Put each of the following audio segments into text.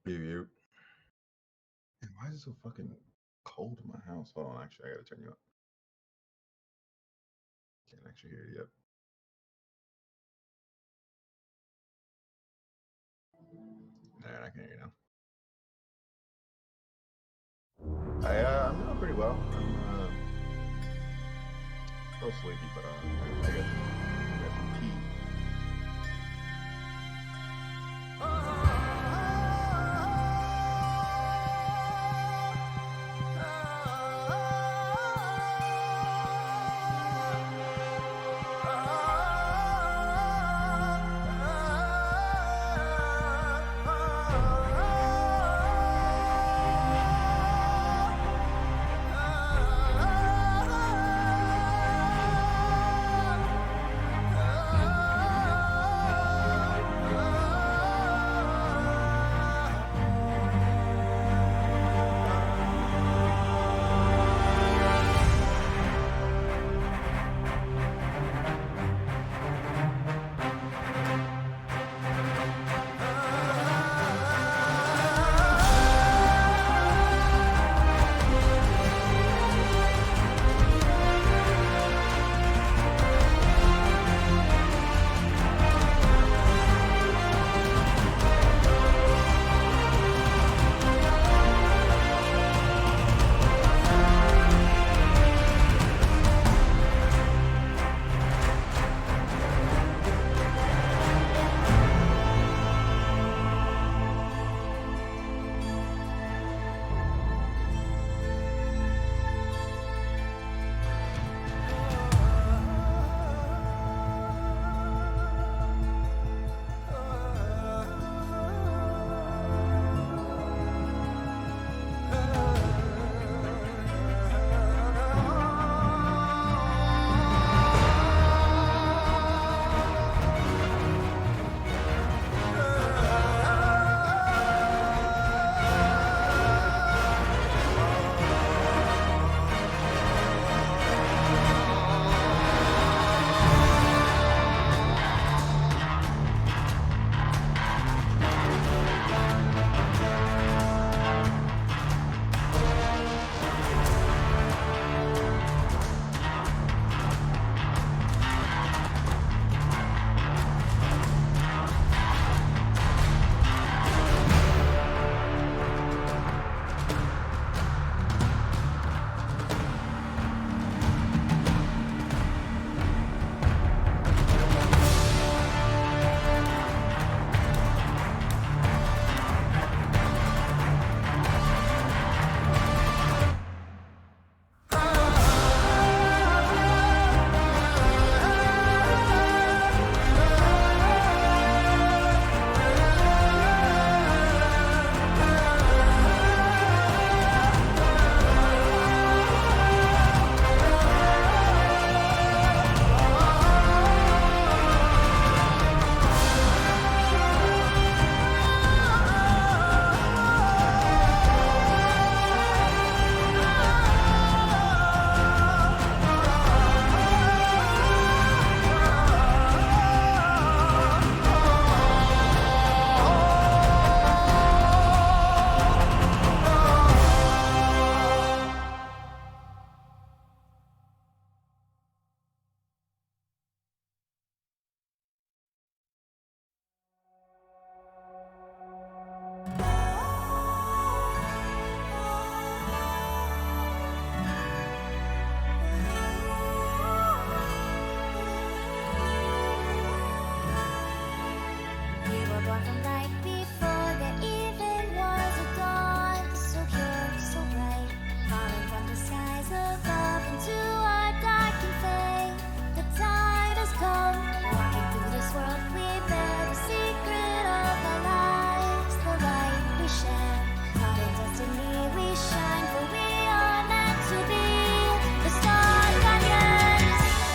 You. Man, why is it so fucking cold in my house? Hold on, actually, I gotta turn you up. Can't actually hear you yet. Nah, I can hear you now. I'm doing pretty well. I'm a little sleepy, but I got some tea.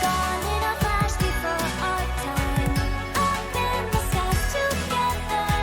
Gone in a flash before our time. Up in the skies together.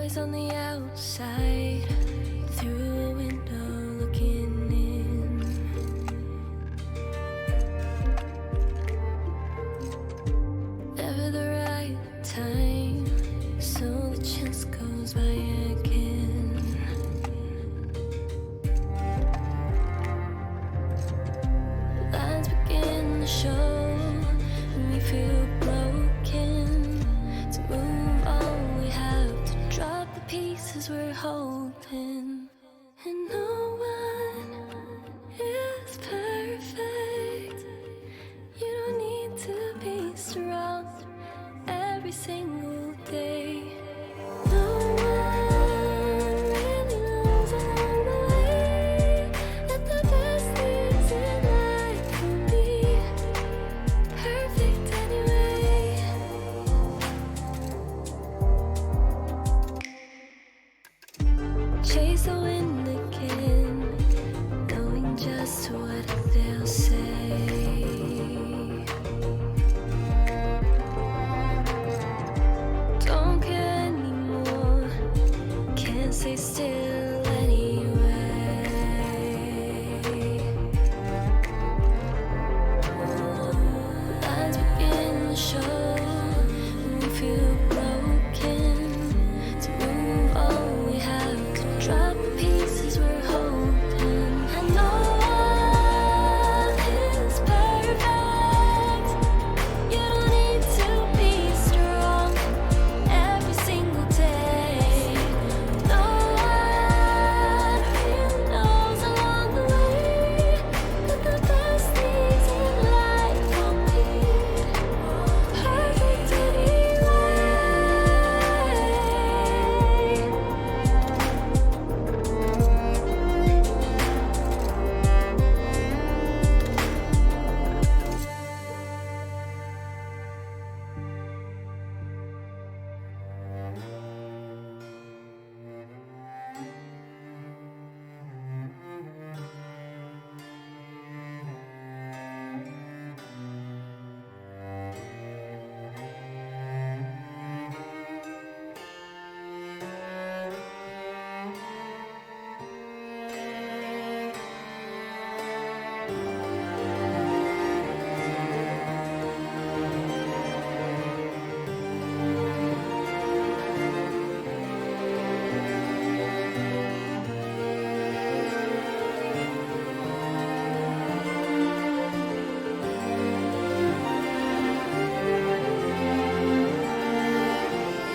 Always on the outside, through a window looking in. Never the right time, so the chance goes by again. Lines begin to show, and we feel broken. To move on, we have to drop the pieces we're holding. And no one is perfect. You don't need to be strong every single day. No one really knows along the way that the best things in life will be perfect anyway. Chase the wind again, knowing just what they'll say. Don't care anymore, can't stay still anyway. Lines begin to show, and we feel broken. To move on, we have to drop the pieces we're holding. And no one is perfect. You don't need to be strong every single day. No one really knows along the way that the best things in life will be perfect anyway.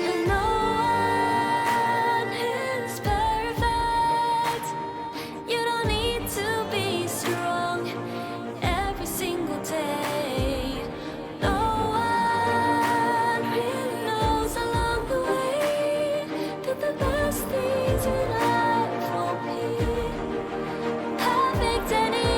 And no one is perfect. You don't need to be strong every single day. No one really knows along the way that the best things in life will be perfect anyway.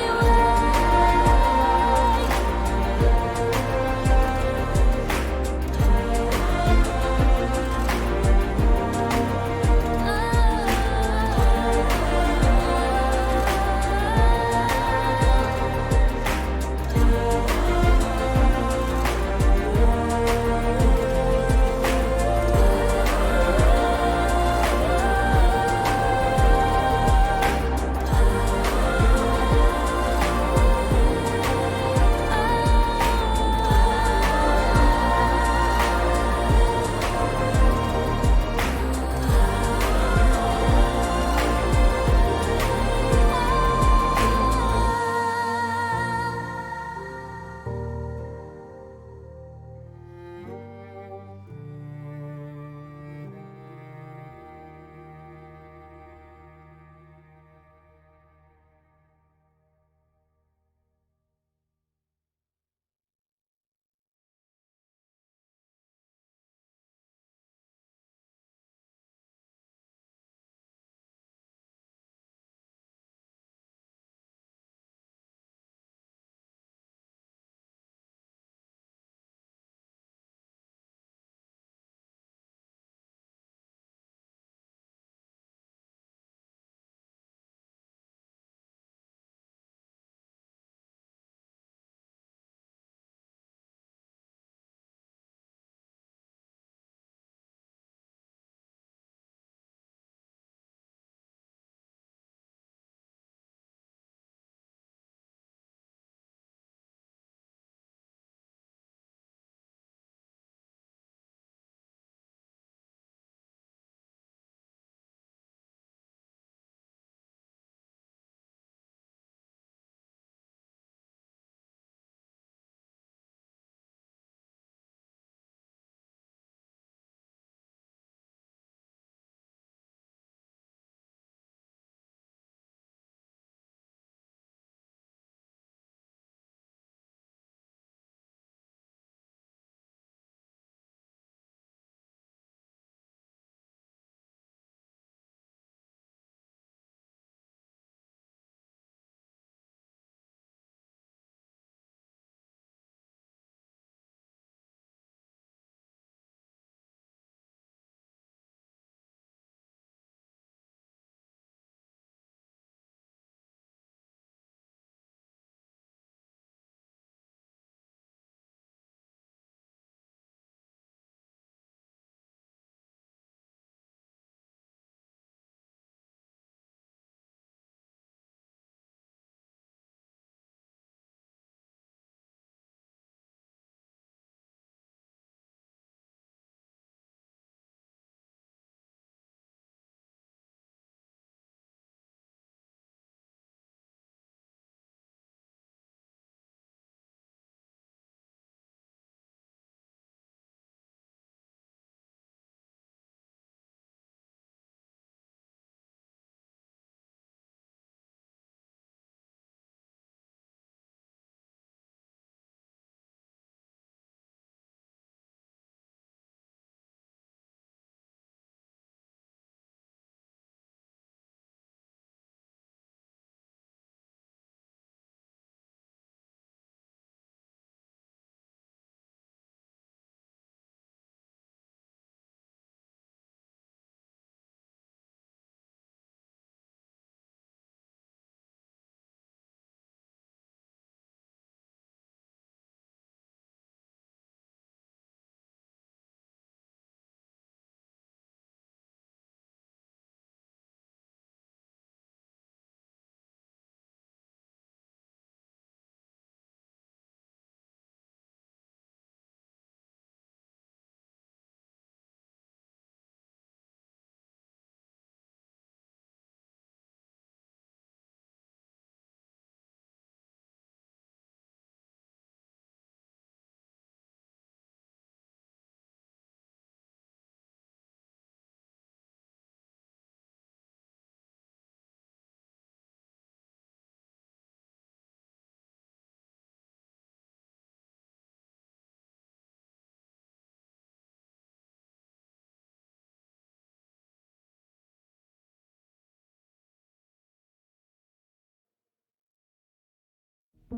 I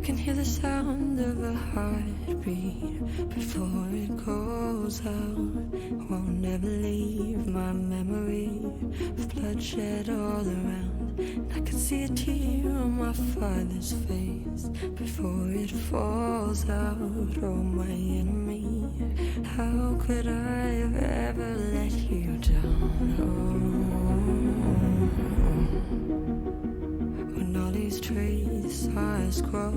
can hear the sound of a heartbeat before it goes out. Won't ever leave my memory of bloodshed all around. And I can see a tear on my father's face before it falls out. Oh, my enemy, how could I have ever let you down? When all these trees saw us grow,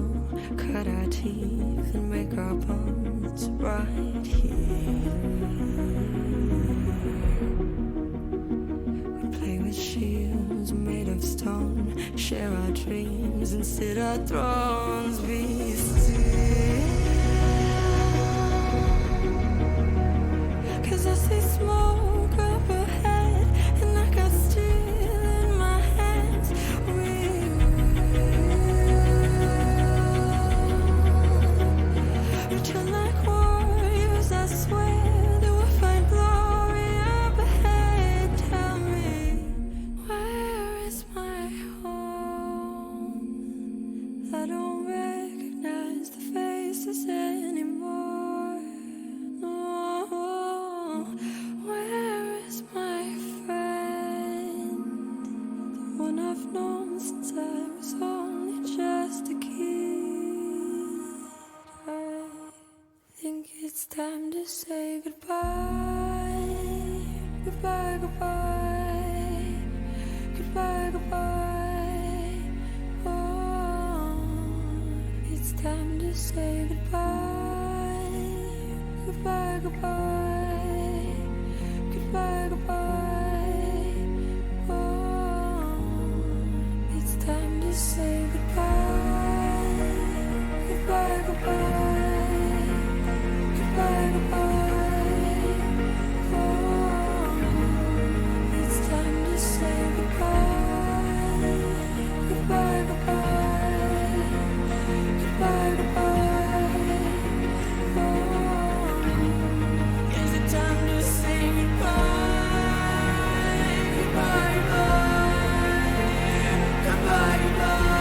cut our teeth and make our bones right here. We play with shields made of stone, share our dreams and sit our thrones. Be still, 'cause I see smoke up ahead and I got steel in my hands. Return like warriors, I swear that we'll find glory up ahead. Tell me, where is my home? I don't recognize the faces anymore. No, where is my friend? The one I've known since I was only just a kid. I think it's time to say goodbye. Goodbye, goodbye. Goodbye, goodbye. Oh, it's time to say goodbye. Goodbye, goodbye. Goodbye, goodbye. Oh, it's time to say goodbye. Goodbye, goodbye. Goodbye, goodbye. Oh, it's time to say goodbye. Goodbye, goodbye. Goodbye, goodbye. Oh, is it time to say goodbye? Goodbye, goodbye. Goodbye, goodbye.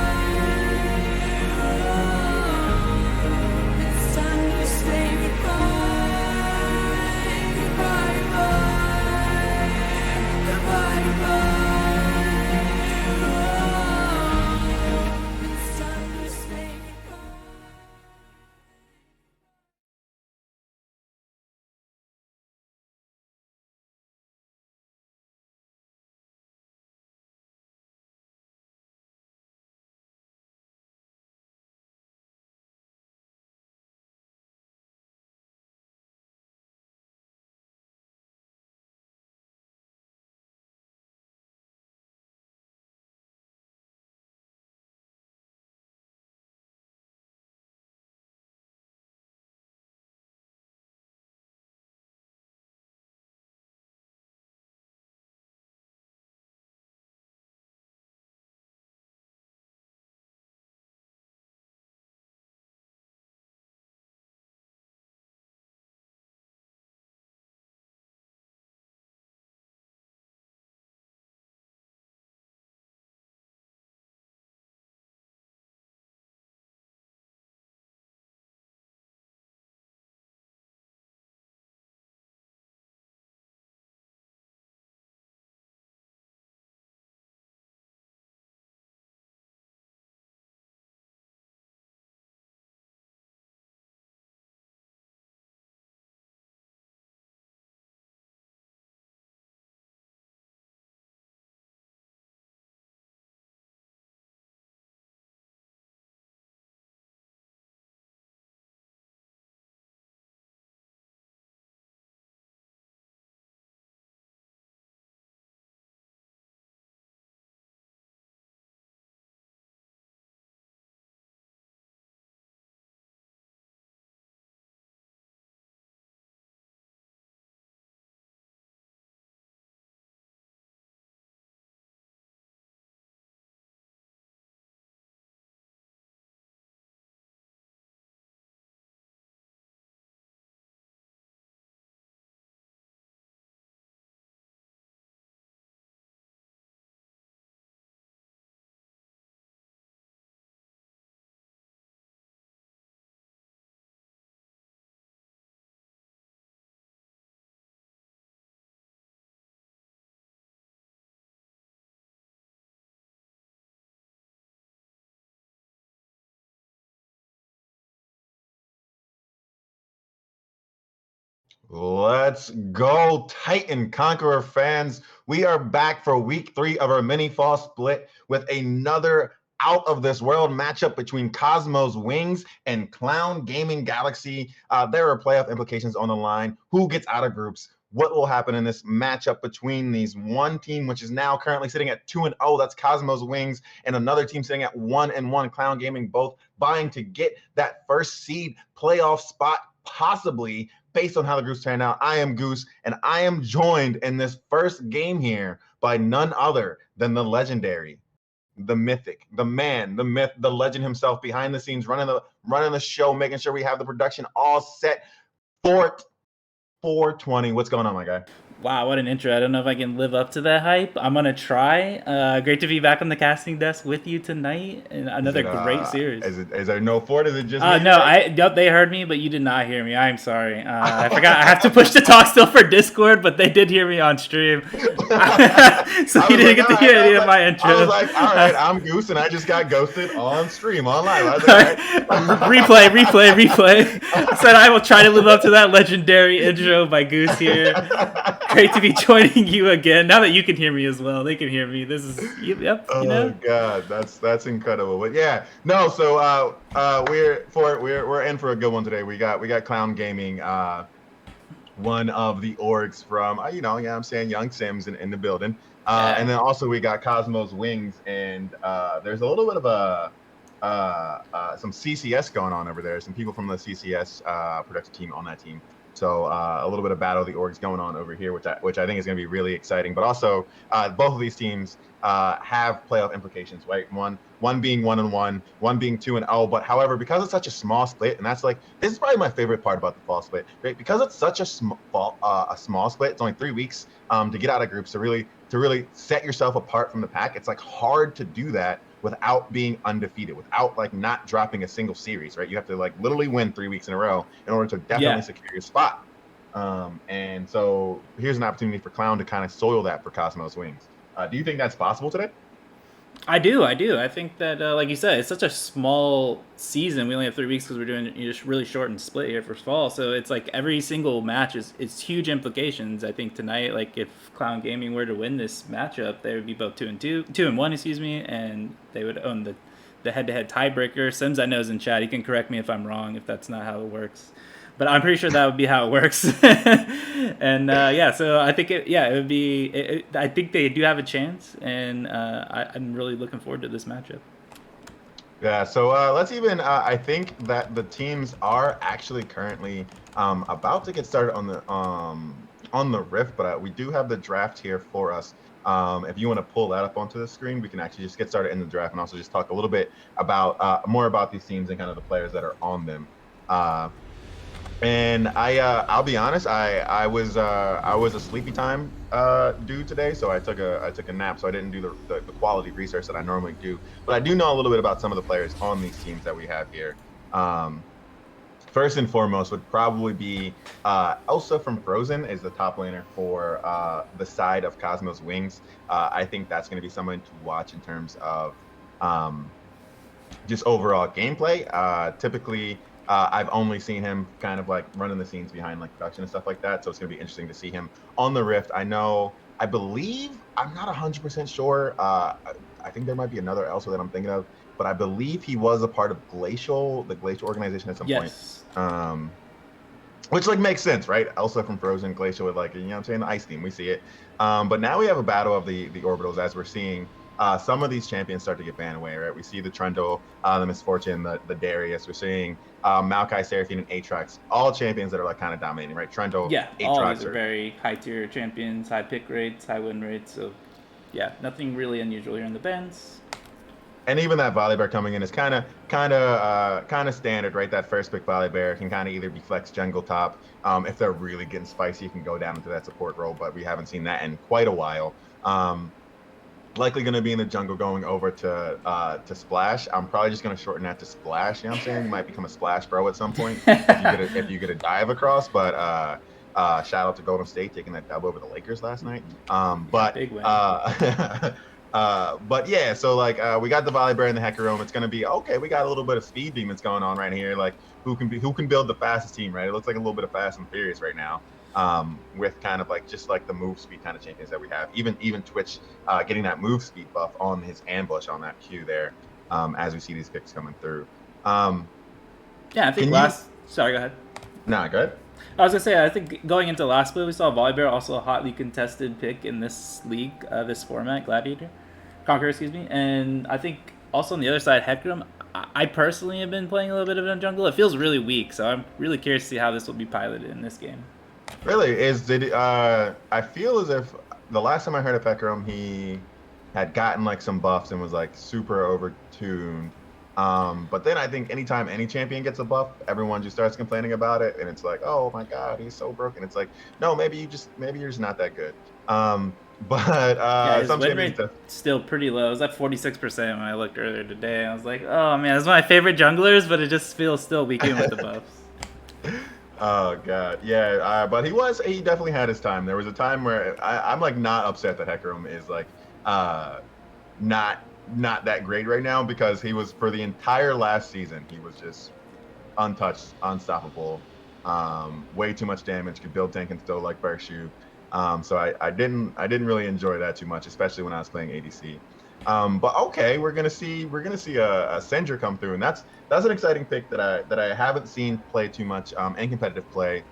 Let's go, Titan Conqueror fans. We are back for week 3 of our mini fall split with another out of this world matchup between Cosmos Wings and Clown Gaming Galaxy. There are playoff implications on the line. Who gets out of groups? What will happen in this matchup between these one team, which is now currently sitting at 2-0, that's Cosmos Wings, and another team sitting at 1-1, Clown Gaming, both vying to get that first seed playoff spot, possibly based on how the groups turn out. I am Goose, and I am joined in this first game here by none other than the legendary, the mythic, the man, the myth, the legend himself, behind the scenes, running the show, making sure we have the production all set. Fort 420. What's going on, my guy? Wow, what an intro. I don't know if I can live up to that hype. I'm going to try. Great to be back on the casting desk with you tonight. And another great series. Is there no Fort? Is it just me? No, they heard me, but you did not hear me. I'm sorry. I forgot I have to push the talk still for Discord, but they did hear me on stream. So you didn't get to hear any of my intro. I was like, all right, I'm Goose, and I just got ghosted on stream, on live. I was like, replay. I said I will try to live up to that legendary intro by Goose here. Great to be joining you again. Now that you can hear me as well, they can hear me. This is Oh God, that's incredible. But yeah, no. So we're in for a good one today. We got Clown Gaming, one of the orgs from I'm saying Young Sims in the building, and then also we got Cosmos Wings, and there's a little bit of some CCS going on over there. Some people from the CCS production team on that team. So a little bit of battle of the orgs going on over here, which I think is going to be really exciting. But also, both of these teams have playoff implications, right? One being 1-1, one being 2-0. But however, because it's such a small split, and this is probably my favorite part about the fall split, right? Because it's such a small split. It's only 3 weeks to get out of groups to really set yourself apart from the pack. It's like hard to do that without being undefeated, without like not dropping a single series, right? You have to like literally win 3 weeks in a row in order to definitely secure your spot. And so here's an opportunity for Clown to kind of soil that for Cosmos Wings. Do you think that's possible today? I do. I think that, like you said, it's such a small season. We only have 3 weeks because we're doing just really shortened split here for fall. So it's like every single match it's huge implications. I think tonight, like if Clown Gaming were to win this matchup, they would be both 2-1, excuse me, and they would own the head-to-head tiebreaker. Sims I know is in chat. He can correct me if I'm wrong, if that's not how it works. But I'm pretty sure that would be how it works. And so I think it would be. I think they do have a chance, and I'm really looking forward to this matchup. Yeah, so let's even. I think that the teams are actually currently about to get started on the Rift, but we do have the draft here for us. If you want to pull that up onto the screen, we can actually just get started in the draft and also just talk a little bit about more about these teams and kind of the players that are on them. And I'll be honest, I was a sleepy time dude today, so I took a nap, so I didn't do the quality research that I normally do. But I do know a little bit about some of the players on these teams that we have here. First and foremost would probably be Elsa from Frozen is the top laner for the side of Cosmos Wings. I think that's going to be someone to watch in terms of just overall gameplay. Typically. I've only seen him kind of like running the scenes behind like production and stuff like that. So it's going to be interesting to see him on the Rift. I believe, I'm not 100% sure. I think there might be another Elsa that I'm thinking of, but I believe he was a part of the Glacial organization at some point. Which like makes sense, right? Elsa from Frozen, Glacial with like, I'm saying, the ice team, we see it. But now we have a battle of the orbitals as we're seeing some of these champions start to get banned away, right? We see the Trundle, the Misfortune, the Darius. We're seeing Maokai, Seraphine, and Aatrox, all champions that are like kind of dominating, right? Trundle, Aatrox, all these are very high tier champions, high pick rates, high win rates. So yeah, nothing really unusual here in the bans. And even that Volibear coming in is kind of standard, right? That first pick Volibear can kind of either be flex jungle top. If they're really getting spicy, you can go down into that support role, but we haven't seen that in quite a while. Likely going to be in the jungle going over to Splash. I'm probably just going to shorten that to Splash. You know what I'm saying? You might become a Splash Bro at some point if you get a dive across. But shout out to Golden State taking that dub over the Lakers last night. Big win. But yeah, so like we got the Volibear and the Hecarim. It's going to be okay. We got a little bit of speed demons going on right here. Like who can build the fastest team, right? It looks like a little bit of Fast and Furious right now. with kind of like just like the move speed kind of champions that we have. Even Twitch getting that move speed buff on his ambush on that Q there, as we see these picks coming through. Yeah, I think Can you? last. Sorry, go ahead. Nah, good. I was gonna say, I think going into last split, we saw Volibear also a hotly contested pick in this league, this format, Gladiator, Conqueror, excuse me, and I think also on the other side, Hecarim. I personally have been playing a little bit of it in jungle. It feels really weak, so I'm really curious to see how this will be piloted in this game. Really, I feel as if the last time I heard of Hecarim, he had gotten like some buffs and was like super overtuned. But then I think anytime any champion gets a buff, everyone just starts complaining about it, and it's like, oh my god, he's so broken. It's like, no, maybe you're just not that good. But Yeah, his some win champions, rate still pretty low. It was at 46% when I looked earlier today. I was like, oh man, it's my favorite junglers, but it just feels still weak even with the buffs. oh god, yeah. But he definitely had his time. There was a time where I'm like not upset that Hecarim is like uh not not that great right now, because he was, for the entire last season, he was just untouched, unstoppable, way too much damage, could build tank and still like burst you. So I didn't really enjoy that too much, especially when I was playing ADC. But okay, we're gonna see a Syndra come through, and that's an exciting pick that I haven't seen play too much in competitive play.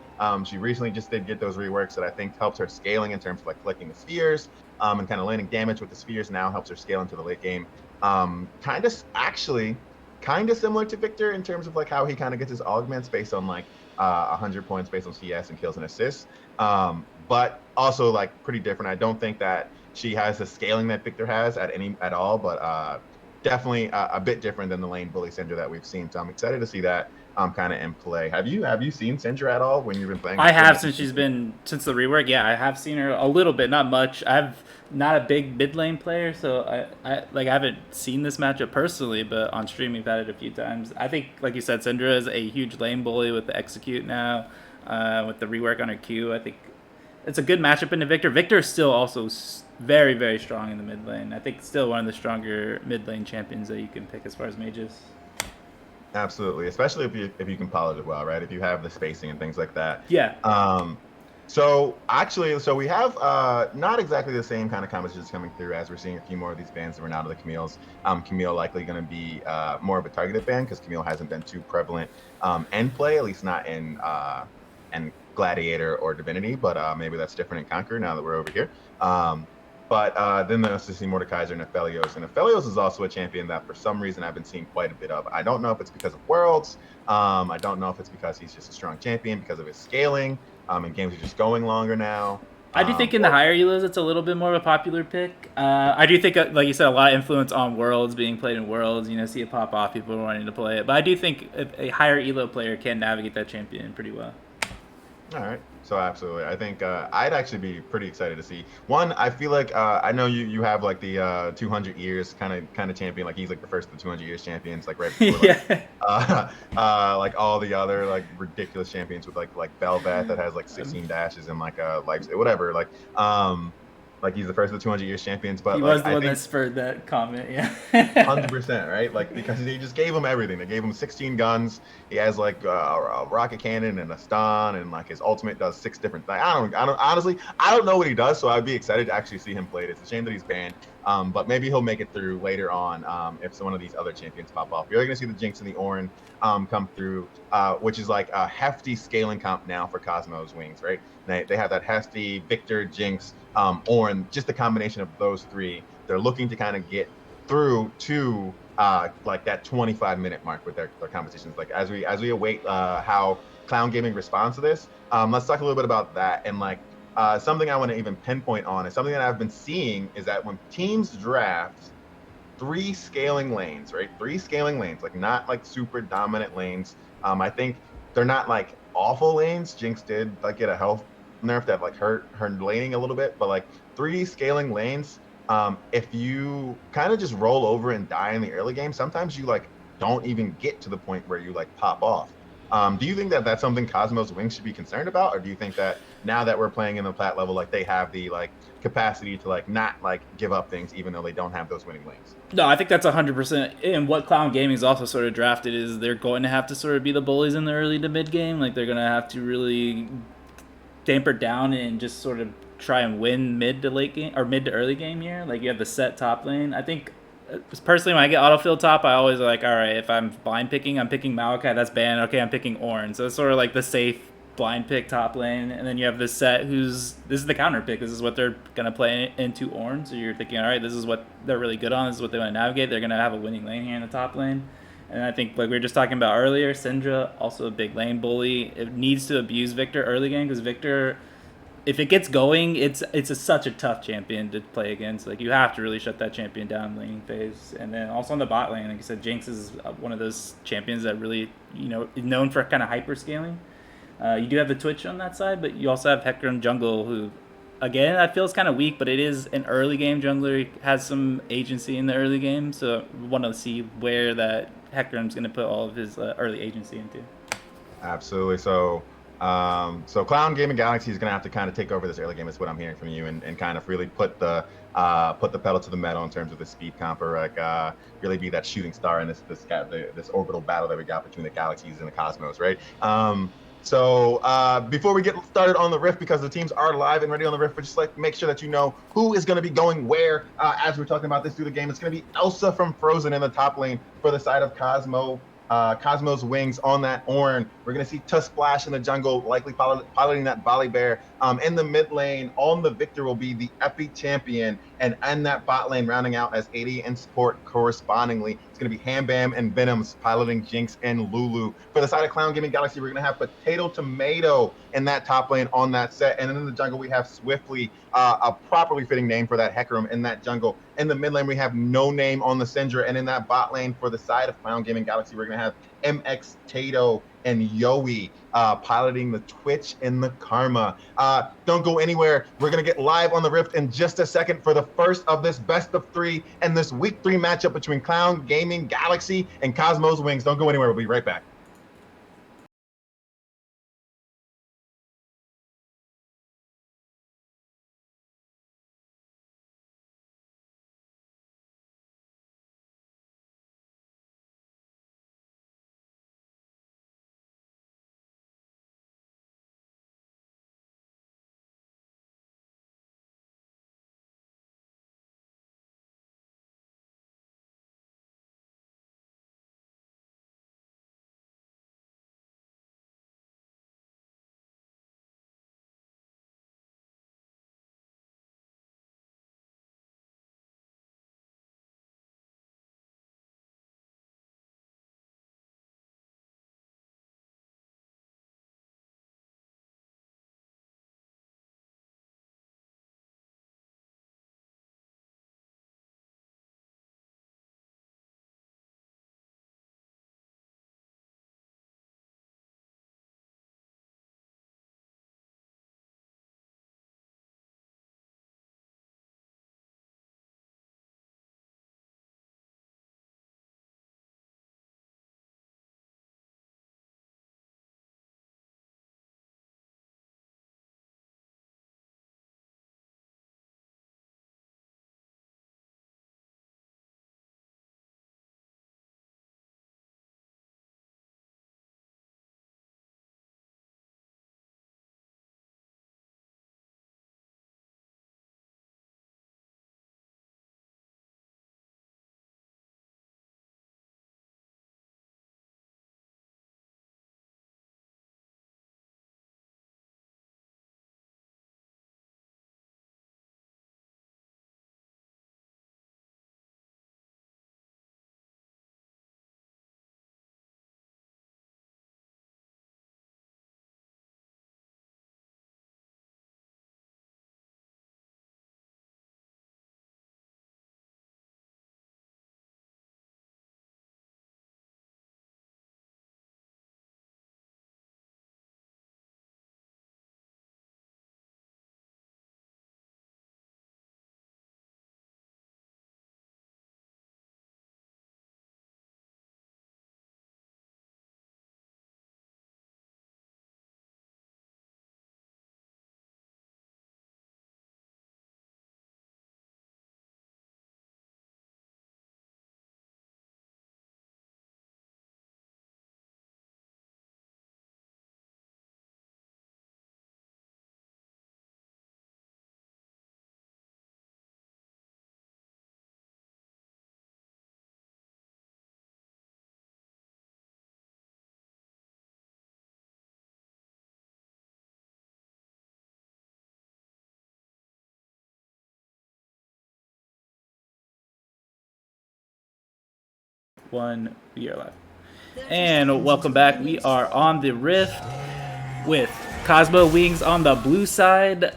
She recently just did get those reworks that I think helps her scaling in terms of like collecting the spheres, and kind of landing damage with the spheres. Now helps her scale into the late game. Kind of actually kind of similar to Victor in terms of like how he kind of gets his augments based on like 100 points based on CS and kills and assists. But also like pretty different. I don't think that she has the scaling that Victor has at all, but definitely a bit different than the lane bully Syndra that we've seen. So I'm excited to see that kind of in play. Have you seen Syndra at all when you've been playing? I have since the rework. Yeah, I have seen her a little bit, not much. I'm not a big mid lane player, so I haven't seen this matchup personally, but on stream we've had it a few times. I think, like you said, Syndra is a huge lane bully with the execute now, with the rework on her Q. I think it's a good matchup into Victor. Victor is still also very, very strong in the mid lane. I think still one of the stronger mid lane champions that you can pick as far as mages. Absolutely, especially if you can polish it well, right? If you have the spacing and things like that. Yeah. So we have not exactly the same kind of competitions coming through, as we're seeing a few more of these bans that were out of the Camille's. Camille likely going to be more of a targeted ban, because Camille hasn't been too prevalent end play, at least not in Gladiator or Divinity, but maybe that's different in Conqueror now that we're over here. But then there's to see Mordekaiser and Aphelios. And Aphelios is also a champion that for some reason I've been seeing quite a bit of. I don't know if it's because of Worlds. I don't know if it's because he's just a strong champion because of his scaling. And games are just going longer now. I do think in the higher elos it's a little bit more of a popular pick. I do think, like you said, a lot of influence on Worlds, being played in Worlds. See it pop off, people wanting to play it. But I do think a higher elo player can navigate that champion pretty well. All right. So absolutely, I think I'd actually be pretty excited to see one. I feel like I know you have like the 200 years kind of champion, like he's like the first of the 200 years champions, like right before like all the other like ridiculous champions with like Bel'Veth that has like 16 dashes and like life, whatever, like he's the first of the 200 years champions. But he like, was the one that spurred that comment. Yeah. 100%, right? Like, because they just gave him everything. They gave him 16 guns. He has like a rocket cannon and a stun, and like his ultimate does 6 different things. Honestly, I don't know what he does, so I'd be excited to actually see him play it. It's a shame that he's banned. But maybe he'll make it through later on if one of these other champions pop off. You're going to see the Jinx and the Ornn come through, which is like a hefty scaling comp now for Cosmo's wings, right? They have that hefty Victor, Jinx, Ornn, just the combination of those 3. They're looking to kind of get through to like that 25-minute mark with their competitions. Like as we await how Clown Gaming responds to this, let's talk a little bit about that. And like something I want to even pinpoint on is something that I've been seeing is that when teams draft 3 scaling lanes, right? 3 scaling lanes, like not like super dominant lanes. I think they're not like awful lanes. Jinx did like get a health nerf that like hurt her laning a little bit, but like 3 scaling lanes, if you kind of just roll over and die in the early game, sometimes you like don't even get to the point where you like pop off. Do you think that that's something Cosmos Wings should be concerned about, or do you think that now that we're playing in the plat level, like they have the like capacity to like not like give up things even though they don't have those winning lanes? No, I think that's 100%. And what Clown Gaming is also sort of drafted is they're going to have to sort of be the bullies in the early to mid game. Like they're going to have to really dampered down and just sort of try and win mid to late game or mid to early game here. Like you have the set top lane. I think personally when I get autofill top, I always like, all right, if I'm blind picking, I'm picking Maokai. That's banned. Okay, I'm picking Ornn. So it's sort of like the safe blind pick top lane, and then you have this set who's this is the counter pick. This is what they're gonna play into Ornn. So you're thinking, all right, this is what they're really good on. This is what they want to navigate. They're gonna have a winning lane here in the top lane. And I think, like we were just talking about earlier, Syndra, also a big lane bully. It needs to abuse Victor early game because Victor, if it gets going, such a tough champion to play against. Like you have to really shut that champion down in laning phase. And then also on the bot lane, like you said, Jinx is one of those champions that really, is known for kind of hyper scaling. You do have the Twitch on that side, but you also have Hecarim jungle, who, again, I feel is kind of weak, but it is an early game jungler. He has some agency in the early game, so we want to see where that Hecarim's going to put all of his early agency into. Absolutely. So, so Clown Gaming Galaxy is going to have to kind of take over this early game. Is what I'm hearing from you, and kind of really put the pedal to the metal in terms of the speed comp, or like really be that shooting star in this orbital battle that we got between the galaxies and the cosmos, right? So before we get started on the Rift, because the teams are live and ready on the Rift, but just like make sure that you know who is going to be going where as we're talking about this through the game. It's going to be Elsa from Frozen in the top lane for the side of Cosmo's Wings on that Ornn. We're going to see Tusplash in the jungle, likely piloting that Volibear. In the mid lane, on the Victor will be the Epi champion, and that bot lane rounding out as AD and support correspondingly. It's going to be Ham Bam and Venoms piloting Jinx and Lulu. For the side of Clown Gaming Galaxy, we're going to have Potato Tomato in that top lane on that set. And then in the jungle, we have Swiftly, a properly fitting name for that Hecarim in that jungle. In the mid lane, we have No Name on the Syndra. And in that bot lane for the side of Clown Gaming Galaxy, we're going to have MX Tato and Yowie piloting the Twitch and the Karma. Don't go anywhere. We're going to get live on the Rift in just a second for the first of this best of three and this week 3 matchup between Clown Gaming Galaxy and Cosmo's Wings. Don't go anywhere. We'll be right back. 1, we are live. And welcome back. We are on the Rift with Cosmo Wings on the blue side,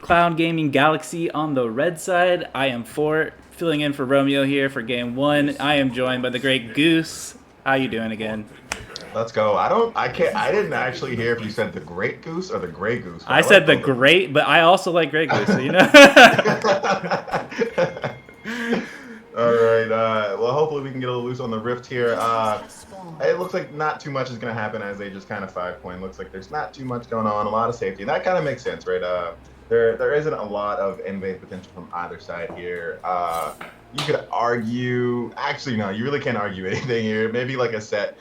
Clown Gaming Galaxy on the red side. I am Fort, filling in for Romeo here for game 1. I am joined by the great Goose. How you doing again? Let's go. I didn't actually hear if you said the Great Goose or the Gray Goose. I said the great, but I also like Grey Goose, so you know. All right. Well, hopefully we can get a little loose on the Rift here. It looks like not too much is going to happen as they just kind of 5-point. Looks like there's not too much going on. A lot of safety. And that kind of makes sense, right? There isn't a lot of invade potential from either side here. You could argue. Actually, no. You really can't argue anything here. Maybe like a set.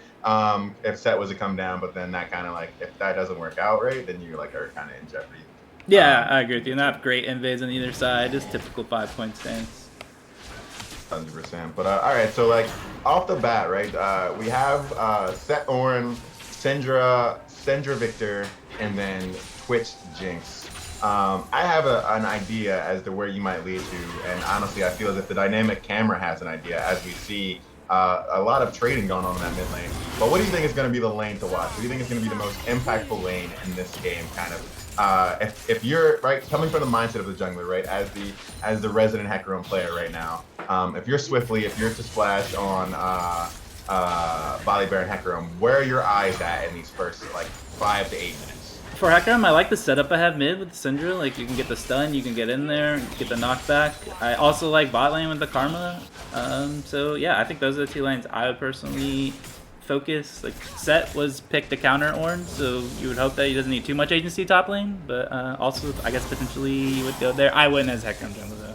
If set was to come down, but then that kind of like, if that doesn't work out right, then you like are kind of in jeopardy. Yeah, I agree with you. Not great invades on either side, just typical 5-point stance. 100%. But all right, so like off the bat, right? We have Set Orin, Syndra Victor, and then Twitch Jinx. I have an idea as to where you might lead to, and honestly, I feel as if the dynamic camera has an idea as we see a lot of trading going on in that mid lane. But what do you think is going to be the lane to watch? What do you think is going to be the most impactful lane in this game? Kind of, if you're right, coming from the mindset of the jungler, right, as the resident Hecarim player right now, if you're Swiftly, if you're to splash on Volibear and Hecarim, where are your eyes at in these first like 5 to 8 minutes? For Hecarim, I like the setup I have mid with Syndra. Like, you can get the stun, you can get in there, get the knockback. I also like bot lane with the Karma. So yeah, I think those are the 2 lanes I would personally focus. Like, Set was picked to counter Ornn, so you would hope that he doesn't need too much agency top lane. But also, I guess potentially you would go there. I wouldn't as Hecarim jungler though.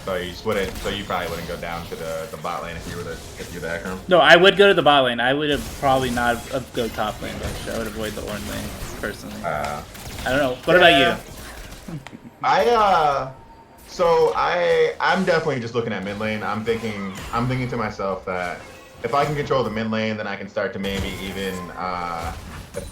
So you just wouldn't. So you probably wouldn't go down to the bot lane if you're the Hecarim. No, I would go to the bot lane. I would have probably not go top lane, but I would avoid the Ornn lane personally. I don't know. What about you? I'm definitely just looking at mid lane. I'm thinking to myself that if I can control the mid lane, then I can start to maybe even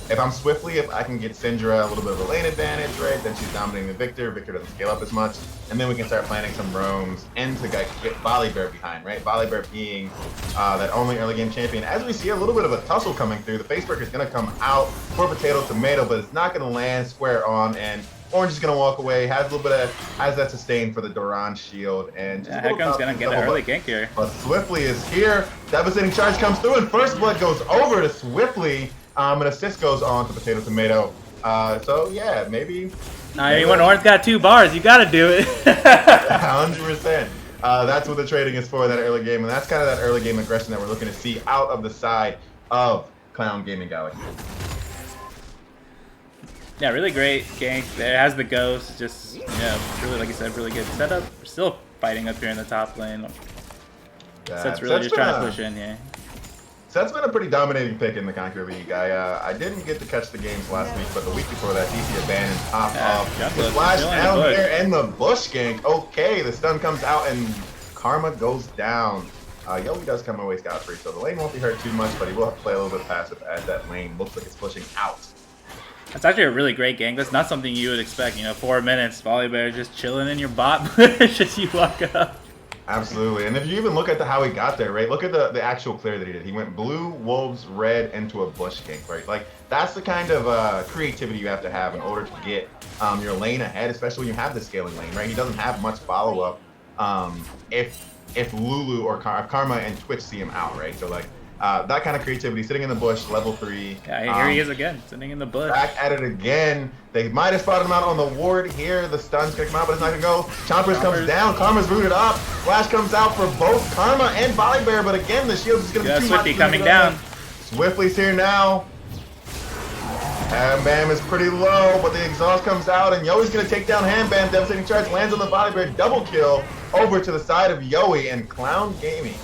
if I'm Swiftly, if I can get Syndra a little bit of a lane advantage, right? Then she's dominating the Victor. Victor doesn't scale up as much, and then we can start planting some roams and to get Volibear behind, right? Volibear being that only early game champion. As we see a little bit of a tussle coming through, the Facebreaker is going to come out for Potato Tomato, but it's not going to land square on, and Orange is going to walk away. Has that sustain for the Doran shield, and Hecarim's going to get an early gank here. But Swiftly is here. Devastating charge comes through, and first blood goes over to Swiftly. An assist goes on to Potato Tomato. So yeah, maybe. I mean, when Ornn's got 2 bars, you got to do it. 100%. That's what the trading is for, that early game, and that's kind of that early game aggression that we're looking to see out of the side of Clown Gaming Galaxy. Yeah, really great gank there. Has the ghost, just, you know, really, like you said, really good setup. We're still fighting up here in the top lane. Set's really just trying to push in here. Set's been a pretty dominating pick in the Conqueror League. I didn't get to catch the games last week, but the week before that, DC abandoned top off. The flash down here and the bush gank. Okay, the stun comes out and Karma goes down. Yowie does come away scot free, so the lane won't be hurt too much, but he will have to play a little bit passive as that lane looks like it's pushing out. That's actually a really great gank. That's not something you would expect. You know, 4 minutes, Volibear just chilling in your bot bush as you walk up. Absolutely, and if you even look at how he got there, right? Look at the actual clear that he did. He went blue, wolves, red into a bush gank, right? Like, that's the kind of creativity you have to have in order to get your lane ahead, especially when you have the scaling lane, right? He doesn't have much follow-up if Lulu or Karma and Twitch see him out, right? So, like, that kind of creativity, sitting in the bush, level 3. Yeah, here he is again, sitting in the bush. Back at it again. They might have spotted him out on the ward here. The stun's gonna come out, but it's not gonna go. Chompers comes down. Karma's rooted up. Flash comes out for both Karma and Volibear, but again, the shield is gonna be too much. Swifty coming down. Swiftly's here now. Ham-Bam is pretty low, but the exhaust comes out, and Yoey's gonna take down Ham-Bam. Devastating charge lands on the Volibear. Double kill over to the side of Yoey and Clown Gaming.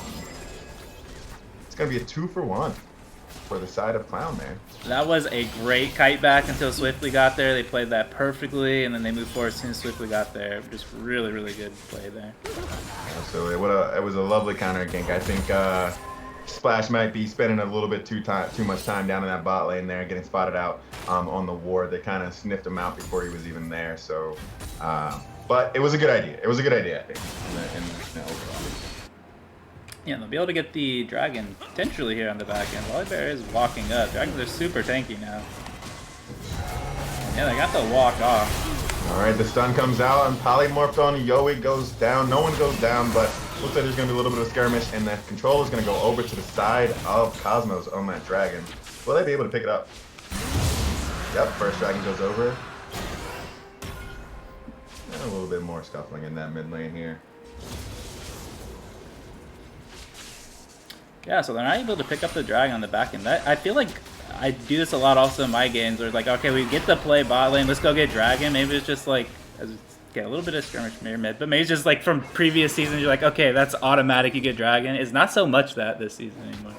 It's going to be a 2-for-1 for the side of Clown there. That was a great kite back until Swiftly got there. They played that perfectly, and then they moved forward as soon as Swiftly got there. Just really, really good play there. Absolutely. It was a lovely counter gank. I think Splash might be spending a little bit too much time down in that bot lane there, getting spotted out on the ward. They kind of sniffed him out before he was even there. So, but it was a good idea. It was a good idea, I think. In overall. Yeah, they'll be able to get the dragon potentially here on the back end. Volibear is walking up. Dragons are super tanky now. Yeah, they got the walk off. All right, the stun comes out and Polymorph on Yowie goes down. No one goes down, but looks like there's going to be a little bit of skirmish, and that control is going to go over to the side of Cosmos on that dragon. Will they be able to pick it up? Yep, first dragon goes over. And a little bit more scuffling in that mid lane here. Yeah, so they're not able to pick up the dragon on the back end. I feel like I do this a lot also in my games where it's like, okay, we get to play bot lane, let's go get dragon. Maybe it's just like, get a little bit of skirmish near mid, but maybe it's just like from previous seasons, you're like, okay, that's automatic, you get dragon. It's not so much that this season anymore.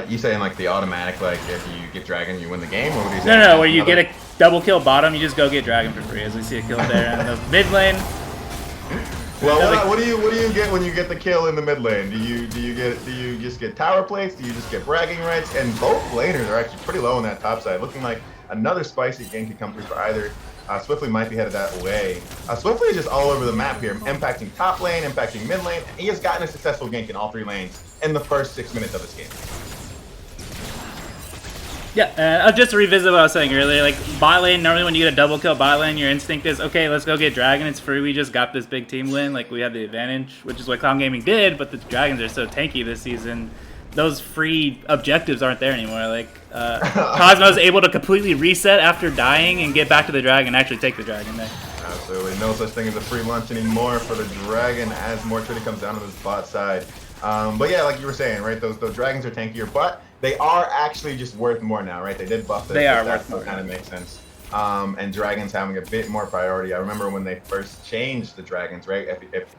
You saying like the automatic, like if you get dragon, you win the game? Or what are you saying? No, where you get a double kill bottom, you just go get dragon for free, as we see a kill there in the mid lane. Well, what do you get when you get the kill in the mid lane? Do you just get tower plates? Do you just get bragging rights? And both laners are actually pretty low on that top side, looking like another spicy game could come through for either. Swiftly might be headed that way. Swiftly is just all over the map here, impacting top lane, impacting mid lane. He has gotten a successful gank in all 3 lanes in the first 6 minutes of this game. Yeah, I'll just revisit what I was saying earlier. Like, bot lane, normally when you get a double kill bot lane, your instinct is, okay, let's go get dragon. It's free. We just got this big team win. Like, we have the advantage, which is what Clown Gaming did, but the dragons are so tanky this season. Those free objectives aren't there anymore. Like, Cosmo's able to completely reset after dying and get back to the dragon and actually take the dragon there. Absolutely. No such thing as a free lunch anymore for the dragon as more trading comes down to this bot side. But yeah, like you were saying, right, those dragons are tankier, but they are actually just worth more now, right? They did buff this. They are worth more. Kind of makes sense. And dragons having a bit more priority. I remember when they first changed the dragons, right? If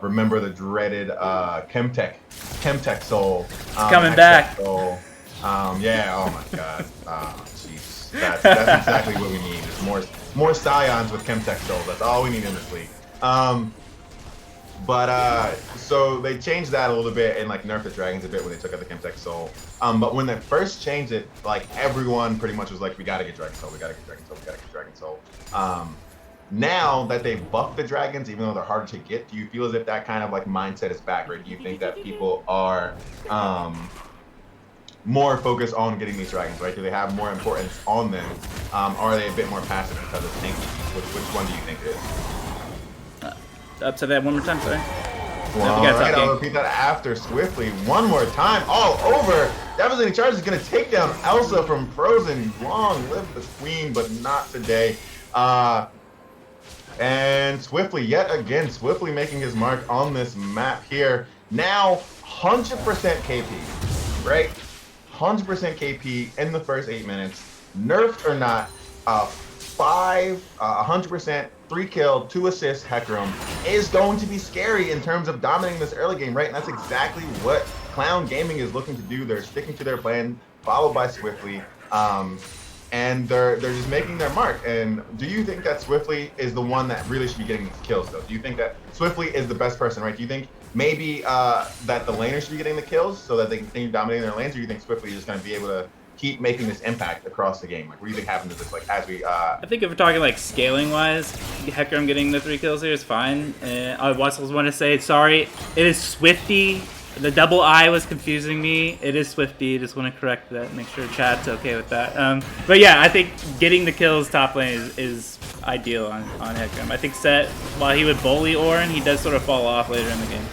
remember the dreaded Chemtech soul. Coming back. Soul. Yeah, oh my god. Jeez. That's exactly what we need. Is more Scions with Chemtech soul. That's all we need in this league. So they changed that a little bit and like nerfed the dragons a bit when they took out the Chemtech soul. But when they first changed it, like everyone pretty much was like, we gotta get dragon soul, we gotta get dragon soul, we gotta get dragon soul. Now that they've buffed the dragons, even though they're harder to get, do you feel as if that kind of like mindset is back, right? Do you think that people are more focused on getting these dragons, right? Do they have more importance on them? Or are they a bit more passive because of tanky? Which one do you think it is? Up to that one more time, sorry. Well, all right, I'll repeat that after Swiftly one more time. All over. Devastating Charge is going to take down Elsa from Frozen. Long live the Queen, but not today. And Swiftly, yet again, Swiftly making his mark on this map here. Now, 100% KP, right? 100% KP in the first 8 minutes. Nerfed or not, 100%, 3 kill, 2 assists, Hecarim is going to be scary in terms of dominating this early game, right? And that's exactly what Clown Gaming is looking to do. They're sticking to their plan, followed by Swiftly. And they're just making their mark. And do you think that Swiftly is the one that really should be getting these kills, though? Do you think that Swiftly is the best person, right? Do you think maybe that the laners should be getting the kills so that they can continue dominating their lanes, or do you think Swiftly is just going to be able to keep making this impact across the game? Like, what do you think happens to this? Like, as we I think if we're talking like scaling wise, Hecarim getting the 3 kills here is fine. I also want to say sorry. It is Swifty. The double I was confusing me. It is Swifty. Just want to correct that. Make sure chat's okay with that. But yeah, I think getting the kills top lane is ideal on Hecarim. I think Set, while he would bully Orin, he does sort of fall off later in the game.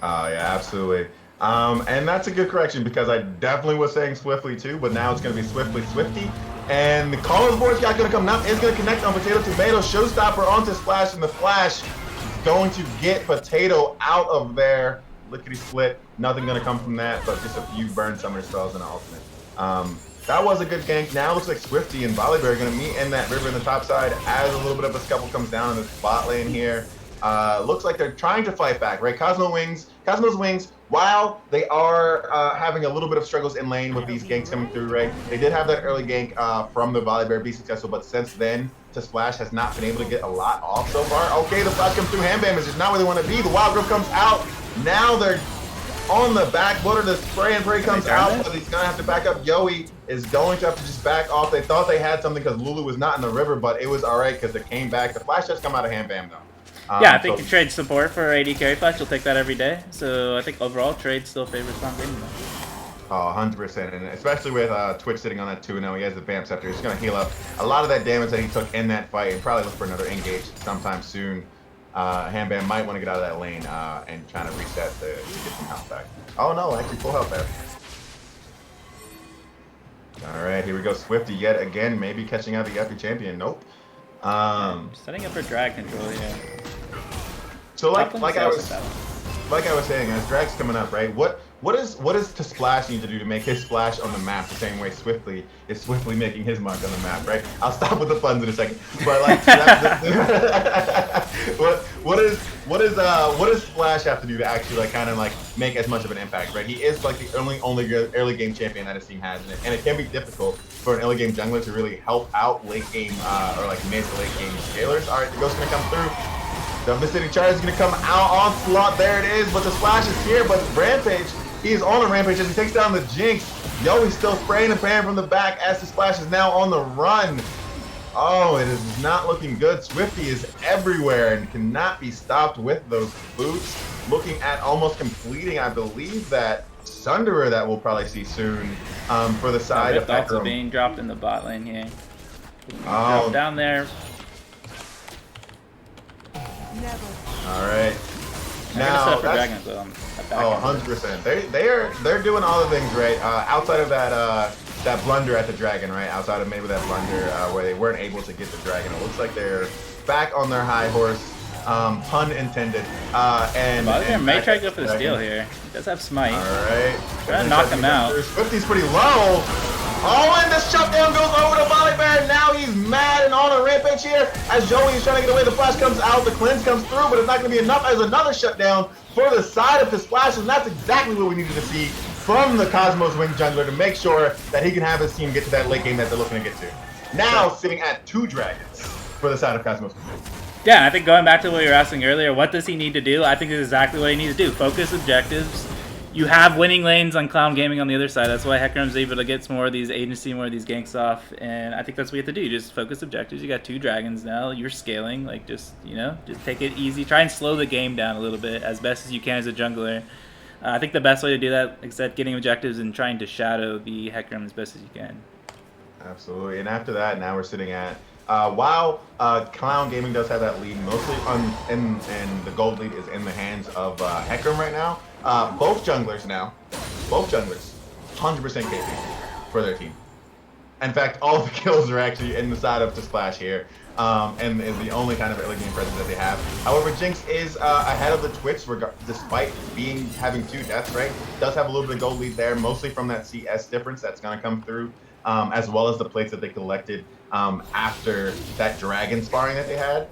Oh yeah, absolutely. And that's a good correction because I definitely was saying Swiftly too, but now it's going to be Swifty. And the Caller's board's got going to come now. It's going to connect on Potato Tomato. Showstopper onto Splash, and the Flash is going to get Potato out of there. Lickety split. Nothing going to come from that, but just a few burn summoner spells and an ultimate. That was a good gank. Now it looks like Swifty and Volibear are going to meet in that river in the top side as a little bit of a scuffle comes down in the bot lane here. Looks like they're trying to fight back, right? Cosmo's Wings, while they are having a little bit of struggles in lane with these ganks coming through, right? They did have that early gank from the Volibear be successful, but since then, to Splash has not been able to get a lot off so far. Okay, the flash comes through. Handbam is just not where they want to be. The Wild Growth comes out. Now they're on the back border. The spray and pray comes out, but he's going to have to back up. Yowie is going to have to just back off. They thought they had something because Lulu was not in the river, but it was all right because it came back. The flash does come out of Handbam, though. Yeah, I think you trade support for AD carry flash. You'll take that every day. So I think overall trade still favors Clown Gaming. Oh, 100%. And especially with Twitch sitting on that 2-0, he has the Vamp Scepter. He's going to heal up a lot of that damage that he took in that fight and probably look for another engage sometime soon. Hambam might want to get out of that lane and try to reset to get some health back. Oh, no, actually full health there. All right, here we go. Swifty yet again, maybe catching out the Epi champion. Nope. Setting up for drag control, yeah. So like I was saying, as drag's coming up, right? What does to Splash need to do to make his splash on the map the same way Swiftly is swiftly making his mark on the map, right? I'll stop with the puns in a second. But like, what does Splash have to do to actually like kind of like make as much of an impact, right? He is like the only early game champion that his team has, and it can be difficult for an early game jungler to really help out late game or like mid to late game scalers. All right, the ghost's gonna come through. The Mystic Charge is going to come out on slot. There it is. But the Splash is here. But Rampage, he's on a Rampage as he takes down the Jinx. Yo, he's still spraying and praying from the back as the Splash is now on the run. Oh, it is not looking good. Swifty is everywhere and cannot be stopped with those boots. Looking at almost completing, I believe, that Sunderer that we'll probably see soon for the side of also being dropped in the bot lane here. Oh. Down there. All right. Now that's, oh, 100%. They're doing all the things right. Outside of that blunder at the dragon, right? Outside of maybe that blunder where they weren't able to get the dragon, it looks like they're back on their high horse. Pun intended. And may try to go for the steal here. He does have smite. All right. Trying to knock him out. Swifty's pretty low. Oh, and the shutdown goes over to Volibear. Now he's mad and on a rampage here as Joey is trying to get away. The flash comes out, the cleanse comes through, but it's not going to be enough as another shutdown for the side of his Splash, and that's exactly what we needed to see from the Cosmos Wing jungler to make sure that he can have his team get to that late game that they're looking to get to. Now sitting at 2 dragons for the side of Cosmos Wing. Yeah, I think going back to what you were asking earlier, what does he need to do? I think it's exactly what he needs to do. Focus objectives. You have winning lanes on Clown Gaming on the other side. That's why Hecarim's able to get more of these agency, more of these ganks off. And I think that's what you have to do. Just focus objectives. You got 2 dragons now. You're scaling. Like, just take it easy. Try and slow the game down a little bit as best as you can as a jungler. I think the best way to do that, except getting objectives and trying to shadow the Hecarim as best as you can. Absolutely. And after that, now we're sitting at while Clown Gaming does have that lead, mostly and the gold lead is in the hands of Hecarim right now. Both junglers, 100% KP for their team. In fact, all the kills are actually in the side of the Splash here, and is the only kind of early game presence that they have. However, Jinx is ahead of the Twitch, despite having 2 deaths, right? Does have a little bit of gold lead there, mostly from that CS difference that's going to come through, as well as the plates that they collected after that dragon sparring that they had.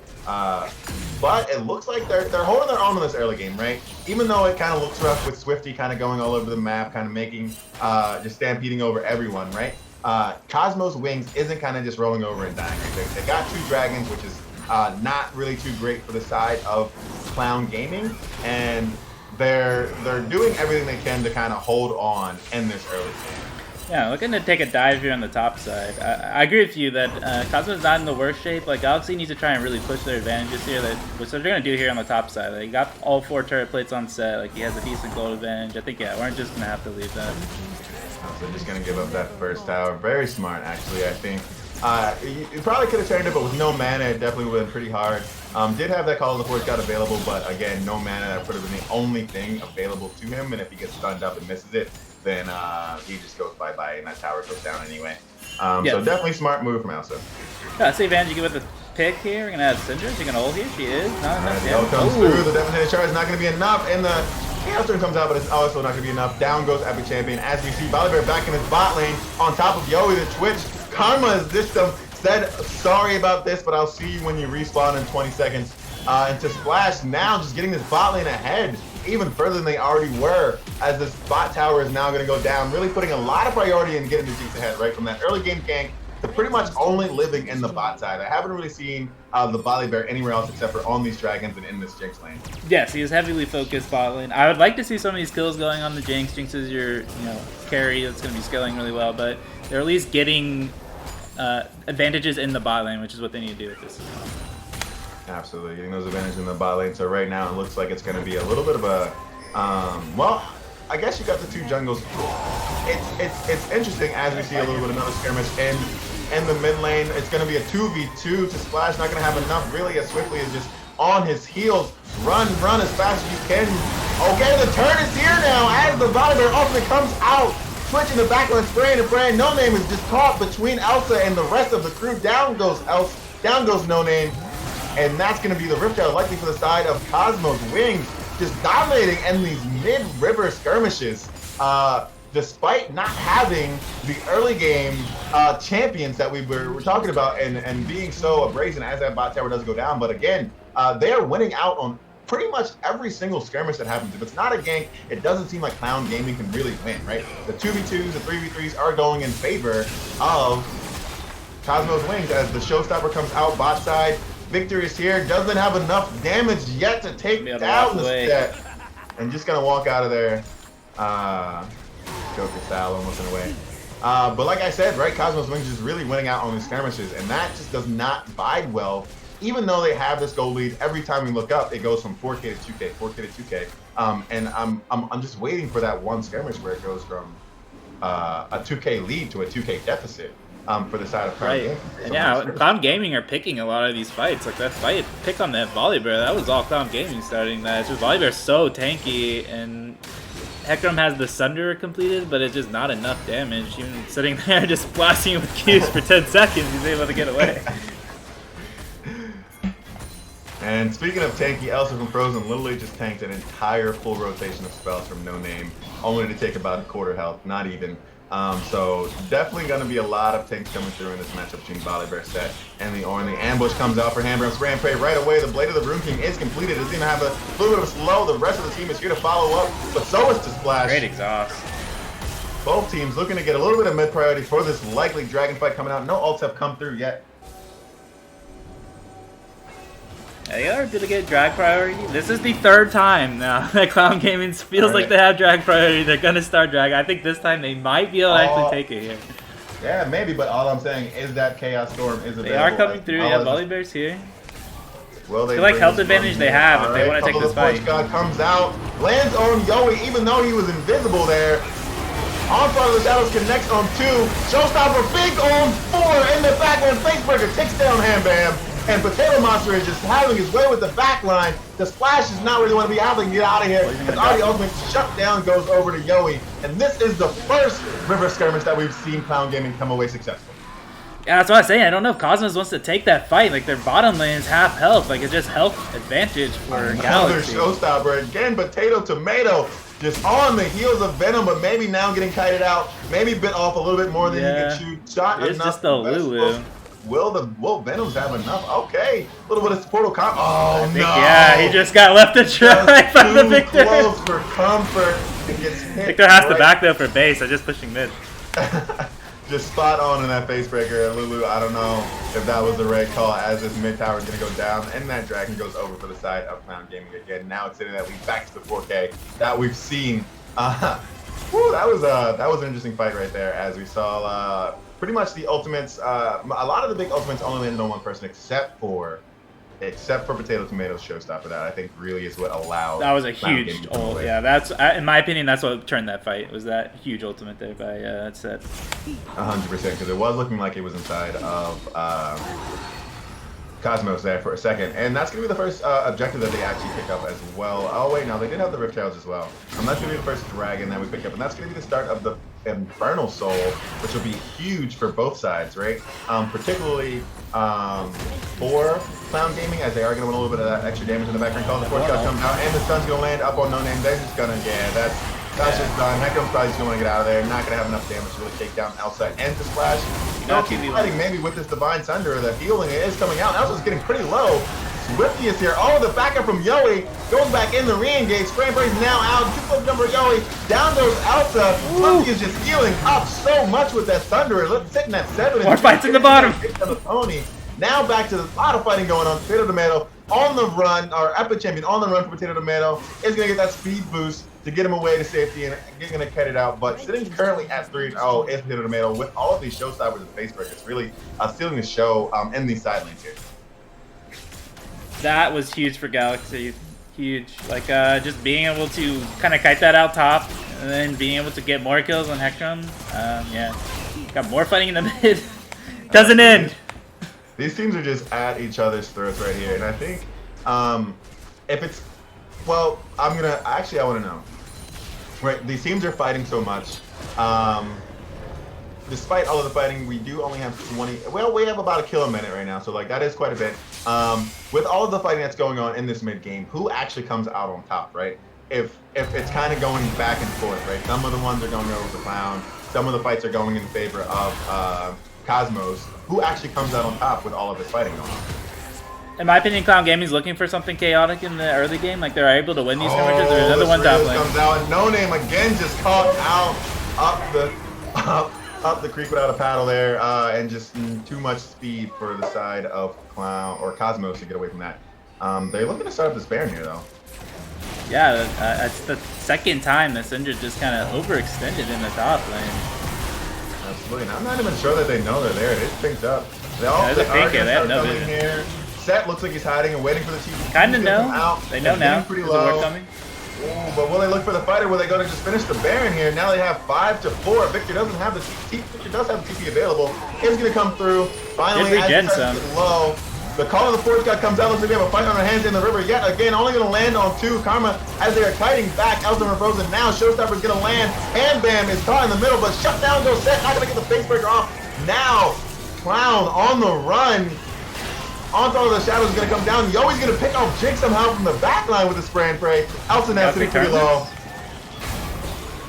But it looks like they're holding their own in this early game, right? Even though it kind of looks rough with Swifty kind of going all over the map, kind of making, just stampeding over everyone, right? Cosmos Wings isn't kind of just rolling over and dying. Right? They got 2 dragons, which is not really too great for the side of Clown Gaming, and they're doing everything they can to kind of hold on in this early game. Yeah, looking to take a dive here on the top side. I agree with you that Cosmo's not in the worst shape. Like, Galaxy needs to try and really push their advantages here, which they're going to do here on the top side. Like, he got all 4 turret plates on set. Like, he has a decent gold advantage. I think, yeah, we're just going to have to leave that. So just going to give up that first tower. Very smart, actually, I think. You probably could have turned it, but with no mana, it definitely would have been pretty hard. Did have that Call of the Forge got available, but again, no mana. That would have been the only thing available to him, and if he gets stunned up and misses it, then he just goes bye-bye, and that tower goes down anyway. So definitely smart move from Elsa. Yeah, that's the advantage you get with the pick here. We're going to have Syndra. She's going to ult here. She is. Not enough. The ult comes through. The devastating charge is not going to be enough, and the Chaos Turn comes out, but it's also not going to be enough. Down goes Epic Champion. As we see, Volibear back in his bot lane on top of Yoey the Twitch. Karma is this said, sorry about this, but I'll see you when you respawn in 20 seconds. And to Splash now, just getting this bot lane ahead even further than they already were, as this bot tower is now going to go down, really putting a lot of priority in getting the Jinx ahead, right? From that early game gank to pretty much only living in the bot side. I haven't really seen the Volibear anywhere else except for on these dragons and in this Jinx lane. Yes, he is heavily focused bot lane. I would like to see some of these kills going on the Jinx. Jinx is your carry that's going to be scaling really well, but they're at least getting advantages in the bot lane, which is what they need to do with this as well. Absolutely, getting those advantages in the bot lane. So right now it looks like it's going to be a little bit of a, well, I guess you got the two jungles. It's interesting as we see a little bit of another skirmish in the mid lane. It's going to be a 2v2 to Splash. Not going to have enough really as Swiftly is just on his heels. Run as fast as you can. Okay, the turn is here now as the Volibear ultimate comes out. Switching the backline, spraying and praying. No Name is just caught between Elsa and the rest of the crew. Down goes Elsa, down goes No Name. And that's going to be the Rift Out, likely for the side of Cosmos. Wings just dominating in these mid-river skirmishes, despite not having the early game champions that we were talking about and being so brazen as that bot tower does go down. But again, they are winning out on pretty much every single skirmish that happens. If it's not a gank, it doesn't seem like Clown Gaming can really win, right? The 2v2s, the 3v3s are going in favor of Cosmos Wings as the showstopper comes out bot side. Victor is here, doesn't have enough damage yet to take down the set. And just gonna walk out of there. Joker style almost in a way. But like I said, right, Cosmos Wings is really winning out on these skirmishes, and that just does not bide well. Even though they have this goal lead, every time we look up, it goes from 4K to 2K, 4K to 2K. And I'm just waiting for that one skirmish where it goes from a 2K lead to a 2K deficit. For the side of Clown Gaming. And yeah, Clown Gaming are picking a lot of these fights. Like that fight, pick on that Volibear, that was all Clown Gaming starting that. It's just Volibear's so tanky, and Hecarim has the Sunder completed, but it's just not enough damage. Even sitting there just blasting him with Qs for 10 seconds, he's able to get away. And speaking of tanky, Elsa from Frozen literally just tanked an entire full rotation of spells from No Name, only to take about a quarter health, not even. So definitely going to be a lot of tanks coming through in this matchup between Volibear set and the Ornn. The ambush comes out for Hamburg. Spray and pray right away. The Blade of the Rune King is completed. It's going to have a little bit of a slow. The rest of the team is here to follow up, but so is to Splash. Great exhaust. Both teams looking to get a little bit of mid priority for this likely dragon fight coming out. No ults have come through yet. They are going to get drag priority. This is the third time now that Clown Gaming feels like they have drag priority. They're going to start drag. I think this time they might be able to actually take it here. Yeah, maybe, but all I'm saying is that Chaos Storm is available. They are coming through. Yeah, Volibear's here. Well, they feel like health advantage they have if they want to take this fight. God comes out, lands on Yowie, even though he was invisible there. Onslaught of the Shadows connects on 2. Showstopper big on 4 in the back one. Facebreaker takes down Ham Bam. And Potato Monster is just having his way with the back line. The Splash is not really want to be able to get out of here. As Artie ultimate shut down goes over to Yowie. And this is the first river skirmish that we've seen Clown Gaming come away successful. Yeah, that's what I was saying. I don't know if Cosmos wants to take that fight. Like, their bottom lane is half health. Like, it's just health advantage for Galaxy. Another showstopper. Again, Potato Tomato just on the heels of Venom, but maybe now getting kited out. Maybe bit off a little bit more than you can shoot. Shot it's enough. Just a Lulu. Will Venoms have enough? Okay. A little bit of portal comp. Oh, no. Yeah, he just got left to try by the Victor. Close for comfort. It gets hit. Victor has to back though for base. I'm just pushing mid. Just spot on in that face breaker. Lulu, I don't know if that was the right call as this mid tower is going to go down and that dragon goes over for the side of Clown Gaming again. Now it's sitting that lead back to the 4K that we've seen. Whew, that was an interesting fight right there as we saw pretty much the ultimates. A lot of the big ultimates only landed on one person except for Potato Tomato's showstopper. That I think really is what allowed. That was a huge ult. Yeah, that's in my opinion. That's what turned that fight. Was that huge ultimate there by Set. 100%, because it was looking like it was inside of Cosmos there for a second, and that's gonna be the first objective that they actually pick up as well. Oh wait, no, they did have the Rift Trails as well. And that's gonna be the first dragon that we pick up, and that's gonna be the start of the Infernal Soul, which will be huge for both sides, right? Particularly for Clown Gaming, as they are gonna want a little bit of that extra damage in the background. Call the Force God comes out, and the stun's gonna land up on No Name. They're just gonna, that's just done. Hecarim's probably just gonna want to get out of there. Not gonna have enough damage to really take down Elsa and to Splash. Fighting maybe with this Divine Sunder, the healing is coming out. Elsa's getting pretty low. Swifty is here. Oh, the backup from Yowie goes back in the re-engage. Spray and Bray's now out. 2-foot jumper Yowie. Down goes Elsa. Swifty is just healing up so much with that Thunderer. Let's sit in that 7. More fights in the bottom. The pony. Now back to a lot of fighting going on. Potato Tomato on the run, our Epic Champion on the run for Potato Tomato is going to get that speed boost to get him away to safety and getting going to cut it out. But sitting currently at 3-0 is Potato Tomato with all of these showstoppers and face breakers. Really stealing the show in these side lanes here. That was huge for Galaxy. Huge. Like, just being able to kind of kite that out top, and then being able to get more kills on Hecarim. Yeah. Got more fighting in the mid. Doesn't end. These teams are just at each other's throats right here, and I think if it's, well, I want to know. Right, these teams are fighting so much. Despite all of the fighting, we do only have 20. Well, we have about a kill a minute right now, so like that is quite a bit. With all of the fighting that's going on in this mid game, who actually comes out on top, right? If it's kind of going back and forth, right? Some of the ones are going over the Clown. Some of the fights are going in favor of Cosmos. Who actually comes out on top with all of this fighting going on? In my opinion, Clown Gaming's looking for something chaotic in the early game. Like they're able to win these skirmishes. There's another one top lane. Comes out, and No Name again just caught out up the creek without a paddle there, and just too much speed for the side of Clown or Cosmos to get away from that. They're looking to start up this Baron here though. Yeah, that's the second time that Syndra just kind of overextended in the top lane. Absolutely, and I'm not even sure that they know they're there. It is pinked up. They all They have no vision. Here. Set looks like he's hiding and waiting for the TP. Kind of know. They know now. Pretty There's low. a ward coming. Ooh, but will they look for the fighter? Will they go to just finish the Baron here? Now they have 5-4. Victor doesn't have the TP. Victor does have the TP available. Is going to come through. Finally, Did regen as some. low. The call of the Force God comes out. Looks like we have a fight on our hands in the river yet again. Only going to land on 2. Karma, as they are kiting back. Elton and Frozen now. Showstopper's going to land. And Bam is caught in the middle, but shut down goes Set. Not going to get the face breaker off. Now, Clown on the run. Onto all the shadows is going to come down. Yoey's going to pick off Jig somehow from the back line with the spray and pray. Elton now sitting pretty low.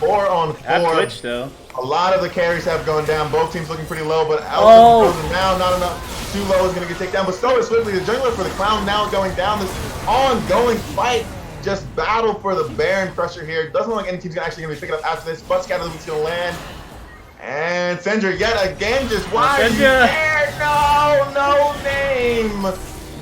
4 on 4. At Twitch, though. A lot of the carries have gone down. Both teams looking pretty low, but Elton frozen now. Not enough. Too low is going to get taken down. But so is Swiftly. The jungler for the Clown now going down. This ongoing fight. Just battle for the Baron pressure here. Doesn't look like any team's actually going to be picking up after this. But Scatter the Week's going to land. And Syndra yet again, just why are you there? No name.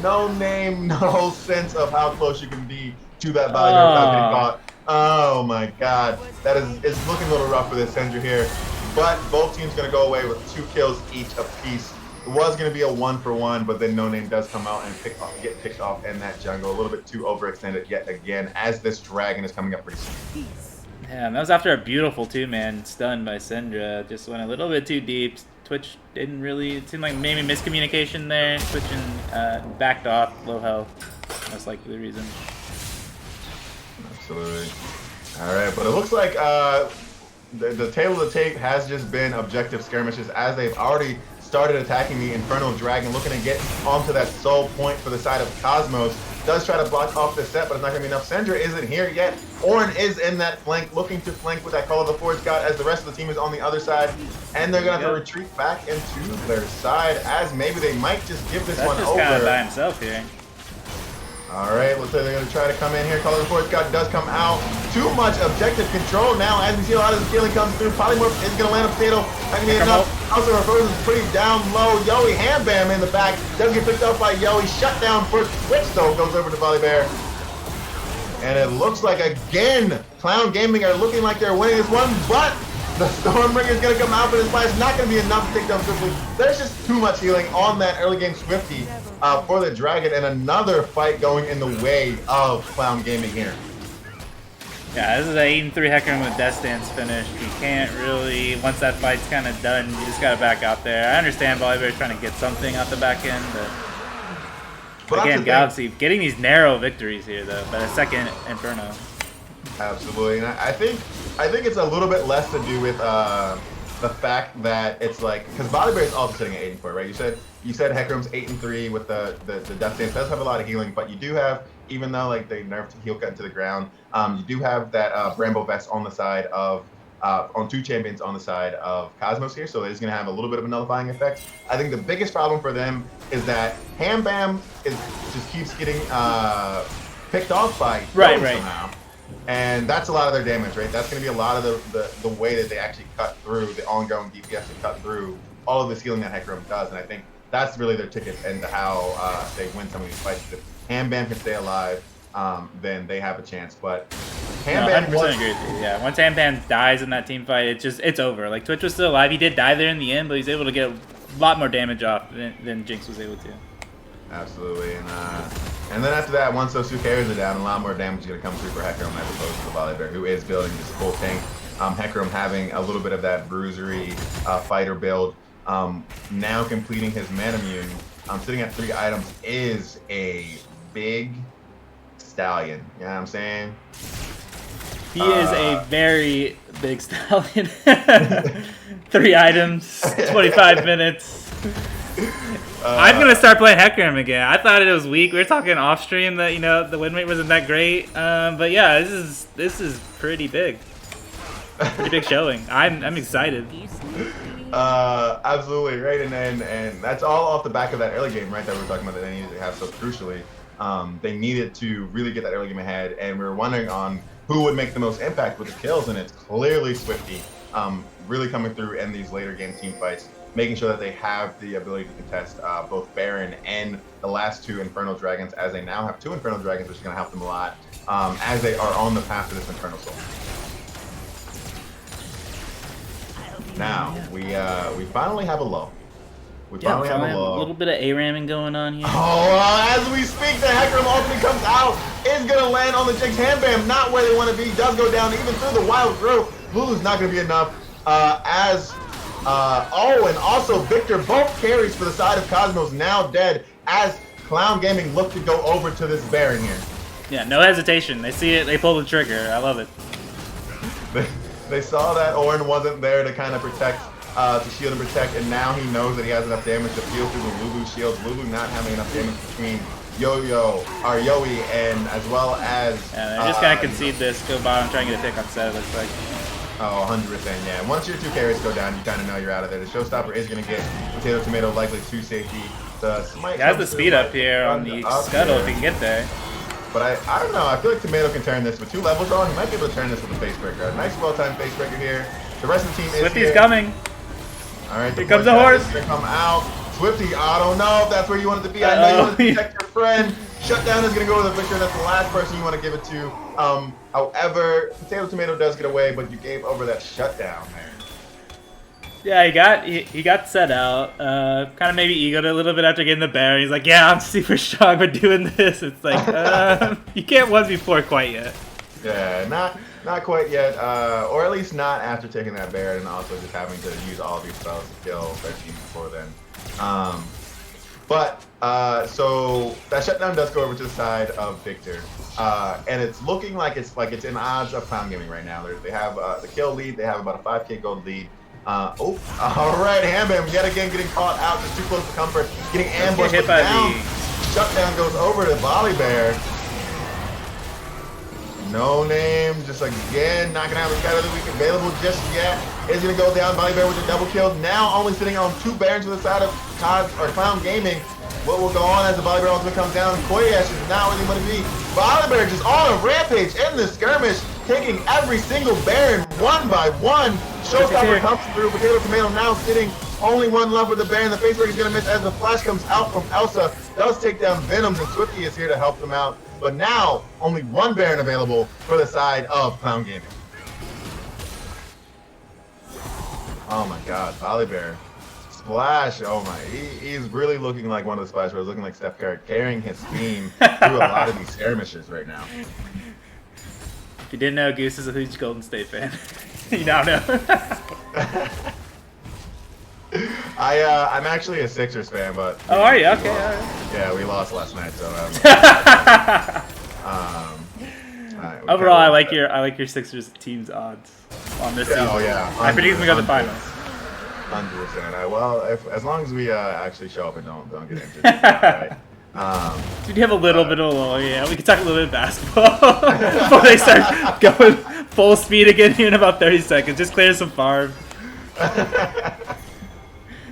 No name, no sense of how close you can be to that value without getting caught. Oh my god. That is looking a little rough for this Syndra here. But both teams going to go away with 2 kills each apiece. It was going to be a 1-for-1, but then No Name does come out and get picked off in that jungle. A little bit too overextended yet again as this dragon is coming up pretty soon. Yeah, and that was after a beautiful 2-man stun by Syndra. Just went a little bit too deep. Twitch didn't really, it seemed like maybe miscommunication there. Twitch and backed off, low health. Most likely the reason. Absolutely. Alright, but it looks like the tail of the tape has just been objective skirmishes as they've already started attacking the Infernal Dragon, looking to get onto that soul point for the side of Cosmos. Does try to block off this Set, but it's not going to be enough. Syndra isn't here yet. Orin is in that flank, looking to flank with that Call of the Forge God as the rest of the team is on the other side. And they're going to have to retreat back into their side as maybe they might just give this one over. That's just kind of by himself here. Alright, looks like they're going to try to come in here. Call of the Forge God does come out. Too much objective control now as we see a lot of the killing comes through. Polymorph is going to land a potato. Not going to be enough. Also, Frozen is pretty down low. Yoey, hand bam in the back. Does get picked up by Yoey. Shut down first. Twitch, though, goes over to Volibear. And it looks like, again, Clown Gaming are looking like they're winning this one, but the Stormbringer is going to come out, but his flash not going to be enough to take down Swiftly. There's just too much healing on that early game Swifty for the Dragon, and another fight going in the way of Clown Gaming here. Yeah, this is an 8-3 Hecarim with Death Stance finished. You can't really, once that fight's kind of done, you just got to back out there. I understand Volibear's trying to get something out the back end, but again, Galaxy getting these narrow victories here, though, by the second Inferno. Absolutely, and I think it's a little bit less to do with the fact that it's like, because Volibear is also sitting at 8-4, right? You said Hecarim's 8-3 with the Death Stance. Does have a lot of healing, but you do have, even though like they nerfed heal cut into the ground, you do have that Bramble Vest on the side of on 2 champions on the side of Cosmos here, so it's going to have a little bit of a nullifying effect. I think the biggest problem for them is that Ham Bam just keeps getting picked off by somehow. And that's a lot of their damage, right? That's going to be a lot of the way that they actually cut through, the ongoing DPS to cut through all of the healing that Hecarim does. And I think that's really their ticket into how they win some of these fights. If Ham Bam can stay alive, then they have a chance. But Ham Bam 100% agree with you. Yeah, once Ham Bam dies in that team fight, it's over. Like, Twitch was still alive. He did die there in the end, but he's able to get a lot more damage off than Jinx was able to. Absolutely. And And then after that, once those 2 carries are down, a lot more damage is going to come through for Hecarim as opposed to the Volibear, who is building this full tank. Hecarim having a little bit of that bruisery fighter build. Now completing his Manamune, sitting at 3 items is a big stallion. You know what I'm saying? He is a very big stallion. 3 items, 25 minutes. I'm gonna start playing Hecarim again. I thought it was weak. We were talking off stream that the win rate wasn't that great. But yeah, this is pretty big. Pretty big showing. I'm excited. Absolutely right, and that's all off the back of that early game, right? That we were talking about that they needed to have so crucially. They needed to really get that early game ahead, and we were wondering on who would make the most impact with the kills, and it's clearly Swifty, really coming through in these later game team fights, making sure that they have the ability to contest both Baron and the last 2 Infernal Dragons, as they now have 2 Infernal Dragons, which is going to help them a lot as they are on the path to this Infernal Soul. Now, we finally have a lull. We finally have a lull. A little bit of A-ramming going on here. Oh, as we speak, the Hecarim ultimate comes out. Is going to land on the Jinx Handbam. Not where they want to be. Does go down even through the Wild Growth. Lulu's not going to be enough. And also Victor, both carries for the side of Cosmos now dead as Clown Gaming look to go over to this Baron here. Yeah, no hesitation. They see it, they pull the trigger. I love it. They saw that Ornn wasn't there to kind of protect, to shield and protect, and now he knows that he has enough damage to peel through the Lulu shields. Lulu not having enough damage between Yoi, and as well as... Yeah, they're just going to concede this, go bottom, try and get a pick on set, it looks like. Oh, 100%, yeah. Once your 2 carries go down, you kind of know you're out of there. The Showstopper is going to get Potato Tomato likely to safety. He has the speed up here on the scuttle if he can get there. But I don't know. I feel like Tomato can turn this with 2 levels on. He might be able to turn this with a face breaker. A nice well-timed face breaker here. The rest of the team is Swifty's coming. All right. Here comes the horse. He's gonna come out. Swifty, I don't know if that's where you wanted to be. I know you want to protect your friend. Shutdown is gonna go with the victor. That's the last person you want to give it to. However, Potato Tomato does get away, but you gave over that shutdown there. Yeah, he got set out. Kind of maybe egoed a little bit after getting the bear. He's like, yeah, I'm super strong for doing this. It's like, you can't 1v4 quite yet. Yeah, not quite yet, or at least not after taking that bear and also just having to use all of these spells to kill 13 before then. So that shutdown does go over to the side of Victor, and it's looking like it's in odds of Clown Gaming right now. They have the kill lead. They have about a 5k gold lead. All right, Hambam yet again getting caught out, just too close to comfort, getting ambushed. Hit by down. Shutdown goes over to Volibear. No name, just again, not gonna have a Scatter of the Week available just yet. Is gonna go down, Volibear with a double kill. Now only sitting on 2 Barons to the side of Clown Gaming. What will go on as the Volibear ultimate comes down? Koyash is not where they want to be. Volibear just on a rampage in the skirmish, taking every single Baron one by one. Showstopper comes through. Potato Tomato now sitting only 1 left with the Baron. The face break is going to miss as the flash comes out from Elsa. Does take down Venoms, and Swifty is here to help them out. But now, only 1 Baron available for the side of Clown Gaming. Oh my god, Volibear. Splash, oh my, he's really looking like one of the Splash Bros, looking like Steph Curry, carrying his team through a lot of these skirmishes right now. If you didn't know, Goose is a huge Golden State fan. You now know. I'm actually a Sixers fan, but... Oh, are you? Okay, alright. Yeah, we lost last night, so... Overall, I like your Sixers team's odds on this season. Oh, yeah. I predict them to go to the finals. 100%. Well, as long as we actually show up and don't get injured. Right? Dude, you have a little bit of a lull, yeah. We can talk a little bit of basketball before they start going full speed again here in about 30 seconds. Just clear some farm.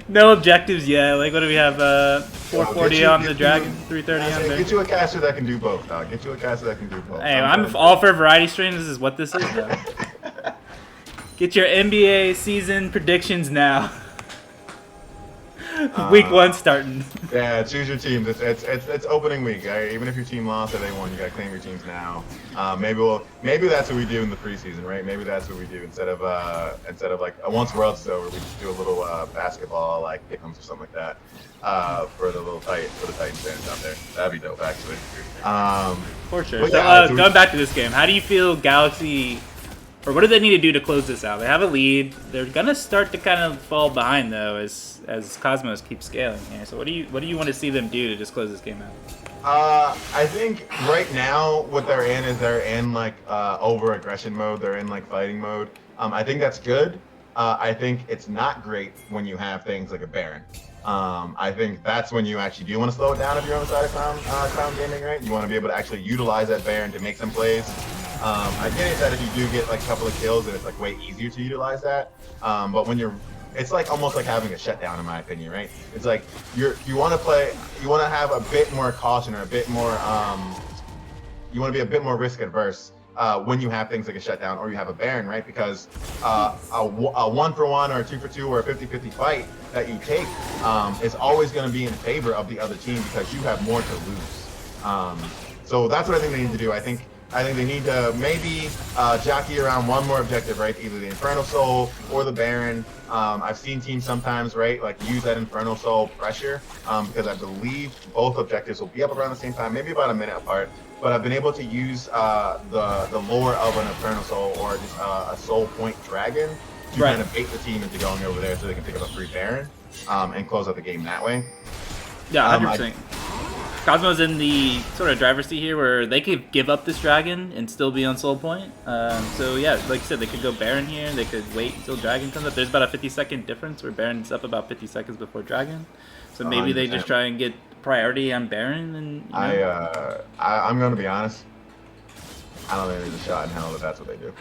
No objectives yet. Like, what do we have? 440 on the Dragon, 330 on there. Get you a caster that can do both, dog. Get you a caster that can do both. Hey, I'm all for variety streams. This is what this is, though. Get your NBA season predictions now. Week 1 starting. Yeah, choose your teams. It's opening week. Right? Even if your team lost or they won, you gotta claim your teams now. Maybe that's what we do in the preseason, right? Maybe that's what we do instead of like once World's over, we just do a little basketball like pick'ems or something like that for the Titans fans out there. That'd be dope, actually. For sure. So yeah, going back to this game, how do you feel Galaxy, or what do they need to do to close this out? They have a lead. They're gonna start to kind of fall behind though, as Cosmos keeps scaling here. So what do you want to see them do to just close this game out? I think right now what they're in like over aggression mode. They're in like fighting mode. I think that's good. I think it's not great when you have things like a Baron. I think that's when you actually do want to slow it down if you're on the side of Clown Gaming, right? You want to be able to actually utilize that Baron to make some plays. I get it that if you do get like a couple of kills, then it's like way easier to utilize that. But when it's like almost like having a shutdown, in my opinion, right? It's like you want to have a bit more caution or a bit more, you want to be a bit more risk adverse when you have things like a shutdown or you have a Baron, right? Because a 1-for-1 or a 2-for-2 or a 50-50 fight that you take is always going to be in favor of the other team because you have more to lose. So that's what I think they need to do. I think they need to maybe jockey around one more objective, right? Either the Infernal Soul or the Baron. I've seen teams sometimes, right, like use that Infernal Soul pressure because I believe both objectives will be up around the same time, maybe about a minute apart. But I've been able to use the lore of an Infernal Soul or just a Soul Point Dragon to kind of bait the team into going over there so they can pick up a free Baron and close out the game that way. Yeah, 100%. Cosmo's in the sort of driver's seat here where they could give up this dragon and still be on Soul Point. So yeah, like you said, they could go Baron here. They could wait until Dragon comes up. There's about a 50-second difference where Baron's up about 50 seconds before Dragon. So maybe they just try and get priority on Baron. And I'm going to be honest. I don't think there's a shot in hell that that's what they do.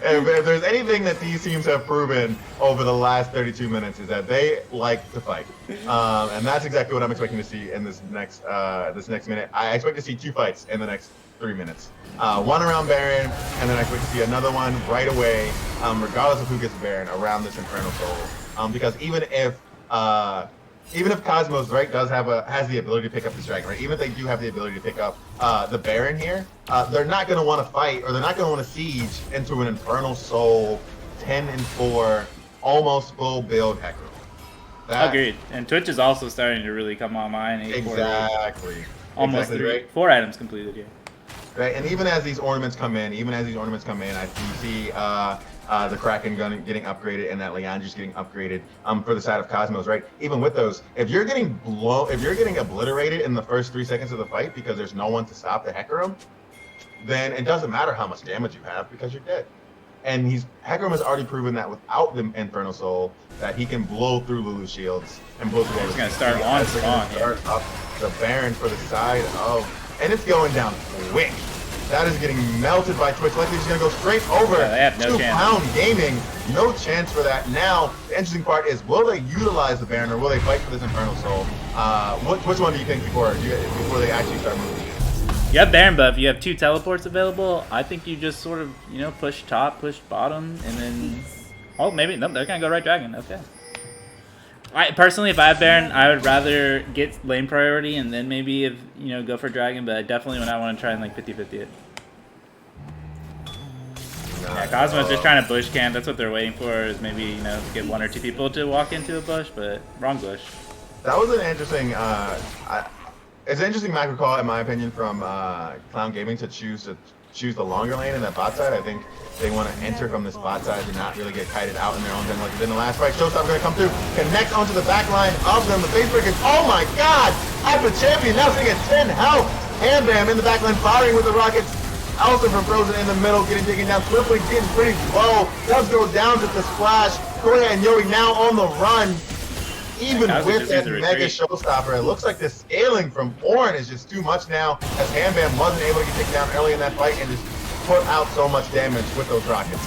If there's anything that these teams have proven over the last 32 minutes is that they like to fight, and that's exactly what I'm expecting to see in this next minute. I expect to see 2 fights in the next 3 minutes. One around Baron, and then I expect to see another one right away, regardless of who gets Baron, around this Infernal Soul. Because even if Cosmos, right, has the ability to pick up this dragon, right? Even if they do have the ability to pick up the Baron here, they're not going to want to fight, or they're not going to want to siege into an Infernal Soul 10-4, almost full build Hecarim. Agreed. And Twitch is also starting to really come online. Exactly. Almost exactly, right? 4 items completed here. Right, and even as these ornaments come in, I see the Kraken getting upgraded and that Leandri's getting upgraded for the side of Cosmos, right? Even with those, if you're getting obliterated in the first 3 seconds of the fight because there's no one to stop the Hecarim, then it doesn't matter how much damage you have because you're dead. And Hecarim has already proven that without the Infernal Soul, that he can blow through Lulu's shields and blow through. He's gonna start on spawn. Start up the Baron for the side of, and it's going down quick. That is getting melted by Twitch. Likely he's going to go straight over to Clown Gaming. No chance for that. Now, the interesting part is, will they utilize the Baron or will they fight for this Infernal Soul? Which one do you think before they actually start moving? You have Baron buff. You have 2 teleports available. I think you just sort of, push top, push bottom, and then... Oh, maybe... No, they're going to go right Dragon. Okay. Personally, if I have Baron, I would rather get lane priority and then maybe go for Dragon, but definitely when I want to try and like 50-50 it. Yeah, Cosmo's just trying to bush camp. That's what they're waiting for, is maybe, get 1 or 2 people to walk into a bush, but wrong bush. That was an interesting, it's an interesting macro call, in my opinion, from Clown Gaming to choose the longer lane in that bot side. I think they want to enter from this bot side and not really get kited out in their own thing like they did in the last fight. Showstop's going to come through, connect onto the back line of them. The face breakers, oh my god! Hyper Champion now sitting at 10 health. Bam in the back line, firing with the rockets. Elsa from Frozen in the middle, getting taken down. Swiftly getting pretty low. Does go down to the splash. Korea and Yowie now on the run. Even with that mega showstopper, it looks like the scaling from Ornn is just too much now, as Bam wasn't able to get taken down early in that fight and just put out so much damage with those rockets.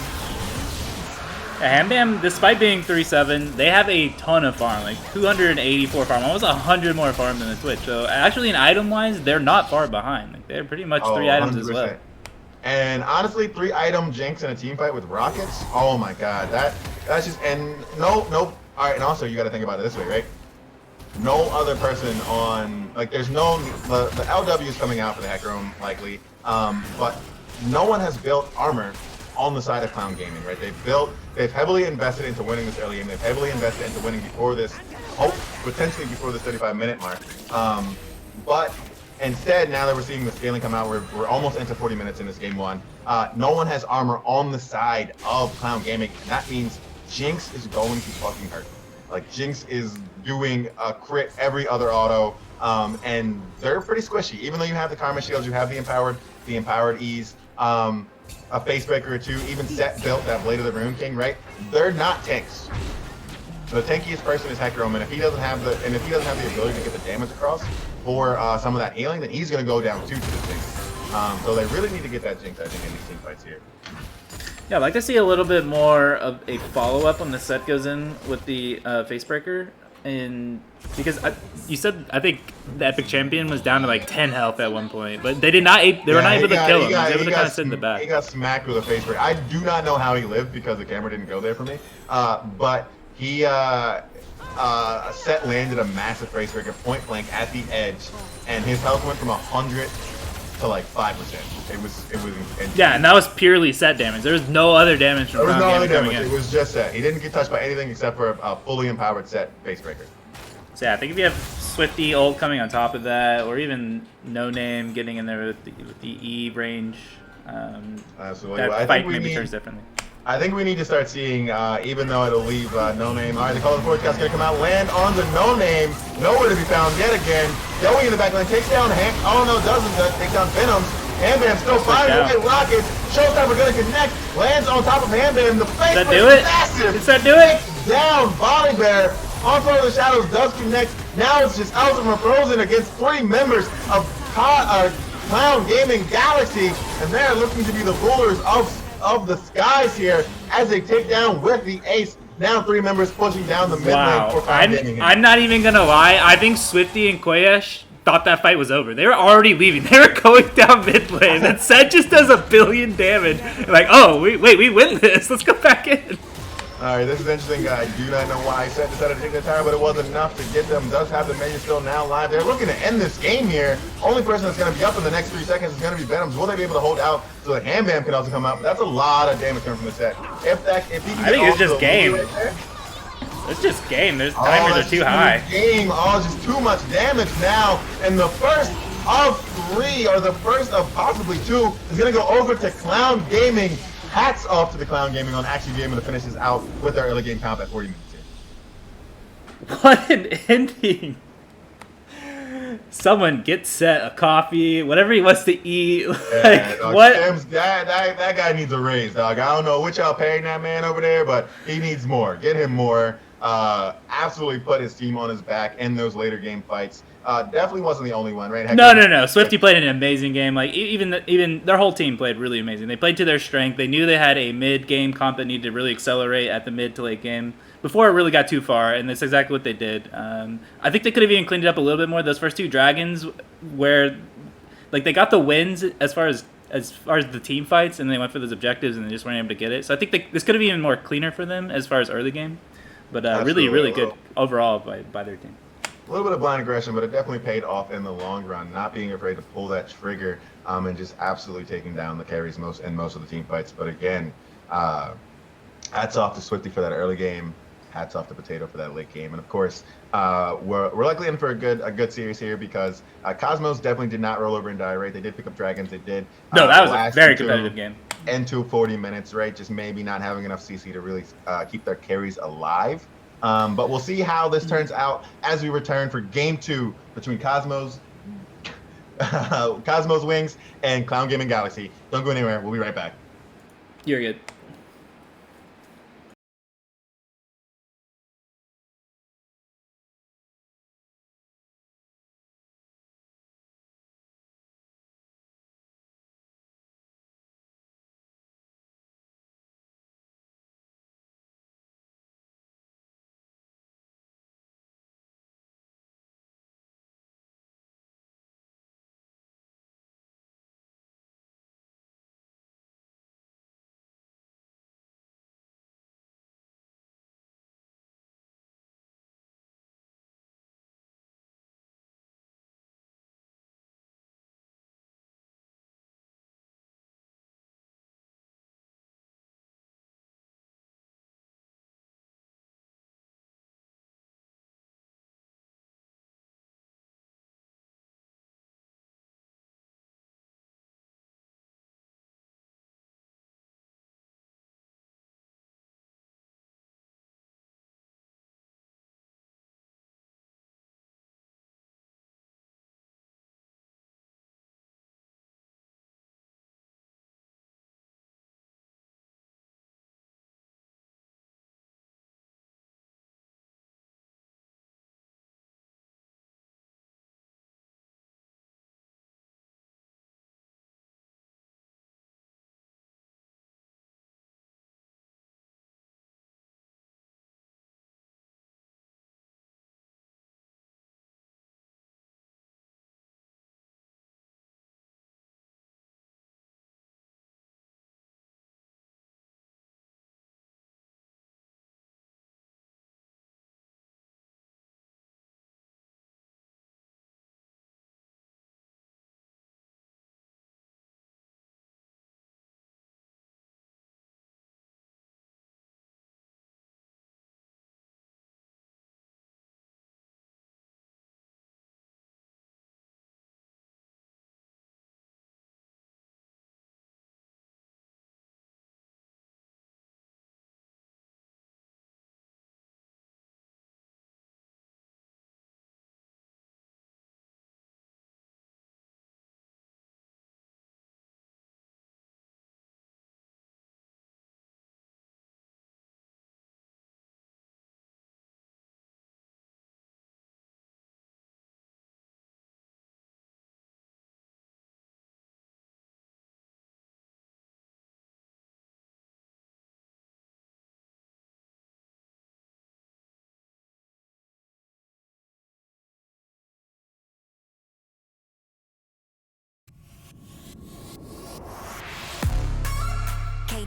Bam, despite being 3-7, they have a ton of farm, like 284 farm, almost 100 more farm than the Twitch. So actually, in item-wise, they're not far behind. Like, they're pretty much 3 items 100%. As well. And honestly, 3-item Jinx in a team fight with rockets, oh my god, that's just, and no All right, and also you got to think about it this way, right? No other person on like there's no the LW is coming out for the Hacker Room likely, but no one has built armor on the side of Clown Gaming, right? They've heavily invested into winning this early game. They've heavily invested into winning before this, potentially before this 35-minute mark. But instead, now that we're seeing the scaling come out, we're almost into 40 minutes in this game one. No one has armor on the side of Clown Gaming, and that means Jinx is going to fucking hurt. Like Jinx is doing a crit every other auto, and they're pretty squishy. Even though you have the Karma shields, you have the empowered ease, a facebreaker or two, even Set built that Blade of the Rune King, right? They're not tanks. The tankiest person is Hector and if he doesn't have the ability to get the damage across for some of that healing, then he's gonna go down too to the Jinx. So they really need to get that Jinx, I think, in these team fights here. Yeah, I'd like to see a little bit more of a follow-up when the set goes in with the facebreaker. And because you said, I think the Epic Champion was down to like 10 health at one point, but they did not. They were not able to kill him. He was able to kind of sit in the back. He got smacked with a facebreaker. I do not know how he lived because the camera didn't go there for me. But he Set landed a massive facebreaker point blank at the edge, and his health went from 100 to like 5%. It was yeah, and that was purely Set damage. There was no other damage from There was no other damage. It was just Set. He didn't get touched by anything except for a fully empowered Set facebreaker. So yeah, I think if you have Swifty ult coming on top of that, or even No Name getting in there with the E range, absolutely. that Well, fight maybe turns differently. I think we need to start seeing, even though it'll leave No Name. All right, the Call of the Forecast going to come out, land on the No Name. Nowhere to be found yet again. Going in the back lane, takes down takes down Venoms. Hambam still firing away rockets. Showtime, we're going to connect. Lands on top of Hambam. The face Does that do it? massive. Does that do it? Down, Body Bear. On Front of the Shadows does connect. Now it's just Ultimate Frozen against 3 members of Clown Gaming Galaxy. And they're looking to be the rulers of the skies here as they take down with the ace. Now 3 members pushing down the mid lane for Clown Gaming. I'm not even gonna lie. I think Swifty and Koyesh thought that fight was over. They were already leaving. They were going down mid lane. And Set just does 1 billion damage. Like, oh, we win this. Let's go back in. Alright, this is interesting. I do not know why Set decided to take the tower, but it wasn't enough to get them. Does have the menu still now live. They're looking to end this game here. Only person that's going to be up in the next 3 seconds is going to be Venoms. Will they be able to hold out so that Hambam can also come out? But that's a lot of damage coming from the Set. If he can I think it's just game. Right there, It's just game. There's timers are too high. Game. Oh, just too much damage now. And the first of 3, or the first of possibly 2, is going to go over to Clown Gaming. Hats off to the Clown Gaming on actually being able to finish this out with their early game comp at 40 minutes here. What an ending. Someone get Set a coffee, whatever he wants to eat. Like, dog, what? That guy needs a raise, dog. I don't know what y'all paying that man over there, but he needs more. Get him more. Absolutely put his team on his back in those later game fights. Definitely wasn't the only one, right? No. Swifty played an amazing game. Like even their whole team played really amazing. They played to their strength. They knew they had a mid-game comp that needed to really accelerate at the mid to late game before it really got too far, and that's exactly what they did. I think they could have even cleaned it up a little bit more. Those first 2 dragons, where like they got the wins as far as the team fights, and they went for those objectives, and they just weren't able to get it. So I think this could have been even more cleaner for them as far as early game. But really good overall by their team. A little bit of blind aggression, but it definitely paid off in the long run. Not being afraid to pull that trigger and just absolutely taking down the carries most of the team fights. But again, hats off to Swifty for that early game. Hats off to Potato for that late game. And of course, we're likely in for a good series here because Cosmos definitely did not roll over and die, right? They did pick up dragons. They did. No, that was a very competitive game. Into 40 minutes, right? Just maybe not having enough CC to really keep their carries alive. But we'll see how this turns out as we return for game 2 between Cosmos Wings and Clown Gaming Galaxy. Don't go anywhere. We'll be right back. You're good.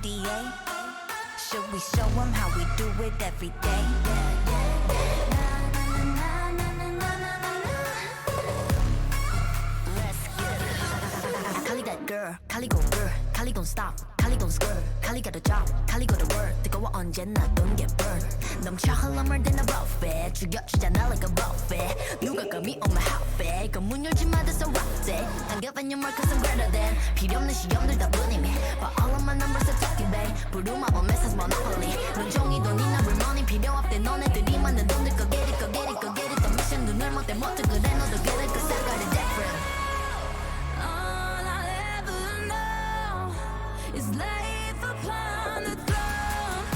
NBA? Should we show them how we do it every day? Let's get it. Kali that girl, Kali go girl, Kali gon' stop, Kali gon' skirt, Kali got a job, Kali go to work. 뜨거워 언제나 don't get burned. 넘쳐 흘러물 든 a buffet, 죽여주잖아 like a buffet. 누가 감히 on my outfit? 그 문 열지 마, that's a rock day. I'm giving you more cause I'm greater than. 필요 없는 시험들 다 뿐이미. But all of my numbers are talking babe. 부루마법 메시지 monopoly. 눈종이 돈이나 real 필요 없대. 너네들이 만든 돈들 go get it, go get it, go get it. 더 미션 눈을 못대 못해 그래 너도 get it cause I got it different. All I ever know is life upon the throne.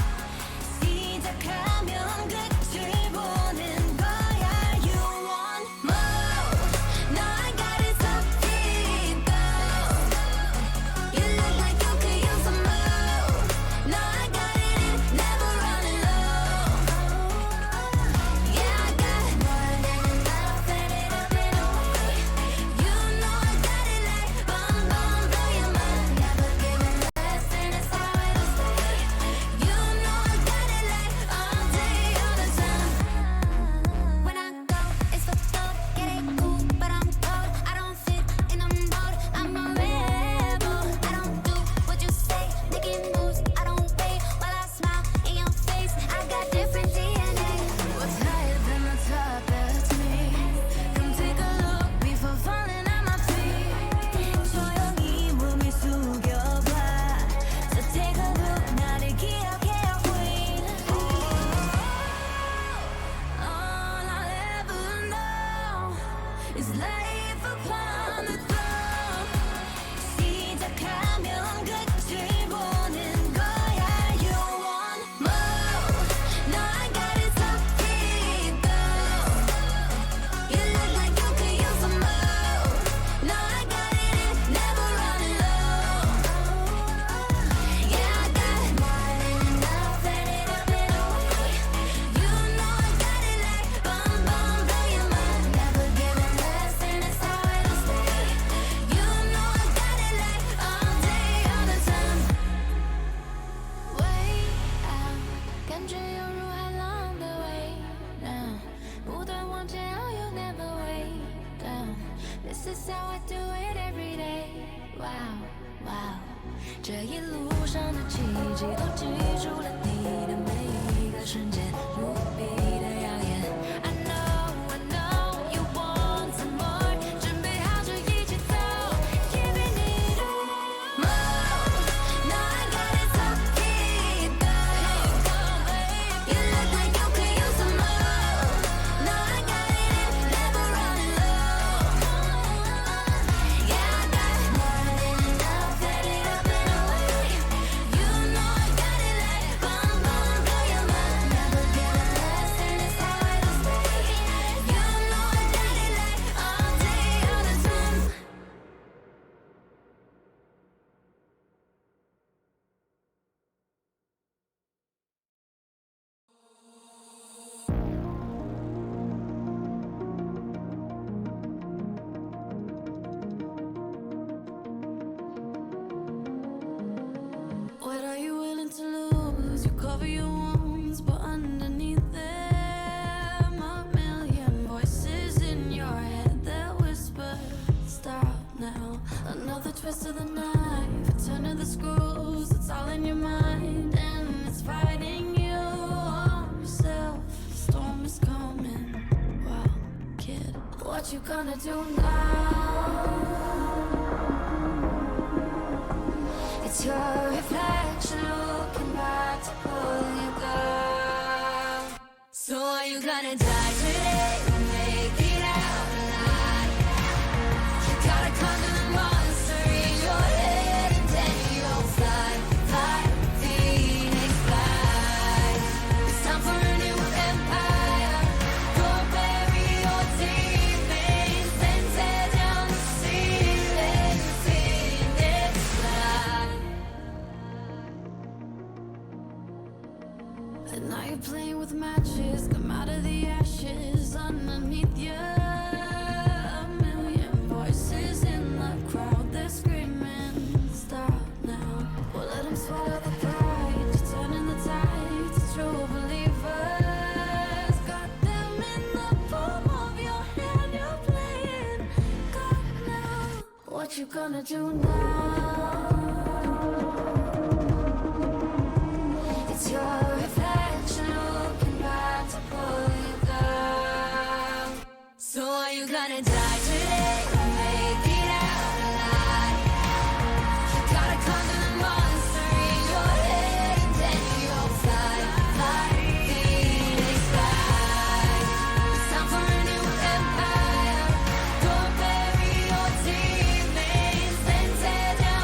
시작하면 끝을 보는 거야. You want more? No, I got it so deep, though. You look like you could use some more. No, I got it, never running low. Yeah, I got more than enough, set it up and away. You know I got it like boom, boom, blow your mind. Never giving less, and it's how it'll stay. You know I got it like all day, all the time. When I go, it's for dope, get it cool, but I'm cold. I don't fit in a mold, I'm a rebel. I don't do what you say, making moves, I don't wait while I smile in your face. I got different DNA. What's higher than the top? That's me. Come take a look before falling at my feet. 조용히 몸을 숙여봐. So take a look, 나를 기억해요, queen. All I ever know is life upon the throne. 시작하면 끝을 보는 거야. You want more? No, I got it so deep, though. You look like you could use some more. No, I got it, never running low. Yeah, I got more than enough, set it up and away. You know I got it like boom, boom, blow your mind. Never giving less, and it's how it'll stay. You know I got it like all day, all the time. Way out，感觉犹如海浪的味道，不断往前，oh you never way down。This is how I do it every day。Wow wow，这一路上的奇迹都记住了你的每一个瞬间，无比的耀眼。I know you want some more，准备好就一起走，giving it all more。No, I got it so deep, though. You look like you could use some more. No, I got it, never running low. Yeah, I got more than enough, set it up and away. You know I got it like boom, boom, blow your mind. Never giving less, and it's how it'll stay. You know I got it like all day, all the time. What are you willing to lose? You cover your wounds, but underneath them, a million voices in your head that whisper, stop now. Another twist of the knife, a turn of the screws, it's all in your mind, and it's fighting you on yourself. The storm is coming. Wow, kid, what you gonna do now? It's your reflection looking back to pull you down. So are you gonna die today or make it out alive? You gotta conquer the monster in your head, and then you'll fly, fly, Phoenix fly. It's time for a new empire. Go bury your demons and tear down the ceiling, Phoenix fly. And now you're playing with matches, come out of the ashes underneath you. A million voices in the crowd, they're screaming, stop now. Well, let them swallow the pride. what you gonna do now? It's your reflection looking back to pull you down. So are you gonna die today or make it out alive? You gotta conquer the monster in your head and then you'll fly, fly, Phoenix fly. It's time for a new empire. Don't bury your teammates, then tear down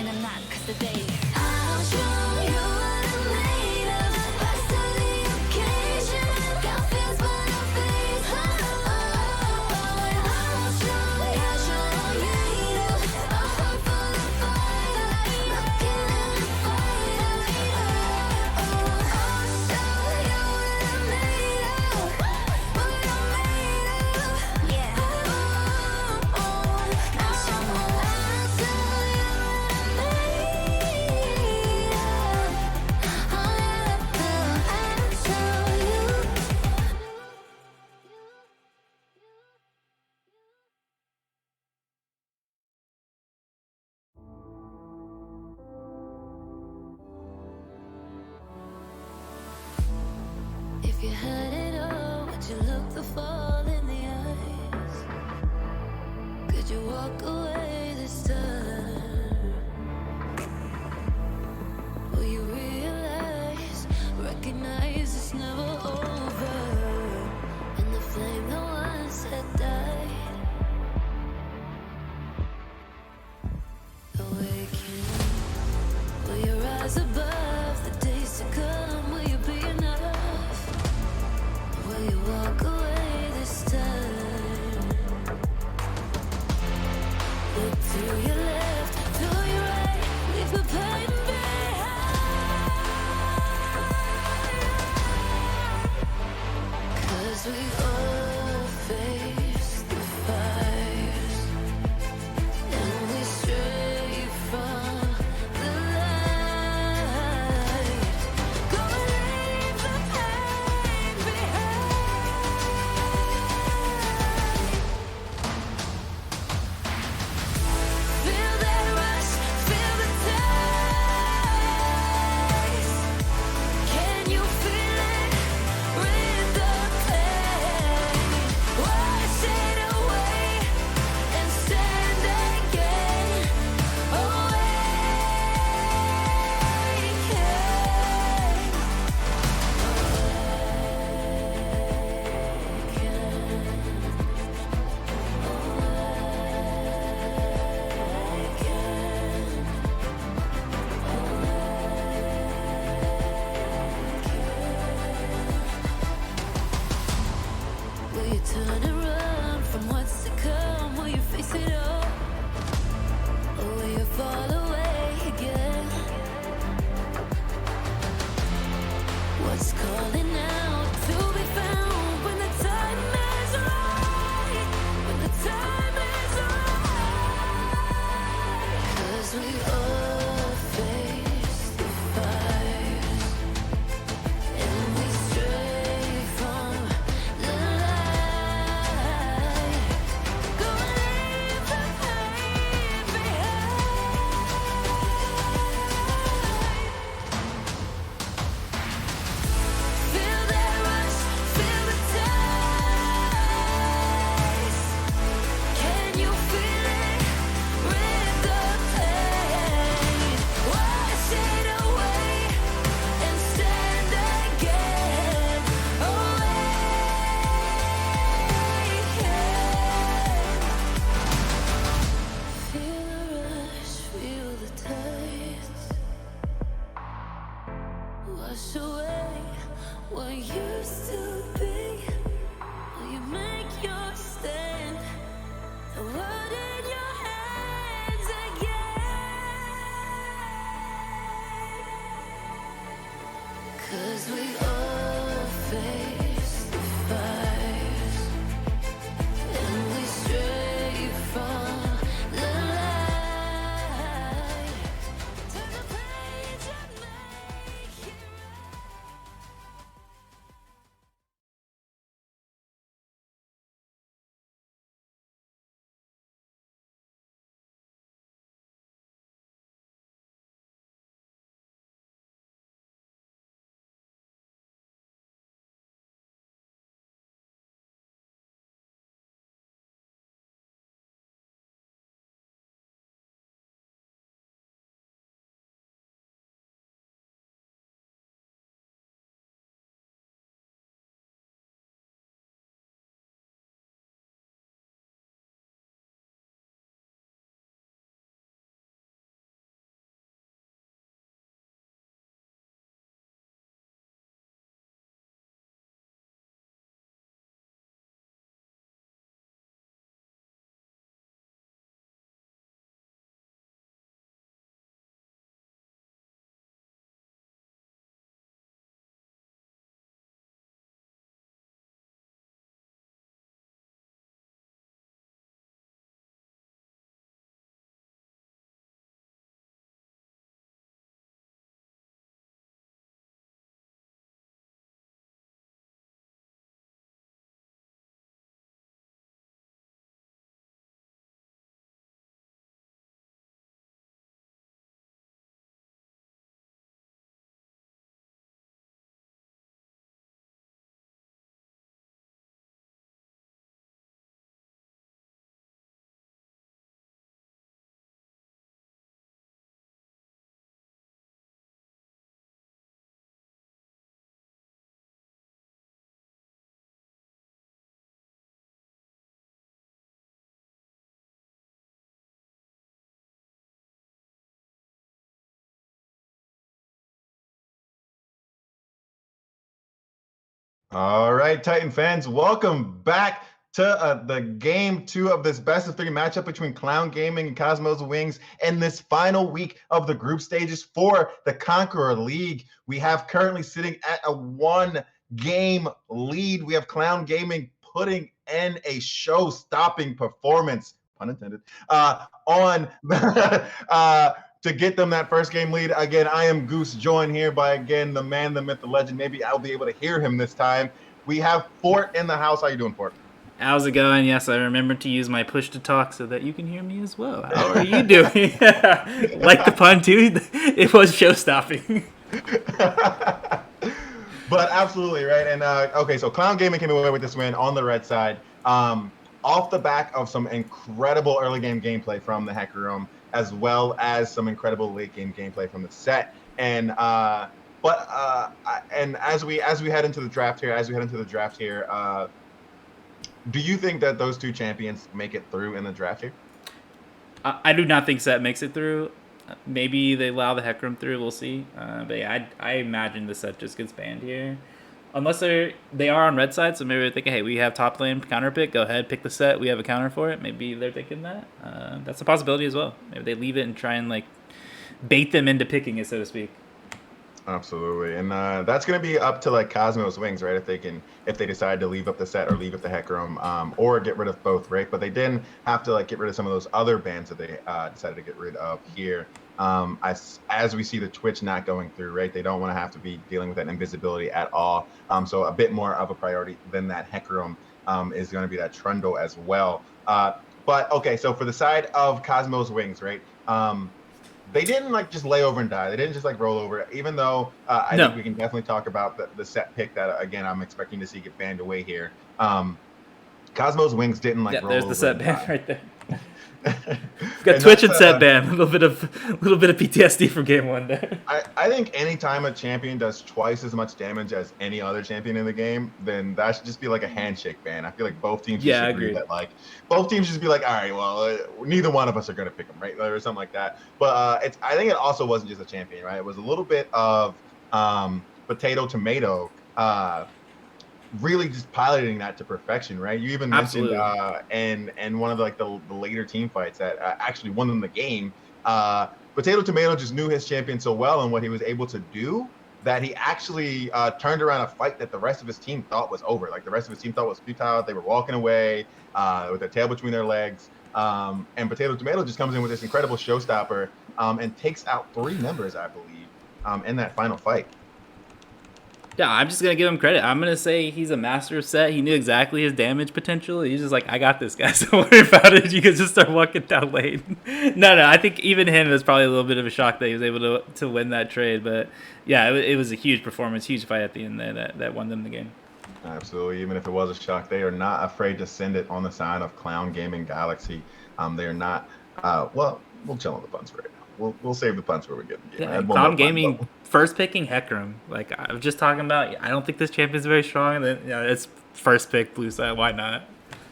and I'm not, cause today I'll show you what I'm made of. Rise to the occasion. Got fears but no faith. I'll show you what I'm made of. A heart full of fire. I can't fight. I'll show you what I'm made of. What I'm made of. Yeah. I'll show you what I'm made of. If you had it all, would you look the fall in the eyes? Could you walk away this time? Will you realize, recognize it's never over? And the flame that once had died, awaken. Will you rise above the days to come? Will you be enough? Will you walk away this time? Look to your left, to your right, leave the pain behind. 'Cause we all face the fires, and we stray from the light. Go leave the pain behind. Feel that rush, feel the taste. Can you feel it? Rid the pain. Wash it away and stand again. Will you turn and run from what's to come? Will you face it all? Or will you fall away again? What's calling out to be found when the time is right? When the time is right. 'Cause we all face the fires, and we stray from the light. Go leave the All right, Titan fans, welcome back to the game 2 of this best of 3 matchup between Clown Gaming and Cosmos Wings in this final week of the group stages for the Conqueror League. We have currently sitting at a 1-game lead. We have Clown Gaming putting in a show-stopping performance, pun intended, on to get them that first game lead. Again, I am Goose, joined here by, again, the man, the myth, the legend. Maybe I'll be able to hear him this time. We have Fort in the house. How you doing, Fort? How's it going? Yes, I remembered to use my push to talk so that you can hear me as well. How are you doing? Like the pun, too? It was show-stopping. But absolutely, right? And, okay, so Clown Gaming came away with this win on the red side. Off the back of some incredible early game gameplay from the Hacker Room, as well as some incredible late game gameplay from the set. And and as we head into the draft here, do you think that those two champions make it through in the draft here? I do not think Set makes it through. Maybe they allow the Heck Room through. We'll see. But yeah, I imagine the Set just gets banned here. Unless they are on red side, so maybe they're thinking, hey, we have top lane counter pick. Go ahead, pick the Set. We have a counter for it. Maybe they're thinking that. That's a possibility as well. Maybe they leave it and try and like bait them into picking it, so to speak. Absolutely, and that's going to be up to like Cosmos Wings, right? If they decide to leave up the Set or leave up the Heck Room, or get rid of both, right? But they didn't have to like get rid of some of those other bans that they decided to get rid of here. As we see the Twitch not going through, right? They don't want to have to be dealing with that invisibility at all. So a bit more of a priority than that Heck Room is going to be that Trundle as well. But okay, so for the side of Cosmos Wings, right? They didn't like just lay over and die. They didn't just like roll over. Even though I think we can definitely talk about the Set pick that again I'm expecting to see get banned away here. Cosmos Wings didn't like roll there's over. The Set ban right there. Got Twitch and Set ban. A little bit of PTSD from game 1 there. I think anytime a champion does twice as much damage as any other champion in the game, then that should just be like a handshake ban. I feel like both teams should agree that like both teams should be like, all right, well, neither one of us are gonna pick them, right, or something like that. But I think it also wasn't just a champion, right? It was a little bit of potato tomato. Really just piloting that to perfection, right? You even mentioned in one of the later team fights that actually won them the game. Potato Tomato just knew his champion so well and what he was able to do that he actually turned around a fight that the rest of his team thought was over. Like the rest of his team thought was futile. They were walking away with their tail between their legs. And Potato Tomato just comes in with this incredible showstopper and takes out 3 members, I believe, in that final fight. Yeah, I'm just going to give him credit. I'm going to say he's a master of Set. He knew exactly his damage potential. He's just like, I got this, guys. Don't worry about it. You can just start walking down lane. No, I think even him was probably a little bit of a shock that he was able to win that trade. But yeah, it was a huge performance, huge fight at the end there that won them the game. Absolutely. Even if it was a shock, they are not afraid to send it on the side of Clown Gaming Galaxy. They are not, well, we'll chill on the puns right now. We'll save the punts where we get the game. Yeah, Clown Gaming first picking Heck Room. Like I was just talking about, I don't think this champion's very strong. And then it's first pick blue side. Why not?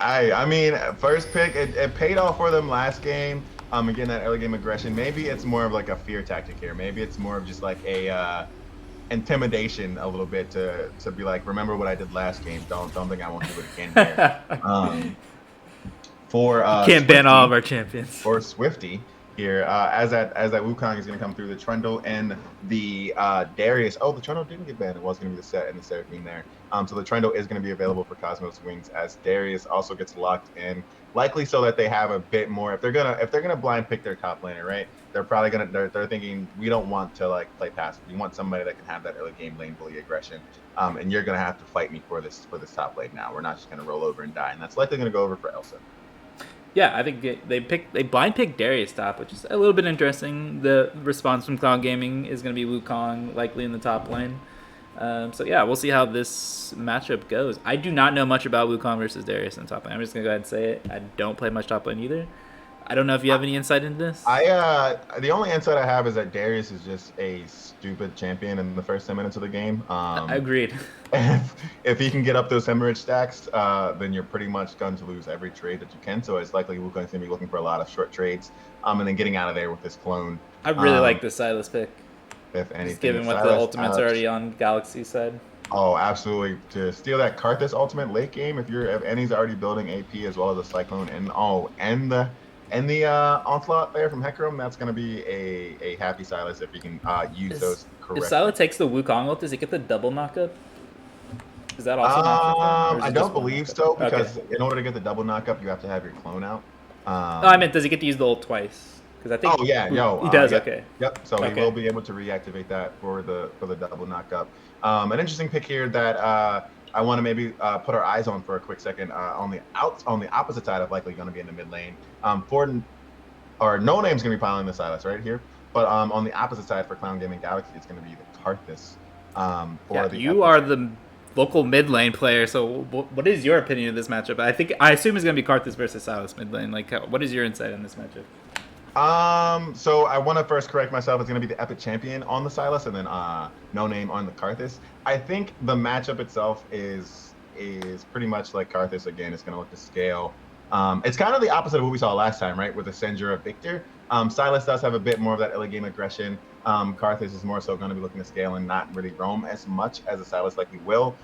I mean, first pick. It paid off for them last game. Again, that early game aggression. Maybe it's more of like a fear tactic here. Maybe it's more of just like a intimidation a little bit to be like, remember what I did last game. Don't think I won't do it again here. For can't ban all of our champions. For Swifty. Here, as that Wukong is going to come through, the Trundle and the Darius. Oh, the Trundle didn't get banned. It was going to be the Set and the Seraphine there. So the Trundle is going to be available for Cosmos Wings as Darius also gets locked in, likely so that they have a bit more. If they're gonna blind pick their top laner, right? They're probably they're thinking we don't want to like play passive. We want somebody that can have that early game lane bully aggression. And you're going to have to fight me for this top lane now. We're not just going to roll over and die, and that's likely going to go over for Elsa. Yeah, I think they blind picked Darius top, which is a little bit interesting. The response from Clown Gaming is going to be Wukong likely in the top lane. So yeah, we'll see how this matchup goes. I do not know much about Wukong versus Darius in top lane. I'm just going to go ahead and say it. I don't play much top lane either. I don't know if you have any insight into this. The only insight I have is that Darius is just a stupid champion in the first 10 minutes of the game. Agreed. If he can get up those hemorrhage stacks, then you're pretty much going to lose every trade that you can. So it's likely Wukong's going to be looking for a lot of short trades, and then getting out of there with this clone. I really like the Silas pick. If anything, Just given what the ultimate's already on Galaxy side. Oh, absolutely. To steal that Karthus ultimate late game, if Annie's already building AP as well as a Cyclone and the onslaught there from Hecarim, that's gonna be a happy Silas if he can use Is those if Syla correctly. takes the Wukong ult, does he get the double knockup? Is that also an option for him, or is I it don't just one believe knockup? so Okay. because in order to get the double knockup, you have to have your clone out. Oh, I Um, meant does he get to use the ult twice? Because I think oh yeah, he does. yep, Okay. yep. So he will Okay. be able to reactivate that for the double knockup. An interesting pick here that I want to maybe put our eyes on for a quick second on the opposite side of likely going to be in the mid lane. Ford or No Name's going to be piling the Silas right here, but on the opposite side for Clown Gaming Galaxy, it's going to be the Karthus for Yeah, the you epic. are the local mid lane player. So, what is your opinion of this matchup? I assume it's gonna be Karthus versus Sylas mid lane. Like, what is your insight on this matchup? So I want to first correct myself. It's going to be the Epic Champion on the Silas, and then No Name on the Karthus. I think the matchup itself is pretty much like Karthus again. It's going to look to scale. It's kind of the opposite of what we saw last time, right? With the Sendra Victor. Silas does have a bit more of that early game aggression. Karthus is more so going to be looking to scale and not really roam as much as a Silas likely will,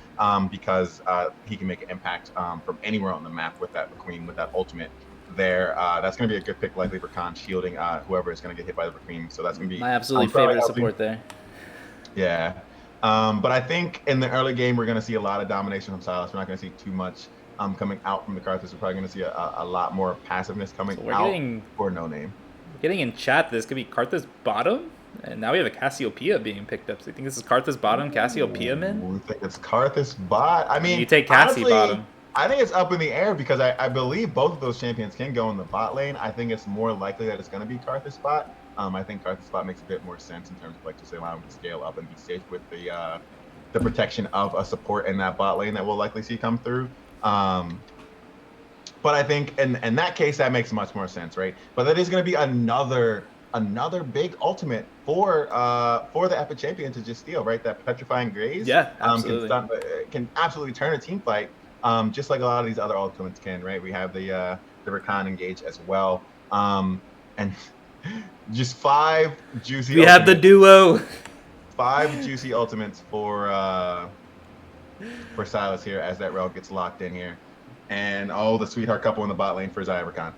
because he can make an impact from anywhere on the map with that Queen, with that ultimate there. That's going to be a good pick likely for Khan shielding whoever is going to get hit by the Queen. So that's going to be My absolutely probably favorite helping. support there. Yeah. But I think in the early game, we're going to see a lot of domination from Silas. We're not going to see too much coming out from the Karthus. We're probably going to see a lot more passiveness coming So we're out getting for No Name. in chat. This could be Karthus bottom, and now we have a Cassiopeia being picked up. So you think this is Karthus bottom, Cassiopeia mid? We think it's Karthus bot. I mean, You take Cassie honestly, bottom. I think it's up in the air because I believe both of those champions can go in the bot lane. I think it's more likely that it's going to be Karthus bot. I think Karthus bot makes a bit more sense in terms of like just allowing him to scale up and be safe with the protection of a support in that bot lane that we'll likely see come through. But I think in that case that makes much more sense, right? But that is going to be another big ultimate for the Epic Champion to just steal, right? That petrifying graze, Yeah, absolutely. Can absolutely turn a team fight, just like a lot of these other ultimates can, right? We have the Rakan engage as well, and just 5 juicy. We have the duo. 5 juicy ultimates for Silas here as that rail gets locked in here. And the sweetheart couple in the bot lane for Zyrakan.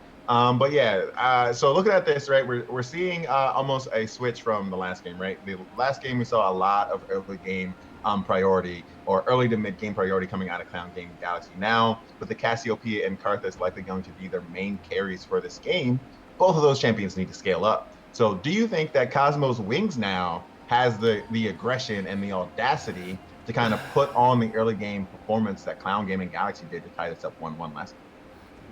But yeah, so looking at this, right, we're seeing almost a switch from the last game, right? The last game we saw a lot of early game priority or early to mid game priority coming out of Clown Gaming Galaxy. Now, with the Cassiopeia and Karthus likely going to be their main carries for this game, both of those champions need to scale up. So do you think that Cosmos Wings now has the aggression and the audacity to kind of put on the early game performance that Clown Gaming Galaxy did to tie this up 1-1 last game?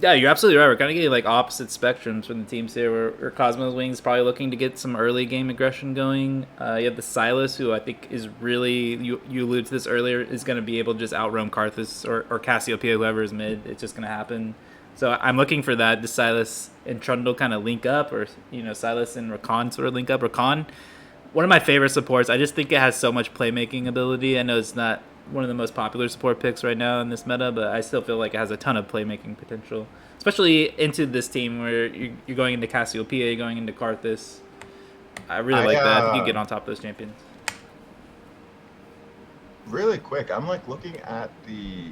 Yeah, you're absolutely right. We're kind of getting like opposite spectrums from the teams here. Where Cosmos Wings probably looking to get some early game aggression going. You have the Silas, who I think is really, you alluded to this earlier, is going to be able to just outroam Karthus or Cassiopeia, whoever is mid. It's just going to happen. So I'm looking for that. The Silas and Trundle kind of link up, or Silas and Rakan sort of link up. Rakan, one of my favorite supports. I just think it has so much playmaking ability. I know it's not one of the most popular support picks right now in this meta, but I still feel like it has a ton of playmaking potential, especially into this team where you're going into Cassiopeia, you're going into Karthus. I really like that. I think you get on top of those champions. Really quick, I'm like looking at the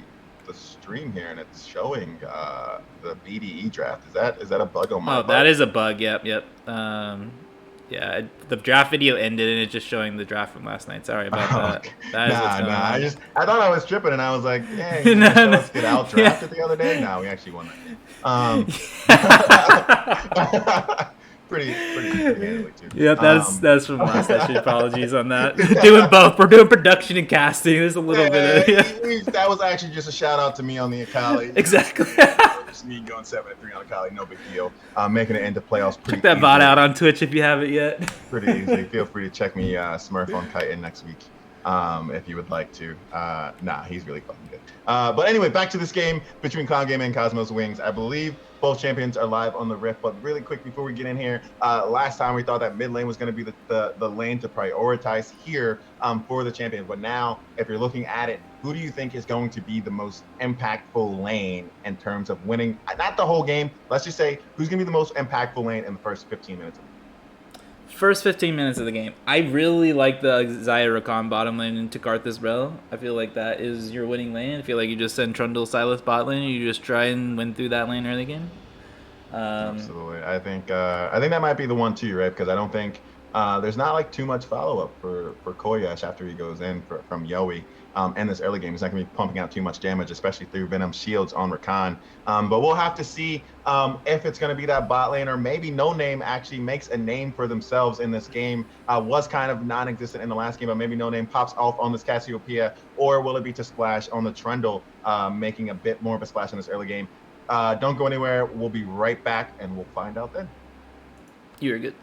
stream here and it's showing the BDE draft. Is that a bug on my Oh, that is a bug. Yep. Yeah, the draft video ended and it's just showing the draft from last night. Sorry about that. That is what's going on. I thought I was tripping and I was like, yeah, let's get out drafted the other day. No, we actually won that. Pretty handily too. Yeah, that's from last session. Apologies on that. Doing both. We're doing production and casting. There's a little bit of that was actually just a shout out to me on the Akali. Exactly. Just me going 7-3 on Akali, no big deal. Making it into playoffs. Check that VOD out on Twitch if you haven't yet. Pretty easy. Feel free to check me Smurf on Kite in next week. If you would like to. He's really fucking good. But anyway, back to this game between Clown Gaming and Cosmos Wings. I believe both champions are live on the Rift, but really quick before we get in here, last time we thought that mid lane was going to be the lane to prioritize here for the champion. But now, if you're looking at it, who do you think is going to be the most impactful lane in terms of winning? Not the whole game. Let's just say who's going to be the most impactful lane in the first 15 minutes of the game? First 15 minutes of the game, I really like the Zaya Rakan bottom lane into Karthus Bell. I feel like that is your winning lane. I feel like you just send Trundle Silas bot lane. You just try and win through that lane early game. Absolutely. I think that might be the one too, right? Because I don't think there's not like too much follow up for Koyash after he goes in from Yowie. In this early game, he's not going to be pumping out too much damage, especially through Venom shields on Rakan. But we'll have to see if it's going to be that bot lane or maybe No Name actually makes a name for themselves in this game. Was kind of non-existent in the last game, but maybe No Name pops off on this Cassiopeia, or will it be to splash on the Trundle, making a bit more of a splash in this early game? Don't go anywhere. We'll be right back and we'll find out then. You're good.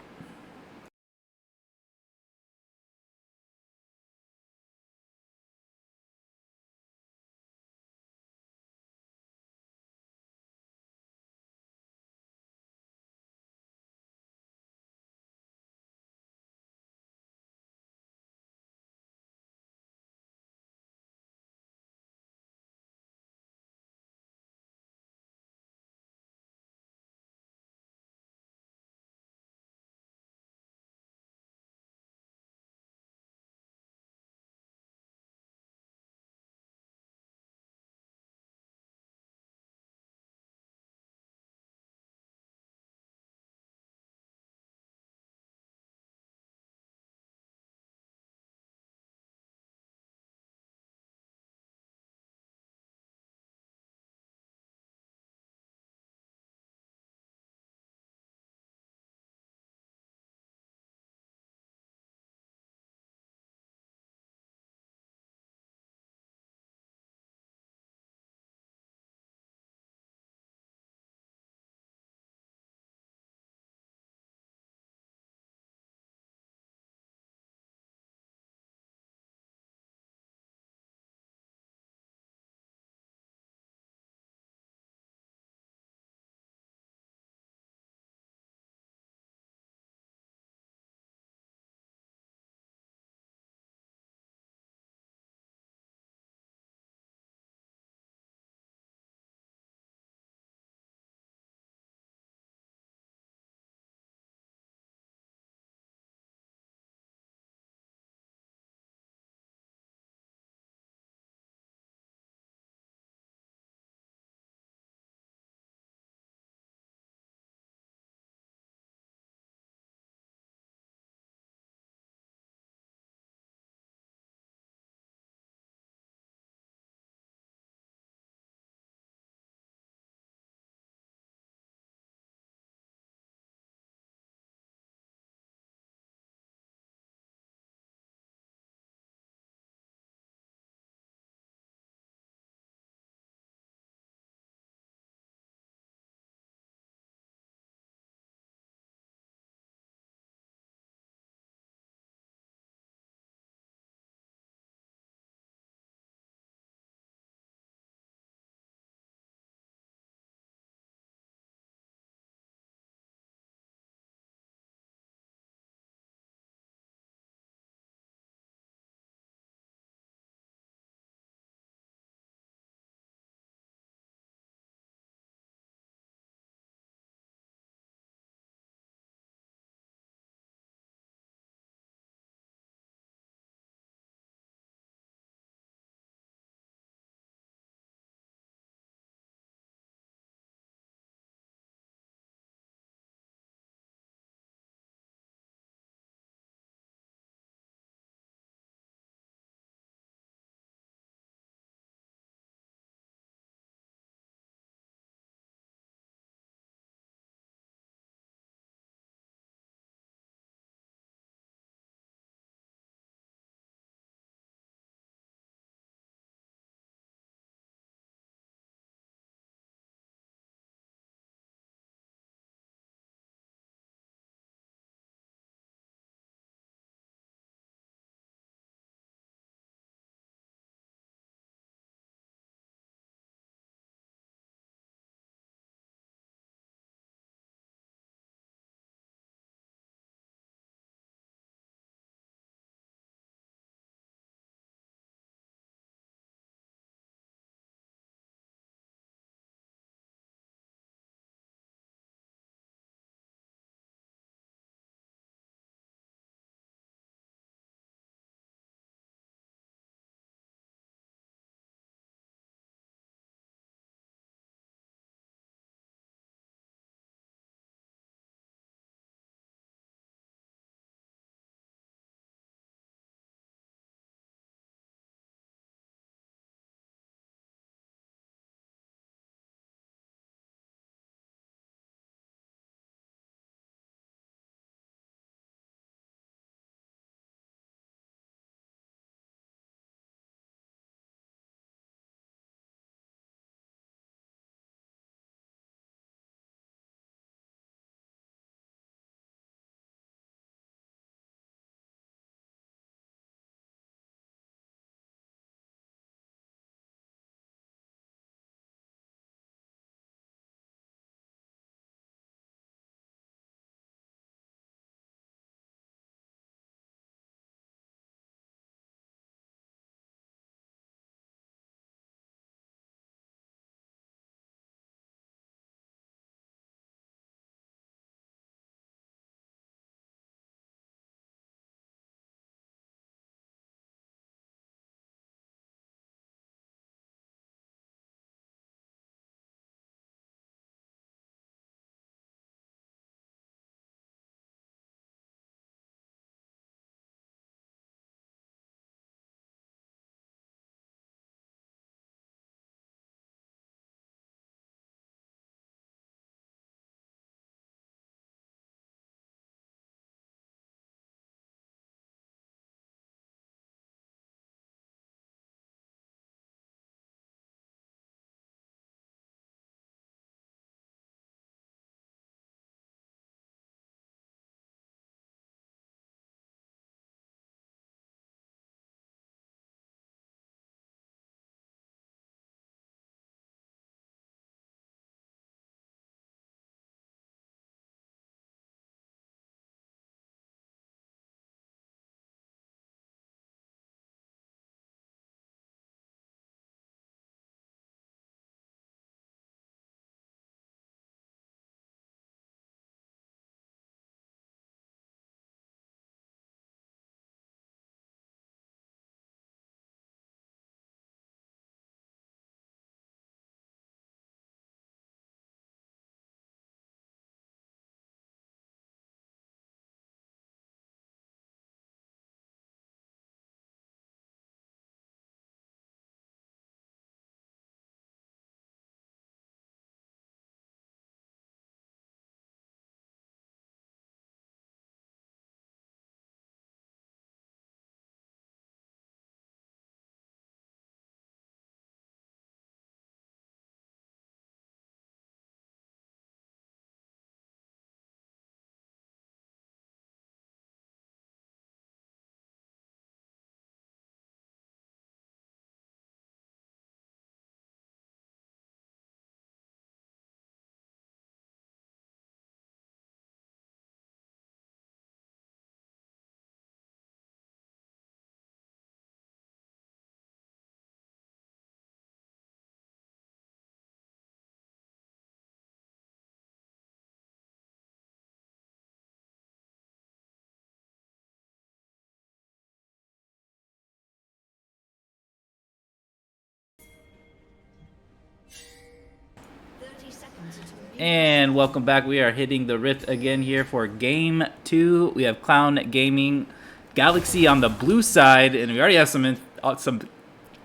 And welcome back. We are hitting the Rift again here for Game 2. We have Clown Gaming Galaxy on the blue side, and we already have some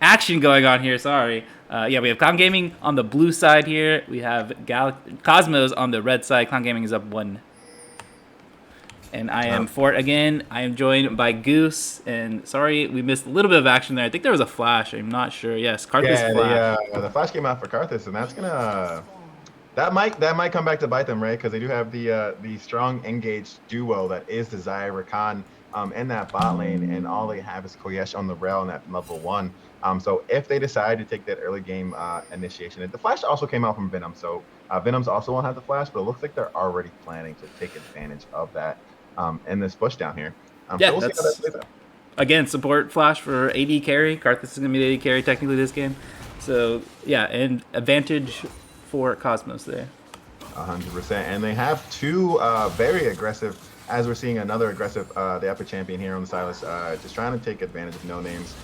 action going on here. Sorry. Yeah, we have Clown Gaming on the blue side here. We have Cosmos on the red side. Clown Gaming is up 1. And I am Fort again. I am joined by Goose. And sorry, we missed a little bit of action there. I think there was a flash. I'm not sure. Yes, Karthus flash. The flash came out for Karthus, and that's gonna that might come back to bite them, right? Because they do have the strong engaged duo that is the Zaya Rakan in that bot lane, and all they have is Koyesh on the rail in that level 1. So if they decide to take that early game initiation, the flash also came out from Venom. So Venom's also won't have the flash, but it looks like they're already planning to take advantage of that. In this push down here. Yeah, so we'll see how that plays out. Again, support flash for AD carry. Karthus is going to be the AD carry technically this game. So, yeah, and advantage for Cosmos there. 100%. And they have 2 very aggressive, as we're seeing another aggressive, the Epic champion here on the Silas, just trying to take advantage of no names.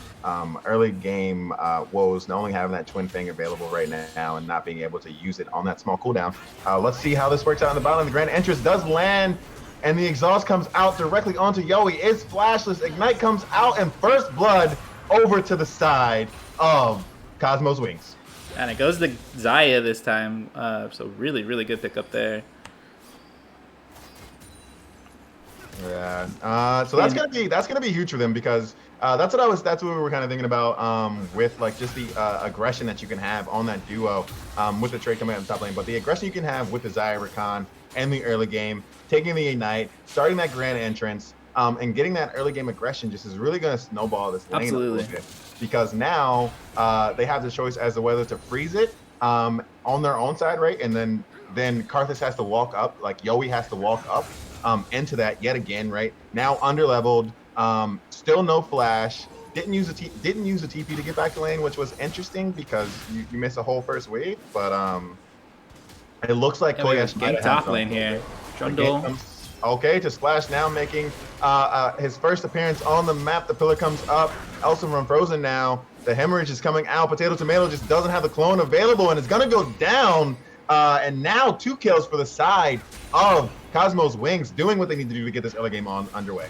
Early game woes, not only having that Twin Fang available right now and not being able to use it on that small cooldown. Let's see how this works out in the bottom. The Grand Entrance does land. And the exhaust comes out directly onto Yowie. It's flashless. Ignite comes out, and first blood over to the side of Cosmos Wings. And it goes to Zaya this time. So really, really good pickup there. Yeah. So that's gonna be huge for them because that's what we were kind of thinking about with like just the aggression that you can have on that duo with the trade coming out in the top lane, but the aggression you can have with the Zaya Rakan and the early game, taking the Ignite, starting that Grand Entrance, and getting that early game aggression just is really going to snowball this lane a little bit. Because now they have the choice as to whether to freeze it on their own side, right? And then Karthus has to walk up, like Yowie has to walk up into that yet again, right? Now underleveled, still no flash. Didn't use a TP to get back to lane, which was interesting because you miss a whole first wave, but it looks like Koyesh might have top lane here. Trundle. Okay, to Splash now making his first appearance on the map. The pillar comes up. Elsa from Frozen now. The hemorrhage is coming out. Potato Tomato just doesn't have the clone available, and it's going to go down. And now 2 kills for the side of Cosmos Wings, doing what they need to do to get this early game underway.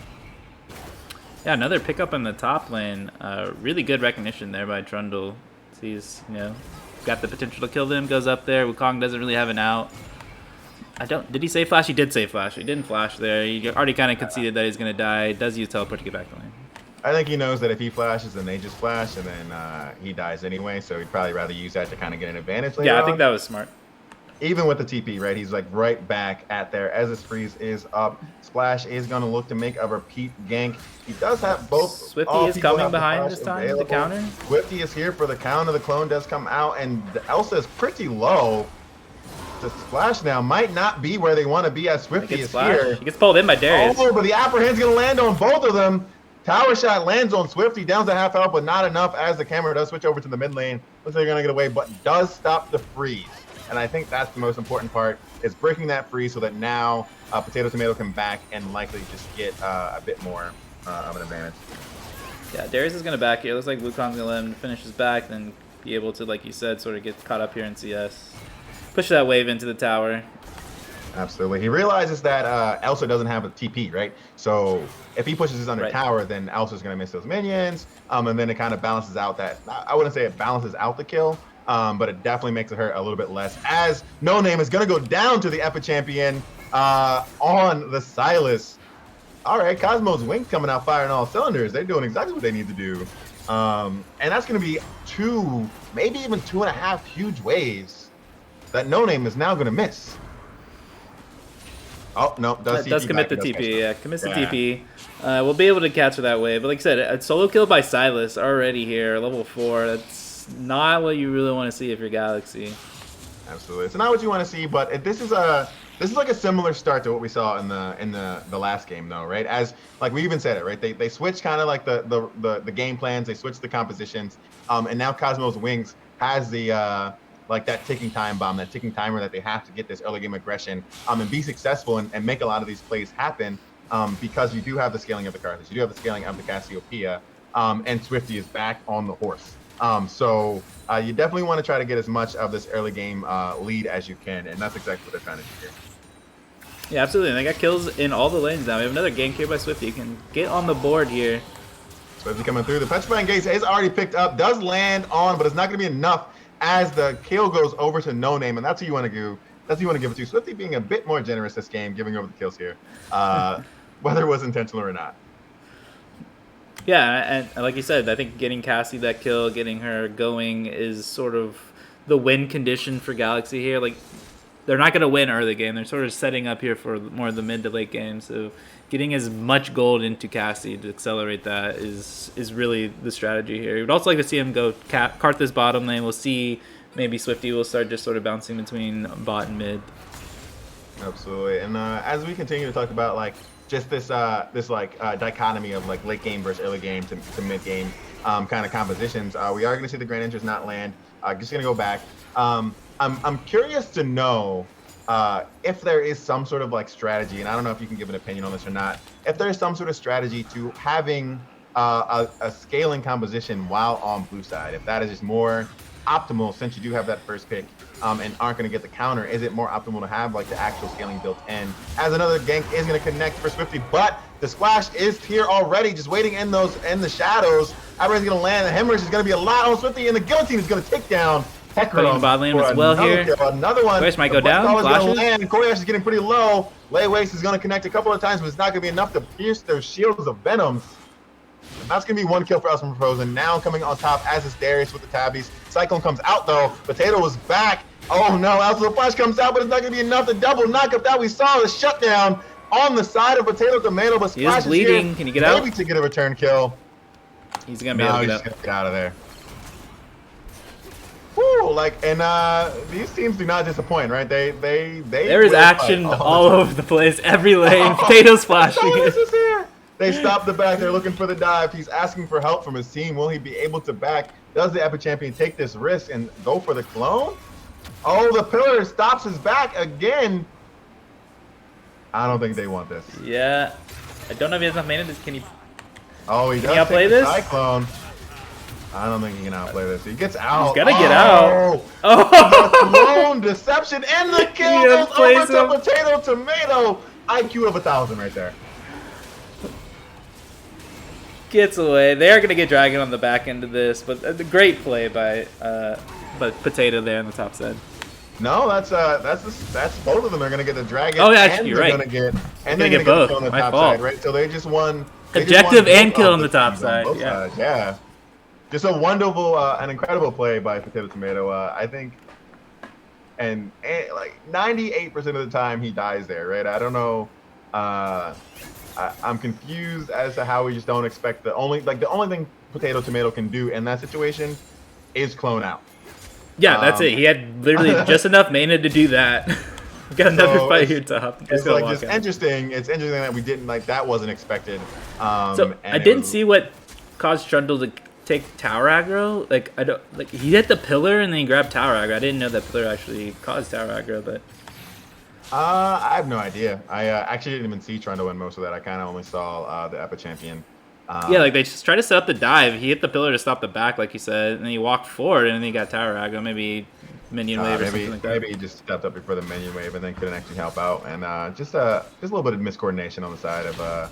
Yeah, another pickup in the top lane. Really good recognition there by Trundle. He's, got the potential to kill them, goes up there. Wukong doesn't really have an out. Did he say flash? He did say flash. He didn't flash there. He already kind of conceded that he's going to die. Does use teleport to get back to lane. I think he knows that if he flashes, then they just flash, and then he dies anyway, so he'd probably rather use that to kind of get an advantage later Yeah, I think that was smart. Even with the TP, right? He's like right back at there as his freeze is up. Splash is going to look to make a repeat gank. He does have both. Swifty is coming behind this time with the counter. Swifty is here for the counter. The clone does come out, and Elsa is pretty low. The Splash now might not be where they want to be as Swifty is here. He gets pulled in by Darius. Oh, but the upper hand's going to land on both of them. Tower shot lands on Swifty, down to half health, but not enough as the camera does switch over to the mid lane. Looks like they're going to get away, but does stop the freeze. And I think that's the most important part, is breaking that freeze so that now Potato Tomato can back and likely just get a bit more of an advantage. Yeah, Darius is going to back here. It looks like Wukong's going to let him finish his back, then be able to, like you said, sort of get caught up here in CS. Push that wave into the tower. Absolutely. He realizes that Elsa doesn't have a TP, right? So if he pushes his under tower, then Elsa's going to miss those minions. And then it kind of balances out that. I wouldn't say it balances out the kill, but it definitely makes it hurt a little bit less. As No Name is going to go down to the Epic champion on the Silas. All right, Cosmos Wings coming out firing all cylinders. They're doing exactly what they need to do. And that's going to be 2, maybe even 2.5 huge waves that No Name is now going to miss. Oh, no. Does commit the TP. Yeah, commits the TP. We'll be able to capture that wave. But like I said, a solo kill by Silas already here, level 4. That's not what you really want to see if you're Galaxy. Absolutely. It's not what you want to see, but this is like a similar start to what we saw in the last game, though, right? As like we even said it, right? They switched kind of like the game plans. They switched the compositions, and now Cosmos Wings has the like that ticking time bomb, that ticking timer that they have to get this early game aggression and be successful and make a lot of these plays happen because you do have the scaling of the Karthus, you do have the scaling of the Cassiopeia, and Swifty is back on the horse. So you definitely want to try to get as much of this early game lead as you can, and that's exactly what they're trying to do here. Yeah, absolutely. And they got kills in all the lanes now. We have another gank here by Swifty. You can get on the board here. Swifty coming through. The Petrifying Gaze is already picked up, does land on, but it's not going to be enough as the kill goes over to No Name, and that's who you want to do. That's who you want to give it to. Swifty being a bit more generous this game, giving over the kills here, whether it was intentional or not. Yeah, and like you said, I think getting Cassie that kill, getting her going is sort of the win condition for Galaxy here. Like, they're not going to win early game. They're sort of setting up here for more of the mid to late game. So getting as much gold into Cassie to accelerate that is really the strategy here. We'd also like to see him go cart this bottom lane. We'll see maybe Swifty will start just sort of bouncing between bot and mid. Absolutely. And as we continue to talk about like just this dichotomy of like late game versus early game to mid game kind of compositions, we are going to see the Grand Enters not land. Just going to go back. I'm curious to know if there is some sort of like strategy, and I don't know if you can give an opinion on this or not, if there is some sort of strategy to having a scaling composition while on blue side, if that is just more optimal since you do have that first pick and aren't going to get the counter. Is it more optimal to have like the actual scaling built in? As another gank is going to connect for Swifty, but the splash is here already, just waiting in the shadows. Everybody's going to land. The hemorrhage is going to be a lot on Swifty, and the guillotine is going to take down Putting bot lane as well here. Another one. Quest might go down. Flashes. Koyash is getting pretty low. Lay Waste is going to connect a couple of times, but it's not going to be enough to pierce those shields of Venoms. And that's going to be one kill for us from Frozen. Now coming on top, as is Darius with the tabbies. Cyclone comes out, though. Potato was back. Oh, no. Alpha Flash comes out, but it's not going to be enough to double knockup that we saw. The shutdown on the side of Potato Tomato, but Splash is bleeding. Here, can you get out? Maybe to get a return kill. He's going to be able to get out of there. Woo, like, and these teams do not disappoint, right? There is action all over the place. Every lane. Potato splashing. They stop the back. They're looking for the dive. He's asking for help from his team. Will he be able to back? Does the Epic Champion take this risk and go for the clone? Oh, the pillar stops his back again. I don't think they want this. Yeah. I don't know if he has enough mana. Can he? Oh, he does outplay this? Cyclone. I don't think he can outplay this. He gets out. He's gotta get out. Oh! The clone deception and the kill goes over to Potato Tomato. IQ of 1,000 right there. Gets away. They are going to get Dragon on the back end of this, but a great play by Potato there on the top side. No, that's both of them are going to get the Dragon. Oh, yeah, actually, you're right. They're going to get both. On the My top fault. side, right? So they just won. Objective and kill on the top side. Yeah. Sides. Yeah. Just a wonderful, an incredible play by Potato Tomato. I think, and like 98% of the time he dies there, right? I don't know. I'm confused as to how we just don't expect the only thing Potato Tomato can do in that situation is clone out. Yeah, that's it. He had literally just enough mana to do that. We got another fight here top. It's like just interesting. It's interesting that we didn't that wasn't expected. So I didn't see what caused Trundle to take tower aggro. Like he hit the pillar and then he grabbed tower aggro. I didn't know that pillar actually caused tower aggro, but. I have no idea. I actually didn't even see Trundle win most of that. I kind of only saw the Epic Champion. Yeah, like they just tried to set up the dive. He hit the pillar to stop the back, like you said, and then he walked forward, and then he got tower aggro. Maybe minion wave or something like that. Maybe he just stepped up before the minion wave and then couldn't actually help out. And just a little bit of miscoordination on the side of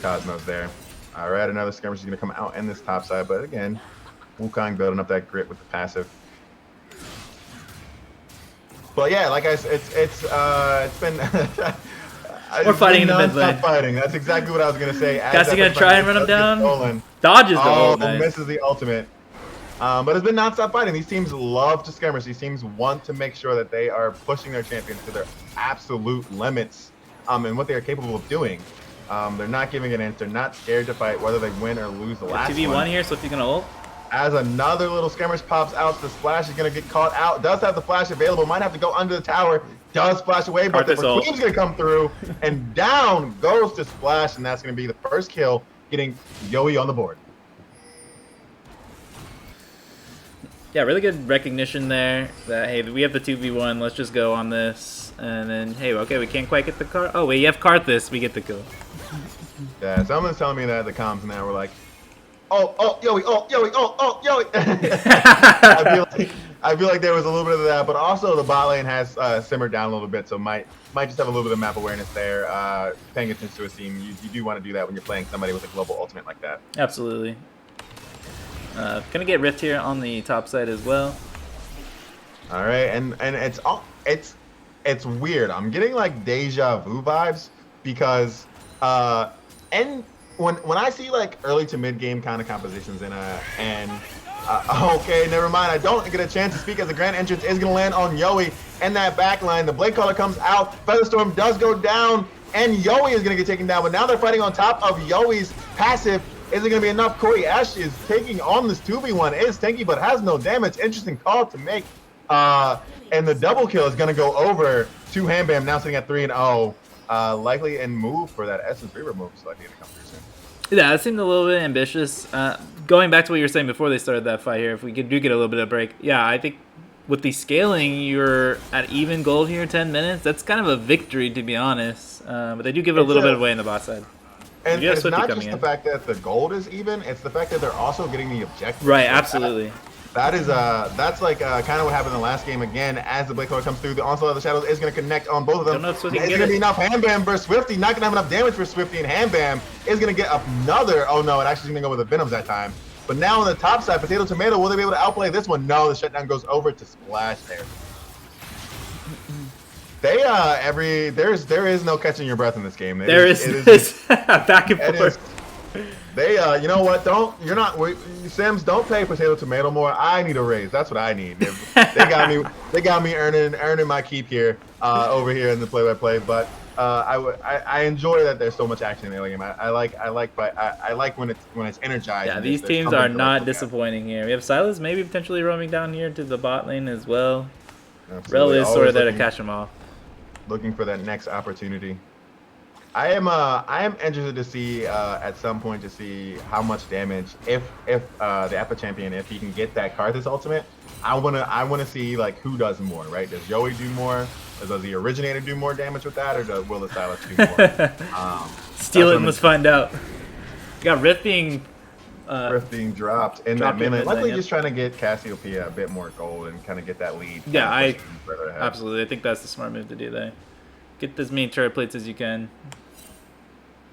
Cosmos there. All right, another skirmish is going to come out in this top side, but again, Wukong building up that grit with the passive. But yeah, like I said, it's been we're fighting in the mid lane. Fighting. That's exactly what I was gonna say. Cassie gonna try and run him down. Dodges the ult. Nice. Misses the ultimate. But it's been non-stop fighting. These teams love to skirmish. These teams want to make sure that they are pushing their champions to their absolute limits, and what they are capable of doing. They're not giving an inch. They're not scared to fight, whether they win or lose the last 2v1 one. here, so if you're gonna ult. As another little skirmish pops out, the Splash is going to get caught out. Does have the flash available. Might have to go under the tower. Does splash away, but the Queen's going to come through. And down goes to Splash, and that's going to be the first kill, getting Yoey on the board. Yeah, really good recognition there. That, hey, we have the 2v1. Let's just go on this. And then, hey, okay, we can't quite get the card. Oh, wait, you have Karthus. We get the kill. Yeah, someone's telling me that the comms now were like, Yoey, Yoey. I feel like there was a little bit of that, but also the bot lane has simmered down a little bit, so might just have a little bit of map awareness there. Paying attention to a team, you do want to do that when you're playing somebody with a global ultimate like that. Absolutely. Gonna get Rift here on the top side as well. All right, and it's weird. I'm getting like deja vu vibes because and when I see like early to mid game kind of compositions okay, never mind. I don't get a chance to speak as the grand entrance is gonna land on Yoey and that back line. The Blade Caller comes out, Featherstorm does go down, and Yoey is gonna get taken down. But now they're fighting on top of Yoey's passive. Is it gonna be enough? Corey Ash is taking on this 2v1. It is tanky, but has no damage. Interesting call to make. And the double kill is gonna go over to Hambam, now sitting at 3-0. Likely in move for that Essence Reaver move, so likely gonna come through soon. Yeah, it seemed a little bit ambitious. Going back to what you were saying before they started that fight here, if we do get a little bit of break, yeah, I think with the scaling, you're at even gold here, 10 minutes. That's kind of a victory, to be honest. But they do give it a little bit away in the bot side. And it's not just the fact that the gold is even; it's the fact that they're also getting the objective. Right, absolutely. That's like kind of what happened in the last game again. As the Blade Caller comes through, the Onslaught of the Shadows is going to connect on both of them. Don't know if Swifty It's can going to get be it. enough. Hambam versus Swifty, not going to have enough damage for Swifty, and Hambam is going to get another. Oh no, it actually going to go with the Venoms that time. But now on the top side, Potato Tomato, will they be able to outplay this one? No, the shutdown goes over to Splash there. They there is no catching your breath in this game. There is back and forth. They you know what? Sims, don't pay Potato Tomato more. I need a raise. That's what I need. They got me earning my keep here over here in the play-by-play. But I enjoy that there's so much action in the early game. I like when it's energized. Yeah, these teams are not disappointing here. We have Silas maybe potentially roaming down here to the bot lane as well. Rel is sort of there to catch them off. Looking for that next opportunity. I am interested to see at some point to see how much damage if the Appa champion, if he can get that Karthus ultimate. I wanna see like who does more, right? Does Yoey do more? Does the originator do more damage with that, or will the Silas do more? Steal it and let's find out. We got Rift being dropped in that minute. Likely just trying to get Cassiopeia a bit more gold and kind of get that lead. Yeah, absolutely. I think that's the smart move to do there. Get as many turret plates as you can.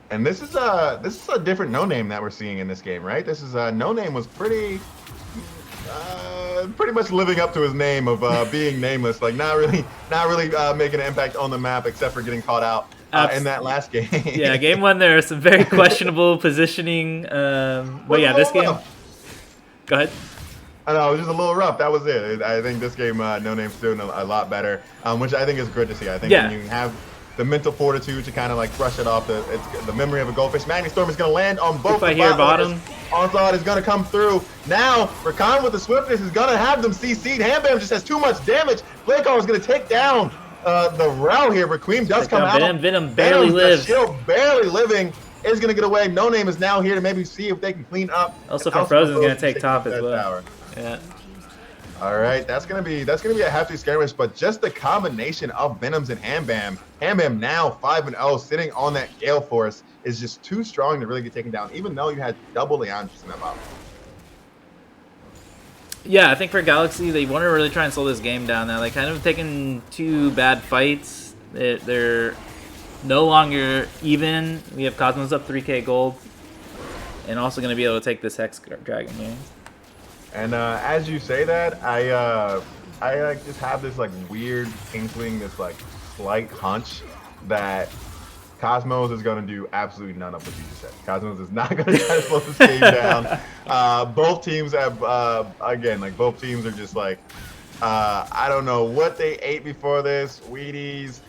And this is a different No Name that we're seeing in this game, right? This is No Name was pretty much living up to his name of being nameless, like not really making an impact on the map except for getting caught out in that last game. Yeah, game one there are some very questionable positioning, but yeah, this game. Go ahead. I know, it was just a little rough. That was it. I think this game, No Name's doing a lot better, which I think is good to see. I think when you have the mental fortitude to kind of like brush it off, it's the memory of a goldfish. Magni Storm is going to land on both the bottom. Onslaught is going to come through. Now, Rakan with the swiftness is going to have them CC'd. Hambam just has too much damage. Blade Caller is going to take down the Rel here, but Queen does come out. Venom barely lives. Shield barely living. Is going to get away. No Name is now here to maybe see if they can clean up. Also, from Frozen is going to take top as well. Tower. Yeah. All right, that's gonna be a hefty skirmish, but just the combination of Venoms and Hambam now 5-0, sitting on that Gale Force is just too strong to really get taken down, even though you had double Leandros in that bottom. Yeah, I think for Galaxy, they want to really try and slow this game down now. They kind of taken two bad fights. They're no longer even. We have Cosmos up 3k gold, and also going to be able to take this Hex Dragon here. And as you say that, I like just have this like weird inkling, this like slight hunch that Cosmos is going to do absolutely none of what you just said. Cosmos is not going to try to slow this game down. Both teams have, again, like both teams are just like, I don't know what they ate before this, Wheaties,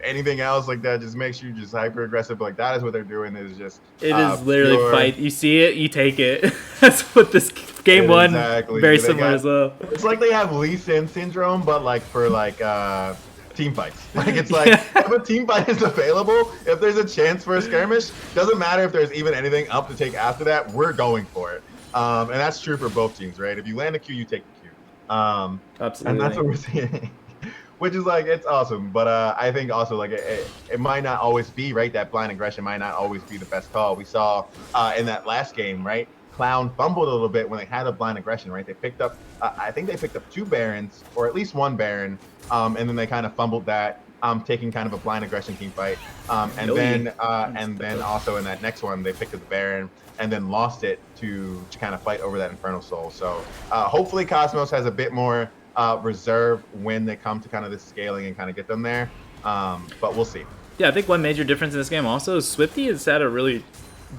anything else like that just makes you just hyper aggressive. Like that is what they're doing. Is just it is literally pure fight. You see it, you take it. That's what this game one very similar as well. It's like they have Lee Sin syndrome, but like for like team fights. Like it's like if a team fight is available, if there's a chance for a skirmish, doesn't matter if there's even anything up to take after that. We're going for it, and that's true for both teams, right? If you land a Q, you take the Q. Absolutely, and that's what we're seeing. which is like it's awesome. But I think also like it might not always be right. That blind aggression might not always be the best call. We saw in that last game, right? Clown fumbled a little bit when they had a blind aggression, right? They picked up, I think they picked up 2 Barons or at least 1 Baron, and then they kind of fumbled that, taking kind of a blind aggression team fight, and then also in that next one they picked up the Baron and then lost it to kind of fight over that Infernal Soul. So hopefully Cosmos has a bit more reserve when they come to kind of this scaling and kind of get them there, but we'll see. Yeah, I think one major difference in this game also is Swifty has had a really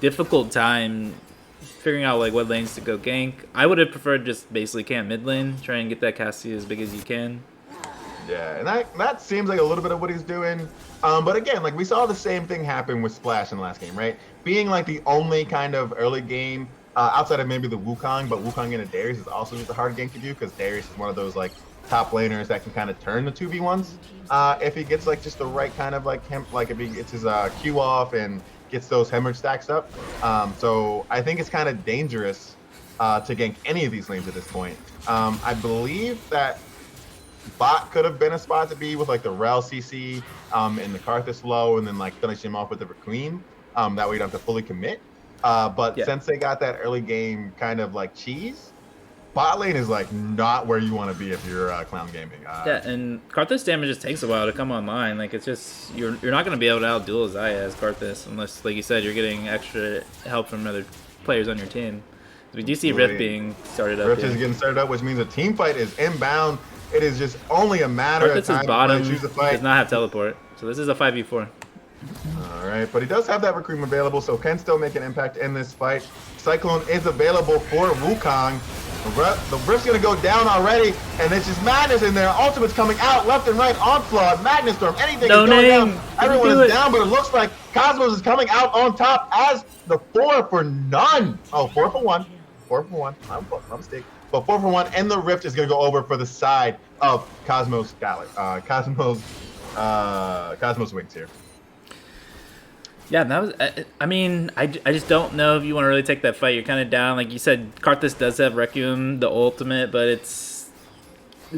difficult time figuring out like what lanes to go gank. I would have preferred just basically camp mid lane, try and get that Cassie as big as you can. Yeah, and that seems like a little bit of what he's doing. But again, like we saw the same thing happen with Splash in the last game, right? Being like the only kind of early game outside of maybe the Wukong, but Wukong into Darius is also just a hard game to do because Darius is one of those like top laners that can kind of turn the 2v1s if he gets like just the right kind of like him, like if he gets his Q off and gets those hemorrhage stacks up. So I think it's kind of dangerous to gank any of these lanes at this point. I believe that bot could have been a spot to be with like the Rel CC and the Karthus low and then like finish him off with the Queen. That way you don't have to fully commit. But since they got that early game kind of like cheese, bot lane is like not where you want to be if you're Clown Gaming. Yeah, and Karthus damage just takes a while to come online. Like it's just you're not going to be able to outduel Xayah as Karthus unless, like you said, you're getting extra help from other players on your team. We do see Rift being started up. Rift is getting started up, which means a team fight is inbound. It is just only a matter of time bottom choose a fight. Does not have teleport, so this is a 5v4. All right, but he does have that recruitment available, so can still make an impact in this fight. Cyclone is available for Wukong. The Rift's gonna go down already, and it's just Madness in there. Ultimate's coming out left and right. Onslaught, Madness Storm, anything is going down. Everyone is down, but it looks like Cosmos is coming out on top as the 4 for none. Oh, 4 for 1. 4 for 1. I'm mistake. But 4 for 1, and the Rift is going to go over for the side of Cosmos Cosmos Wings here. Yeah, that was. I mean, I just don't know if you want to really take that fight. You're kind of down, like you said. Karthus does have Requiem, the ultimate, but it's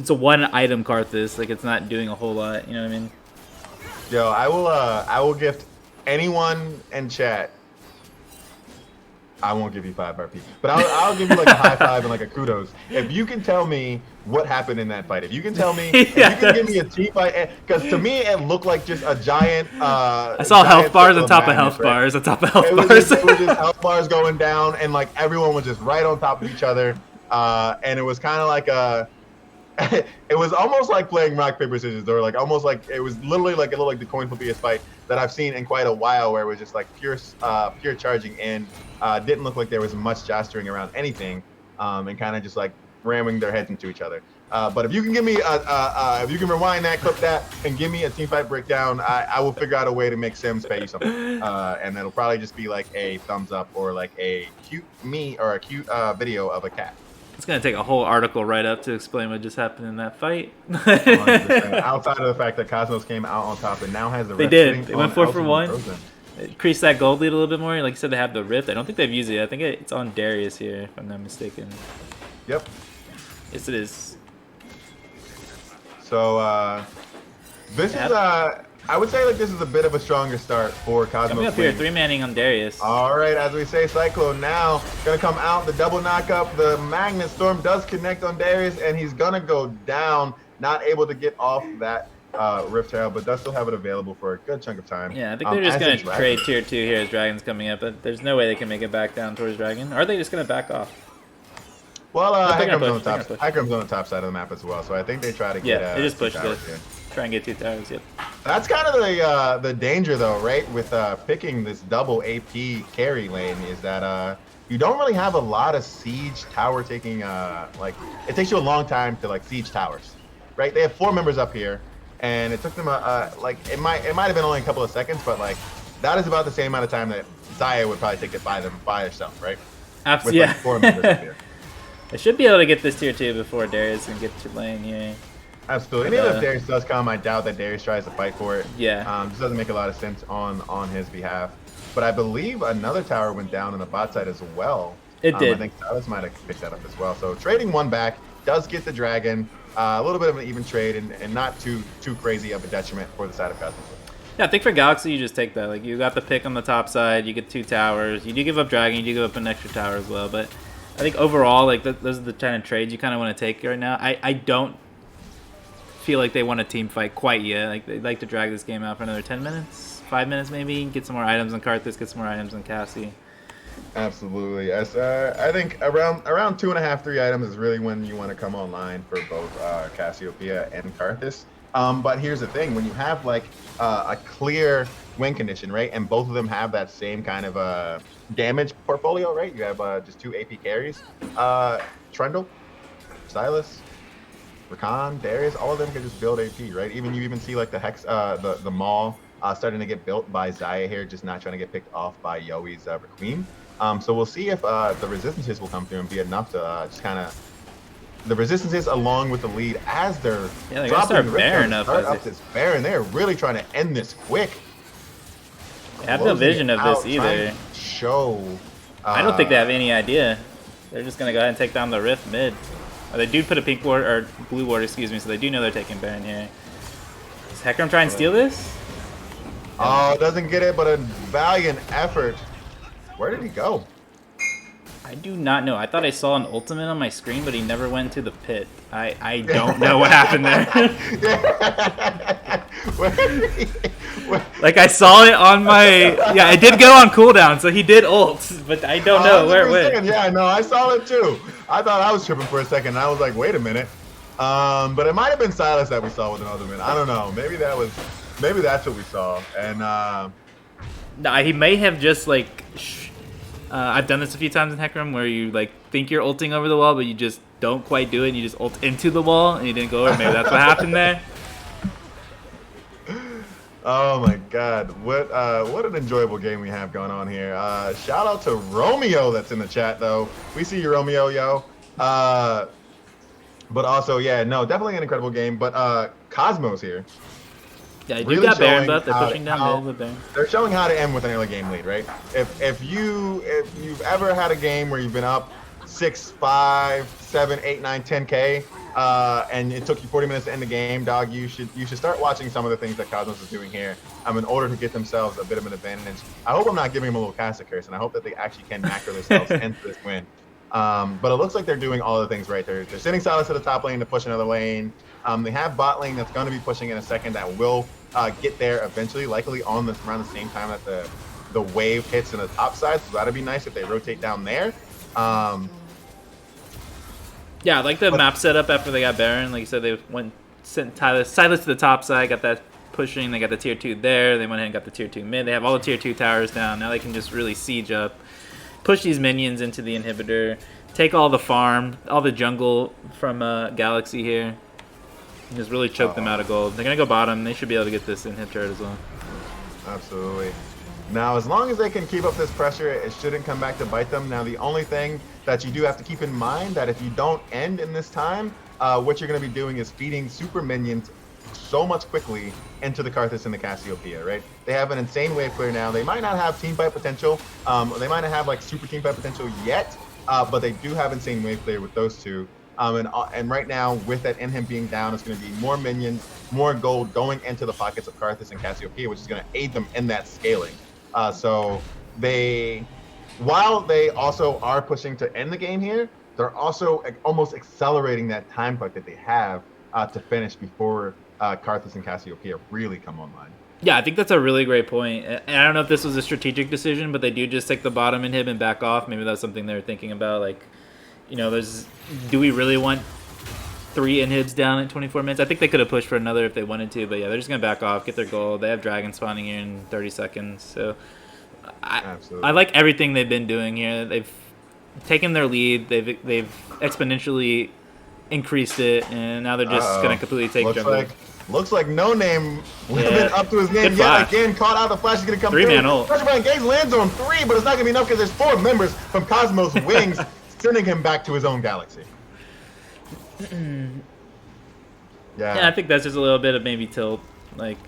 a one-item Karthus. Like it's not doing a whole lot. You know what I mean? Yo, I will gift anyone in chat. I won't give you 5 RP, but I'll give you like a high five and like a kudos if you can tell me what happened in that fight. If you can tell me, if you can give me a team fight, because to me it looked like just a giant. I saw health bars on top of health bars on top of health bars. It was just health bars going down, and like everyone was just right on top of each other, and it was kind of like a. It was almost like playing rock paper scissors, or like almost like it was literally like it looked like the coin flippiest fight that I've seen in quite a while, where it was just like pure charging in. Didn't look like there was much josturing around anything, and kind of just like ramming their heads into each other. But if you can give me if you can rewind that, clip that, and give me a team fight breakdown, I will figure out a way to make Sims pay you something, and it'll probably just be like a thumbs up or like a cute video of a cat. It's gonna take a whole article right up to explain what just happened in that fight. 100%. Outside of the fact that Cosmos came out on top and now has the Rift. They went 4 for 1. Increase that gold lead a little bit more. Like you said, they have the Rift. I don't think they've used it. I think it's on Darius here, if I'm not mistaken. Yep. Yes, it is. So this is I would say like this is a bit of a stronger start for Cosmos. Coming up here, 3-manning on Darius. All right, as we say, Cyclone now gonna come out. The double knockup. The Magnet Storm does connect on Darius, and he's gonna go down. Not able to get off that Rift Herald, but does still have it available for a good chunk of time. Yeah, I think they're just gonna trade tier 2 here as Dragon's coming up, but there's no way they can make it back down towards Dragon. Or are they just gonna back off? Well, Hagrim's on the top. Hagrim's on the top side of the map as well, so I think they try to get. They just push this. Try and get 2 towers. Yep. That's kind of the danger though, right? With picking this double AP carry lane is that you don't really have a lot of siege tower taking. Like it takes you a long time to like siege towers, right? They have 4 members up here, and it took them like it might have been only a couple of seconds, but like that is about the same amount of time that Xayah would probably take it by herself, right? Absolutely. With, like, 4 members up here. I should be able to get this tier 2 before Darius can get to lane here. Absolutely. And even if Darius does come, I doubt that Darius tries to fight for it. Yeah. This doesn't make a lot of sense on his behalf. But I believe another tower went down on the bot side as well. It did. I think Silas might have picked that up as well. So trading 1 back does get the dragon. A little bit of an even trade and not too crazy of a detriment for the side of Cosmos. Yeah, I think for Galaxy, you just take that. Like, you got the pick on the top side, you get 2 towers. You do give up Dragon, you do give up an extra tower as well. But I think overall, like, those are the kind of trades you kind of want to take right now. I don't feel like they want a team fight quite yet. Like, they'd like to drag this game out for another 10 minutes, 5 minutes maybe, get some more items on Karthus, get some more items on Cassie. Absolutely. As I think around 2.5, 3 items is really when you want to come online for both Cassiopeia and Karthus. But here's the thing: when you have like a clear win condition, right, and both of them have that same kind of damage portfolio, right? You have just 2 AP carries. Trundle, Silas, Rakan, Darius, all of them can just build AP, right? You even see like the Hex, the Maul starting to get built by Zaya here, just not trying to get picked off by Yoi's Requiem. So we'll see if the resistances will come through and be enough to just kind of the resistances along with the lead as they're they gotta start Baron up. This Baron. They're really trying to end this quick. They have no vision of this either. Show. I don't think they have any idea. They're just gonna go ahead and take down the Rift mid. They do put a pink ward or blue ward, excuse me, so they do know they're taking Baron here. Does Hecarim try and steal this? Oh, doesn't get it, but a valiant effort. Where did he go? I do not know. I thought I saw an ultimate on my screen, but he never went to the pit. I don't know what happened there. Like, I saw it on my... Yeah, it did go on cooldown, so he did ult, but I don't know where it went. Yeah, no, I saw it too. I thought I was tripping for a second, and I was like, wait a minute. But it might have been Silas that we saw with an ultimate. I don't know. Maybe that's what we saw. And nah, he may have just like... I've done this a few times in Hecarim where you like think you're ulting over the wall, but you just don't quite do it, and you just ult into the wall, and you didn't go over. Maybe that's what happened there. Oh my God, what an enjoyable game we have going on here. Shout out to Romeo that's in the chat though. We see you, Romeo, yo. But also, yeah, no, definitely an incredible game. But Cosmos here. Yeah, you really got Baron buff. They're pushing down mid with Baron. They're showing how to end with an early game lead, right? If you've ever had a game where you've been up 6, 5, 7, 8, 9, 10K, and it took you 40 minutes to end the game, dog, you should start watching some of the things that Cosmos is doing here in order to get themselves a bit of an advantage. I hope I'm not giving them a little Casa curse, and I hope that they actually can macro themselves into this win. But it looks like they're doing all the things right. They're sending Silas to the top lane to push another lane. They have bot lane that's going to be pushing in a second that will get there eventually, likely around the same time that the wave hits in the top side. So that'd be nice if they rotate down there. Yeah, I like the map setup after they got Baron. Like you said, they sent Silas to the top side, got that pushing. They got the tier 2 there. They went ahead and got the tier 2 mid. They have all the tier 2 towers down. Now they can just really siege up, push these minions into the inhibitor, take all the farm, all the jungle from Galaxy here, and just really choke them out of gold. They're going to go bottom. They should be able to get this inhib turret as well. Absolutely. Now, as long as they can keep up this pressure, it shouldn't come back to bite them. Now, the only thing that you do have to keep in mind that if you don't end in this time, what you're going to be doing is feeding super minions so much quickly into the Karthus and the Cassiopeia, right? They have an insane wave clear now. They might not have team fight potential. They might not have like super team fight potential yet, but they do have insane wave clear with those two. And right now, with that Inhib being down, it's going to be more minions, more gold going into the pockets of Karthus and Cassiopeia, which is going to aid them in that scaling. So while they also are pushing to end the game here, they're also almost accelerating that time clock that they have to finish before Karthus and Cassiopeia really come online. Yeah, I think that's a really great point. And I don't know if this was a strategic decision, but they do just take the bottom inhib and back off. Maybe that's something they're thinking about. Like, you know, do we really want 3 inhibs down in 24 minutes? I think they could have pushed for another if they wanted to, but yeah, they're just going to back off, get their gold. They have dragon spawning here in 30 seconds. So I like everything they've been doing here. They've taken their lead. They've exponentially increased it, and now they're just going to completely take jungle. Looks like No Name living up to his name yet again. Caught out, the flash is going to come 3-man ult. Pressure by engage lands on 3, but it's not going to be enough because there's 4 members from Cosmos Wings sending him back to his own galaxy. Yeah, I think that's just a little bit of maybe tilt. Like,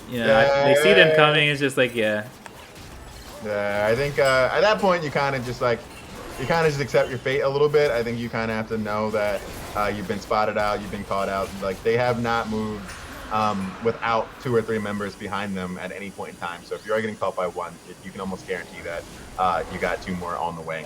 you know, they see them coming. It's just like, Yeah, I think at that point you kind of just accept your fate a little bit. I think you kind of have to know that you've been spotted out, you've been caught out. Like they have not moved without 2 or 3 members behind them at any point in time. So if you are getting caught by one, you can almost guarantee that you got 2 more on the way.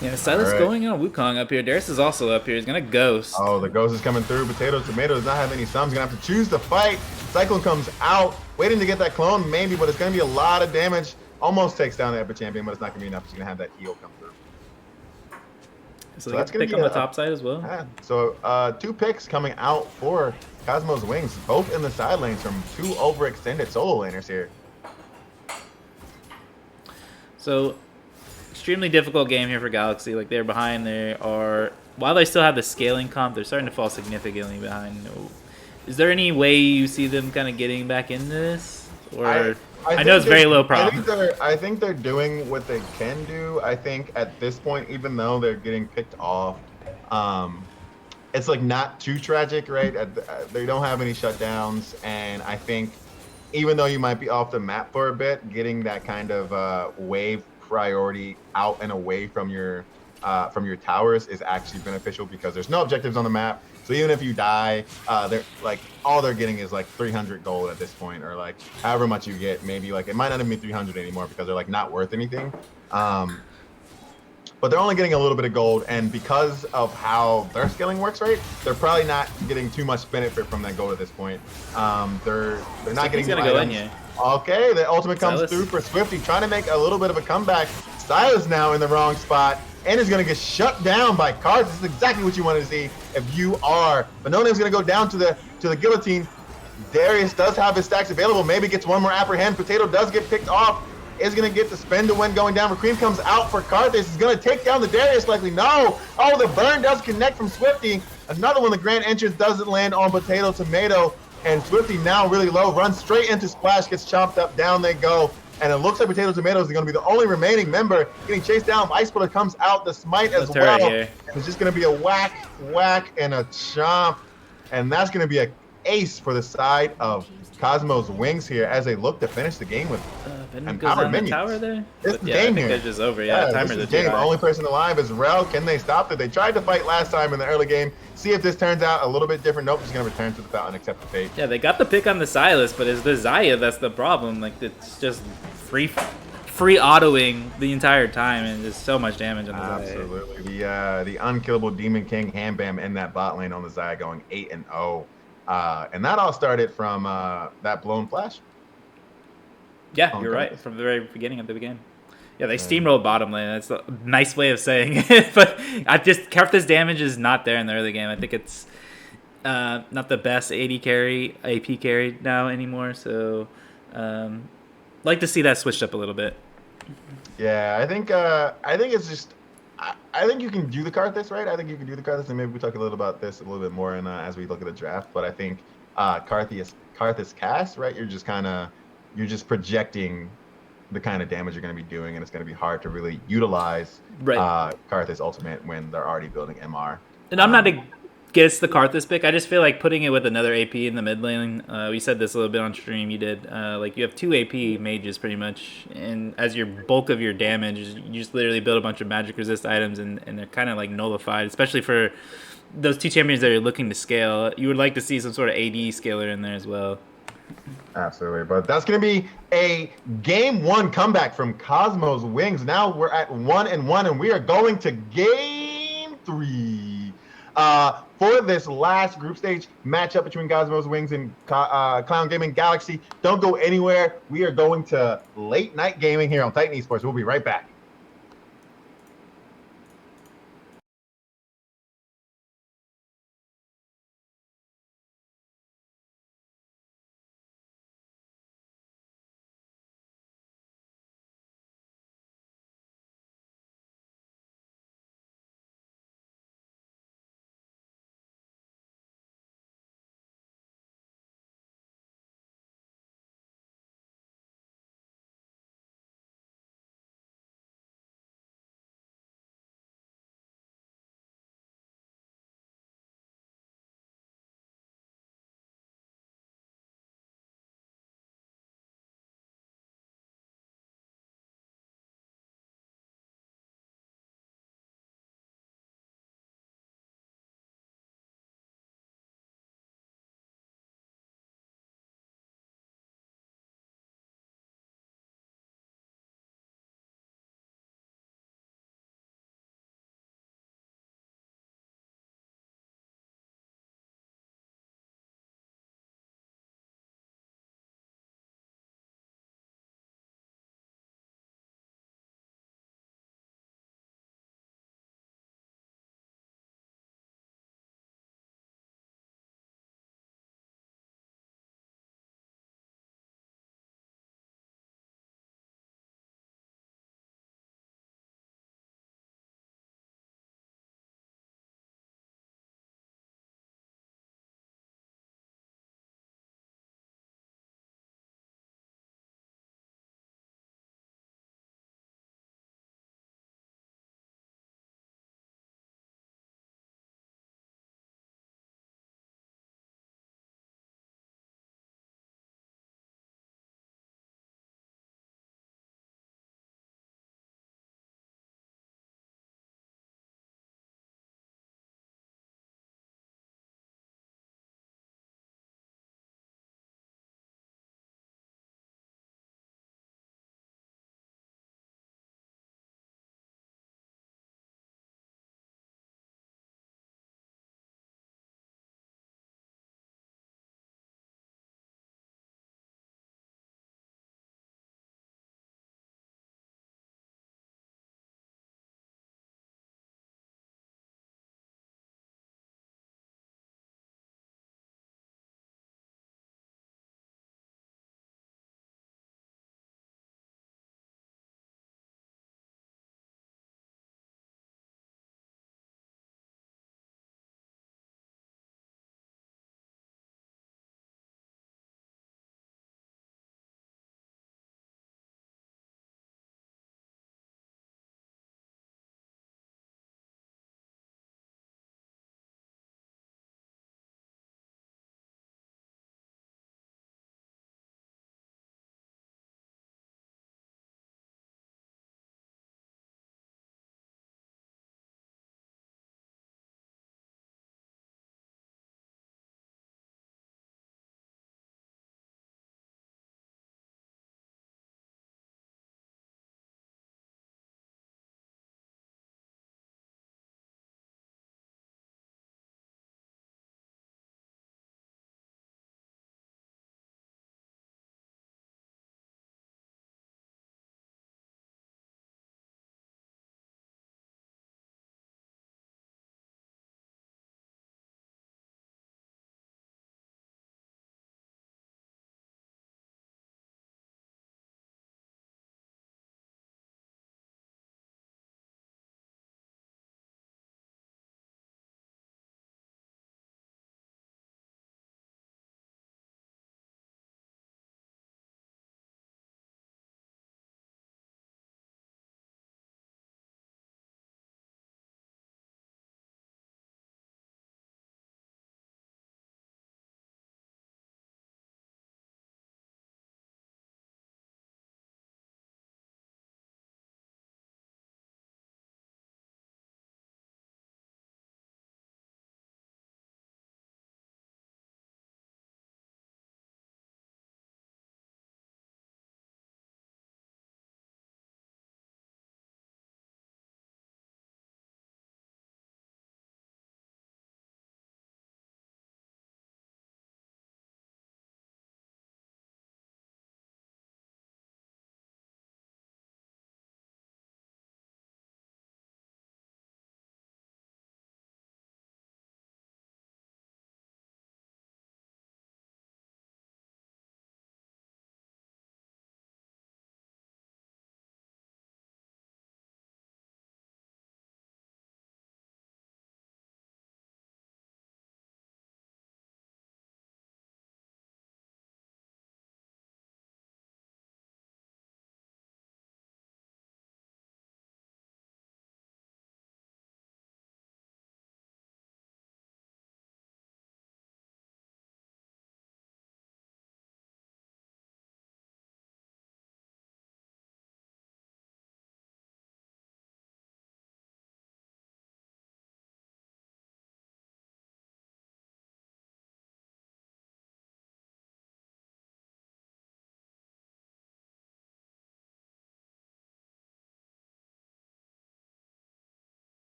Yeah, Silas going on Wukong up here. Darius is also up here. He's gonna ghost. Oh, the ghost is coming through. Potato Tomato does not have any sums. Gonna have to choose the fight. Cyclone comes out, waiting to get that clone, maybe, but it's gonna be a lot of damage. Almost takes down the Epic Champion, but it's not gonna be enough. He's gonna have that heal come through. So they get to pick on the top side as well. Yeah. So 2 picks coming out for Cosmos Wings, both in the side lanes from 2 overextended solo laners here. So extremely difficult game here for Galaxy. Like they're behind. They are, while they still have the scaling comp, they're starting to fall significantly behind. Is there any way you see them kind of getting back into this? Or I know it's very low prop. I think they're doing what they can do. I think at this point, even though they're getting picked off, it's like not too tragic, right? They don't have any shutdowns, and I think even though you might be off the map for a bit, getting that kind of wave priority out and away from your towers is actually beneficial because there's no objectives on the map. So even if you die, they're like all they're getting is like 300 gold at this point, or like however much you get. Maybe like it might not even be 300 anymore because they're like not worth anything. But they're only getting a little bit of gold, and because of how their scaling works, right, they're probably not getting too much benefit from that gold at this point. They're not getting gonna go in here. Okay, the ultimate comes Silas through for Swifty, trying to make a little bit of a comeback. Silas now in the wrong spot and is going to get shut down by cards. This is exactly what you want to see if you are. But No Name's going to go down to the guillotine. Darius does have his stacks available. Maybe gets one more apprehend. Potato does get picked off. Is going to get the spin to win going down. Cream comes out for Karthus. Is going to take down the Darius likely. No. Oh, the burn does connect from Swifty. Another one, the grand entrance doesn't land on Potato Tomato. And Swifty now really low, runs straight into Splash, gets chomped up, down they go. And it looks like Potato Tomatoes is going to be the only remaining member getting chased down. Ice Splitter comes out, the smite as well. And it's just going to be a whack, and a chomp. And that's going to be an ace for the side of Cosmos Wings here as they look to finish the game with empowered minions. Tower there? This is the game here. It's just over. Yeah, this is the game. The only person alive is Rel. Can they stop it? They tried to fight last time in the early game. See if this turns out a little bit different. Nope, just going to return to the fountain, accept the fate. Yeah, they got the pick on the Silas, but it's the Xayah that's the problem. Like, it's just free autoing the entire time, and just so much damage on the Xayah. Absolutely. The unkillable Demon King Hambam in that bot lane on the Xayah going 8-0. And that all started from that blown flash. Yeah, you're right. From the very beginning of the game. Yeah, they steamrolled bottom lane. That's a nice way of saying it. But Karthus damage is not there in the early game. I think it's not the best AP carry now anymore. So like to see that switched up a little bit. Yeah, I think it's just I think you can do the Karthus, right? I think you can do the Karthus, and maybe we talk a little about this a little bit more as we look at the draft. But I think Karthus cast, right? You're just projecting the kind of damage you're going to be doing, and it's going to be hard to really utilize Karthus ultimate when they're already building MR. And I'm not against the Karthus pick. I just feel like putting it with another AP in the mid lane. We said this a little bit on stream. You did. Like you have 2 AP mages pretty much, and as your bulk of your damage, you just literally build a bunch of magic resist items, and they're kind of like nullified, especially for those 2 champions that are looking to scale. You would like to see some sort of AD scaler in there as well. Absolutely, but that's going to be a game 1 comeback from Cosmos Wings. Now we're at 1-1, and we are going to game 3 for this last group stage matchup between Cosmos Wings and Clown Gaming Galaxy. Don't go anywhere. We are going to late night gaming here on Titan Esports. We'll be right back.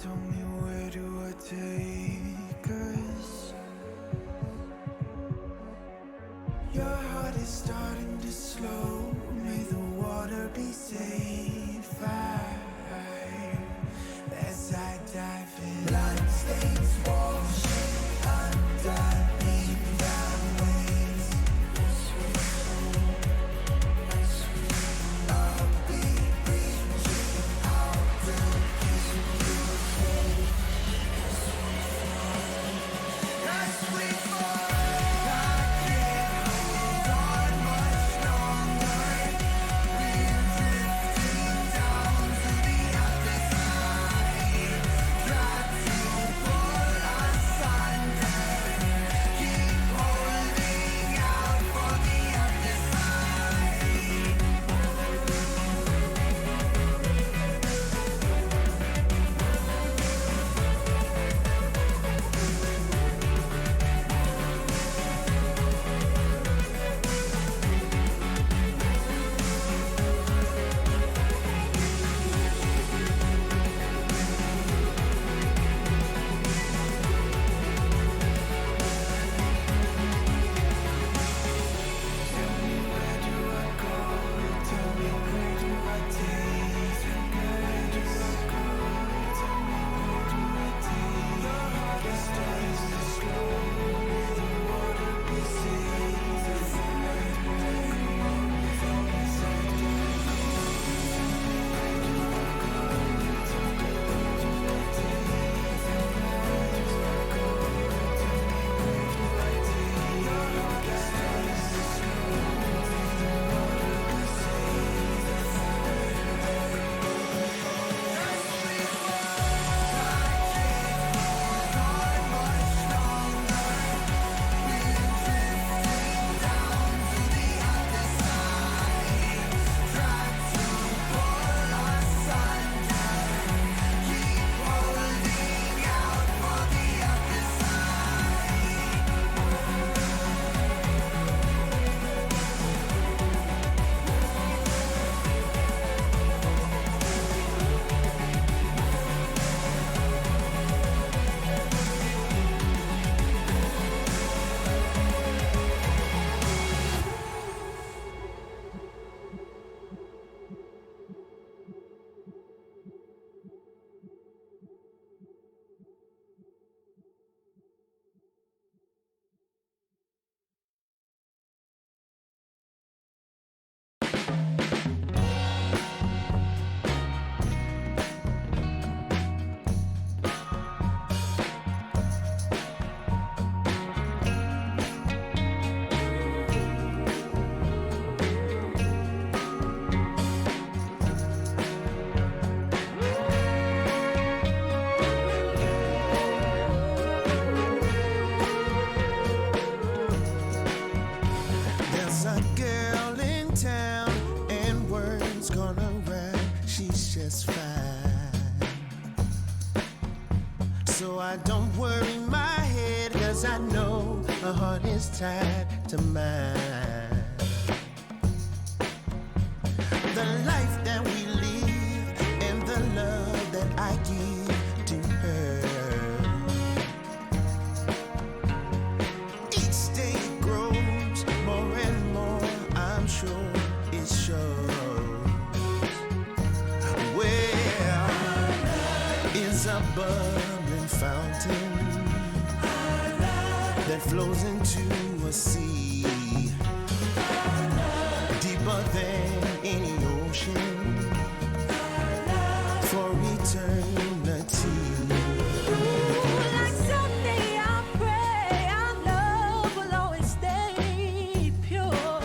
tell me where do I take us? Your heart is starting to slow. May the water be safe as I dive in. Bloodstains washing underneath the waves. I'll be reaching out to kiss your face. As we fall, I can't hold on much longer. We're drifting down to the other side. Try to pull us under. Keep holding out for the other side. Tell me where do I go? Tell me where do I take? Where do I go? Tell me where do I take? Your heart is starting to slow. May the water be safe. There's a girl in town, and word's gonna rap, she's just fine. So I don't worry my head, 'cause I know her heart is tied to mine. The life that we live and the love that I give to her, each day it grows more and more, I'm sure it shows. Where is a bubbling fountain that flows into a sea deeper than any ocean for eternity. Like someday I pray our love will always stay pure.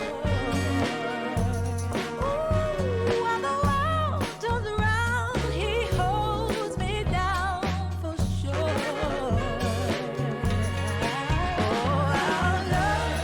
Ooh, while the world turns around, he holds me down for sure. Oh, our love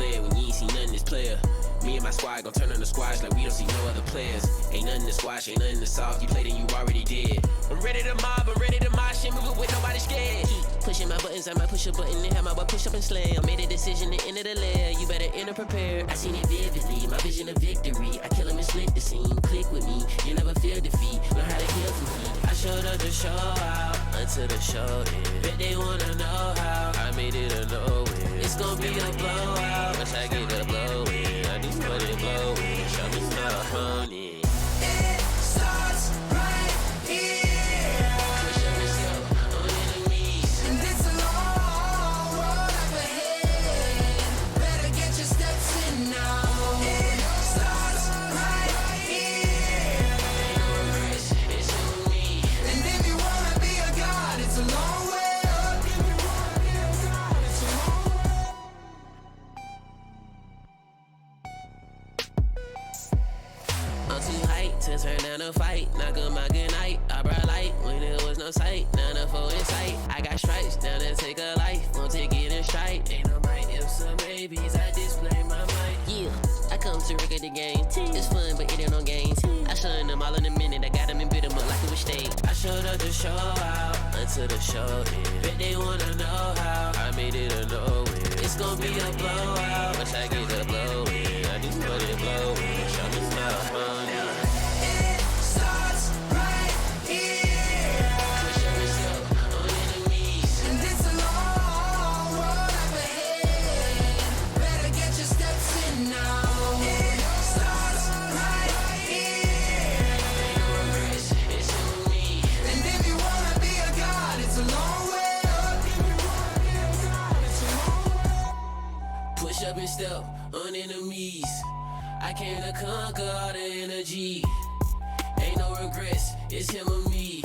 player when you ain't seen nothing this player. Me and my squad gon' turn on the squash like we don't see no other players. Ain't nothing to squash, ain't nothing to solve. You played and you already did. I'm ready to mob, I'm ready to mosh and move it with nobody scared. Keep pushing my buttons, I might push a button and have my butt push up and slam. Made a decision to enter the lair, you better enter prepared. I seen it vividly, my vision of victory. I kill him and split the scene, click with me. You never fear defeat, learn how to heal from heat. I showed up to show out until the show ends. Bet they wanna know how I made it a no-win. It's gon' be a blowout, once I get the blow in. I just put it blow in, show me how honey. It starts right here. Push up yourself on enemies. And it's a long road up ahead. Better get your steps in now. It starts right here. It's you and me. And if you wanna be a god, it's a long way up. If you wanna be a god, it's a long way up. I'm too hyped to turn down a fight. Knock on my good night. I brought light when there was no sight. None of four in sight. I got stripes down to take a life. Won't take it in stride. Ain't no might if some babies. I display my might. Yeah, I come to record the game. It's fun, but it ain't on games. I shun them all in a minute. I got them and bit them up like it was stage. I showed up to show out until the show ends. Bet they wanna know how I made it a no-win. It's gon' be a blowout. Once I get the blow in, I just put it blow in. Show me how honey. It starts right here. Push up yourself on enemies. And it's a long road up ahead. Better get your steps in now. It starts right here. It's you and me. And if you wanna be a god, it's a long way up. If you wanna be a god, it's a long way up. Push up and step on enemies. I came to conquer all the energy. Ain't no regrets, it's him or me.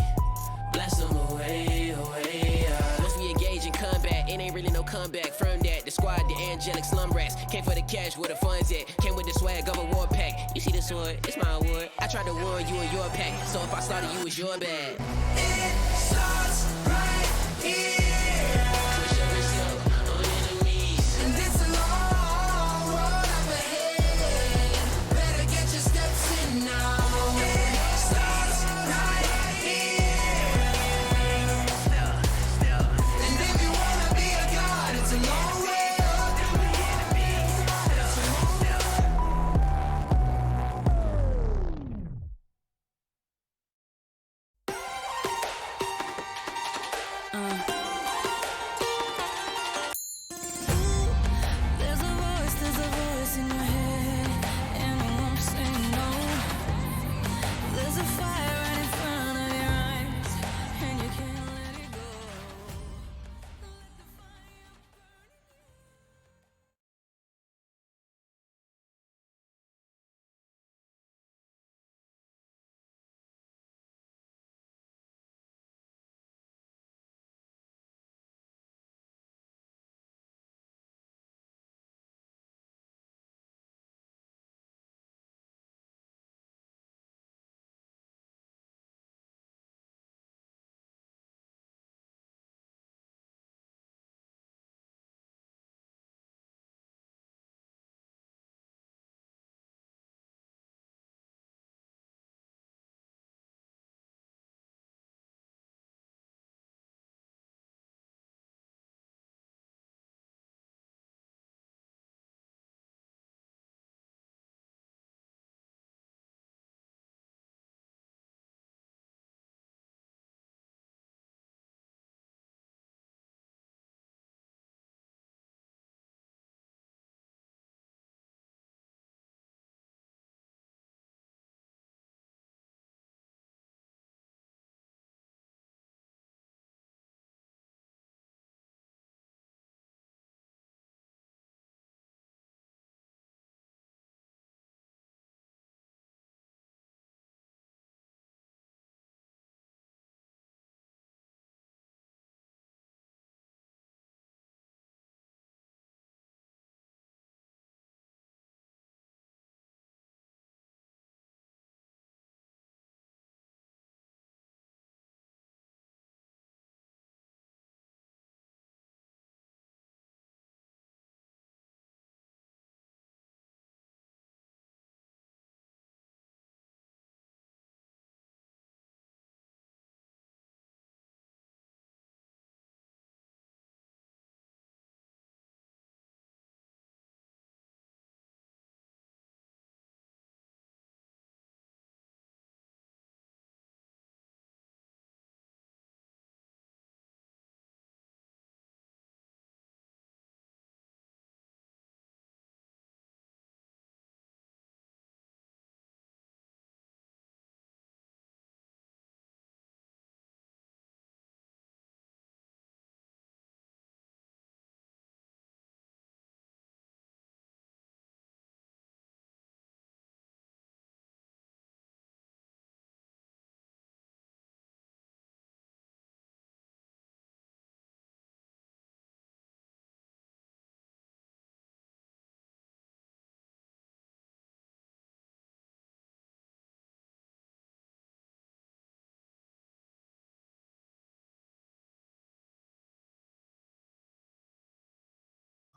Blast them away, away. Once we engage in combat, it ain't really no comeback. From that, the squad, the angelic slum rats. Came for the cash, where the funds at. Came with the swag of a war pack. You see the sword, it's my award. I tried to warn you and your pack, so if I slaughter you, it's your bad. It starts right here. Push up yourself on enemies. And it's a long road up ahead. Better get your steps in now. It starts right here. And if you wanna be a god, it's a long way up. It's a long way up.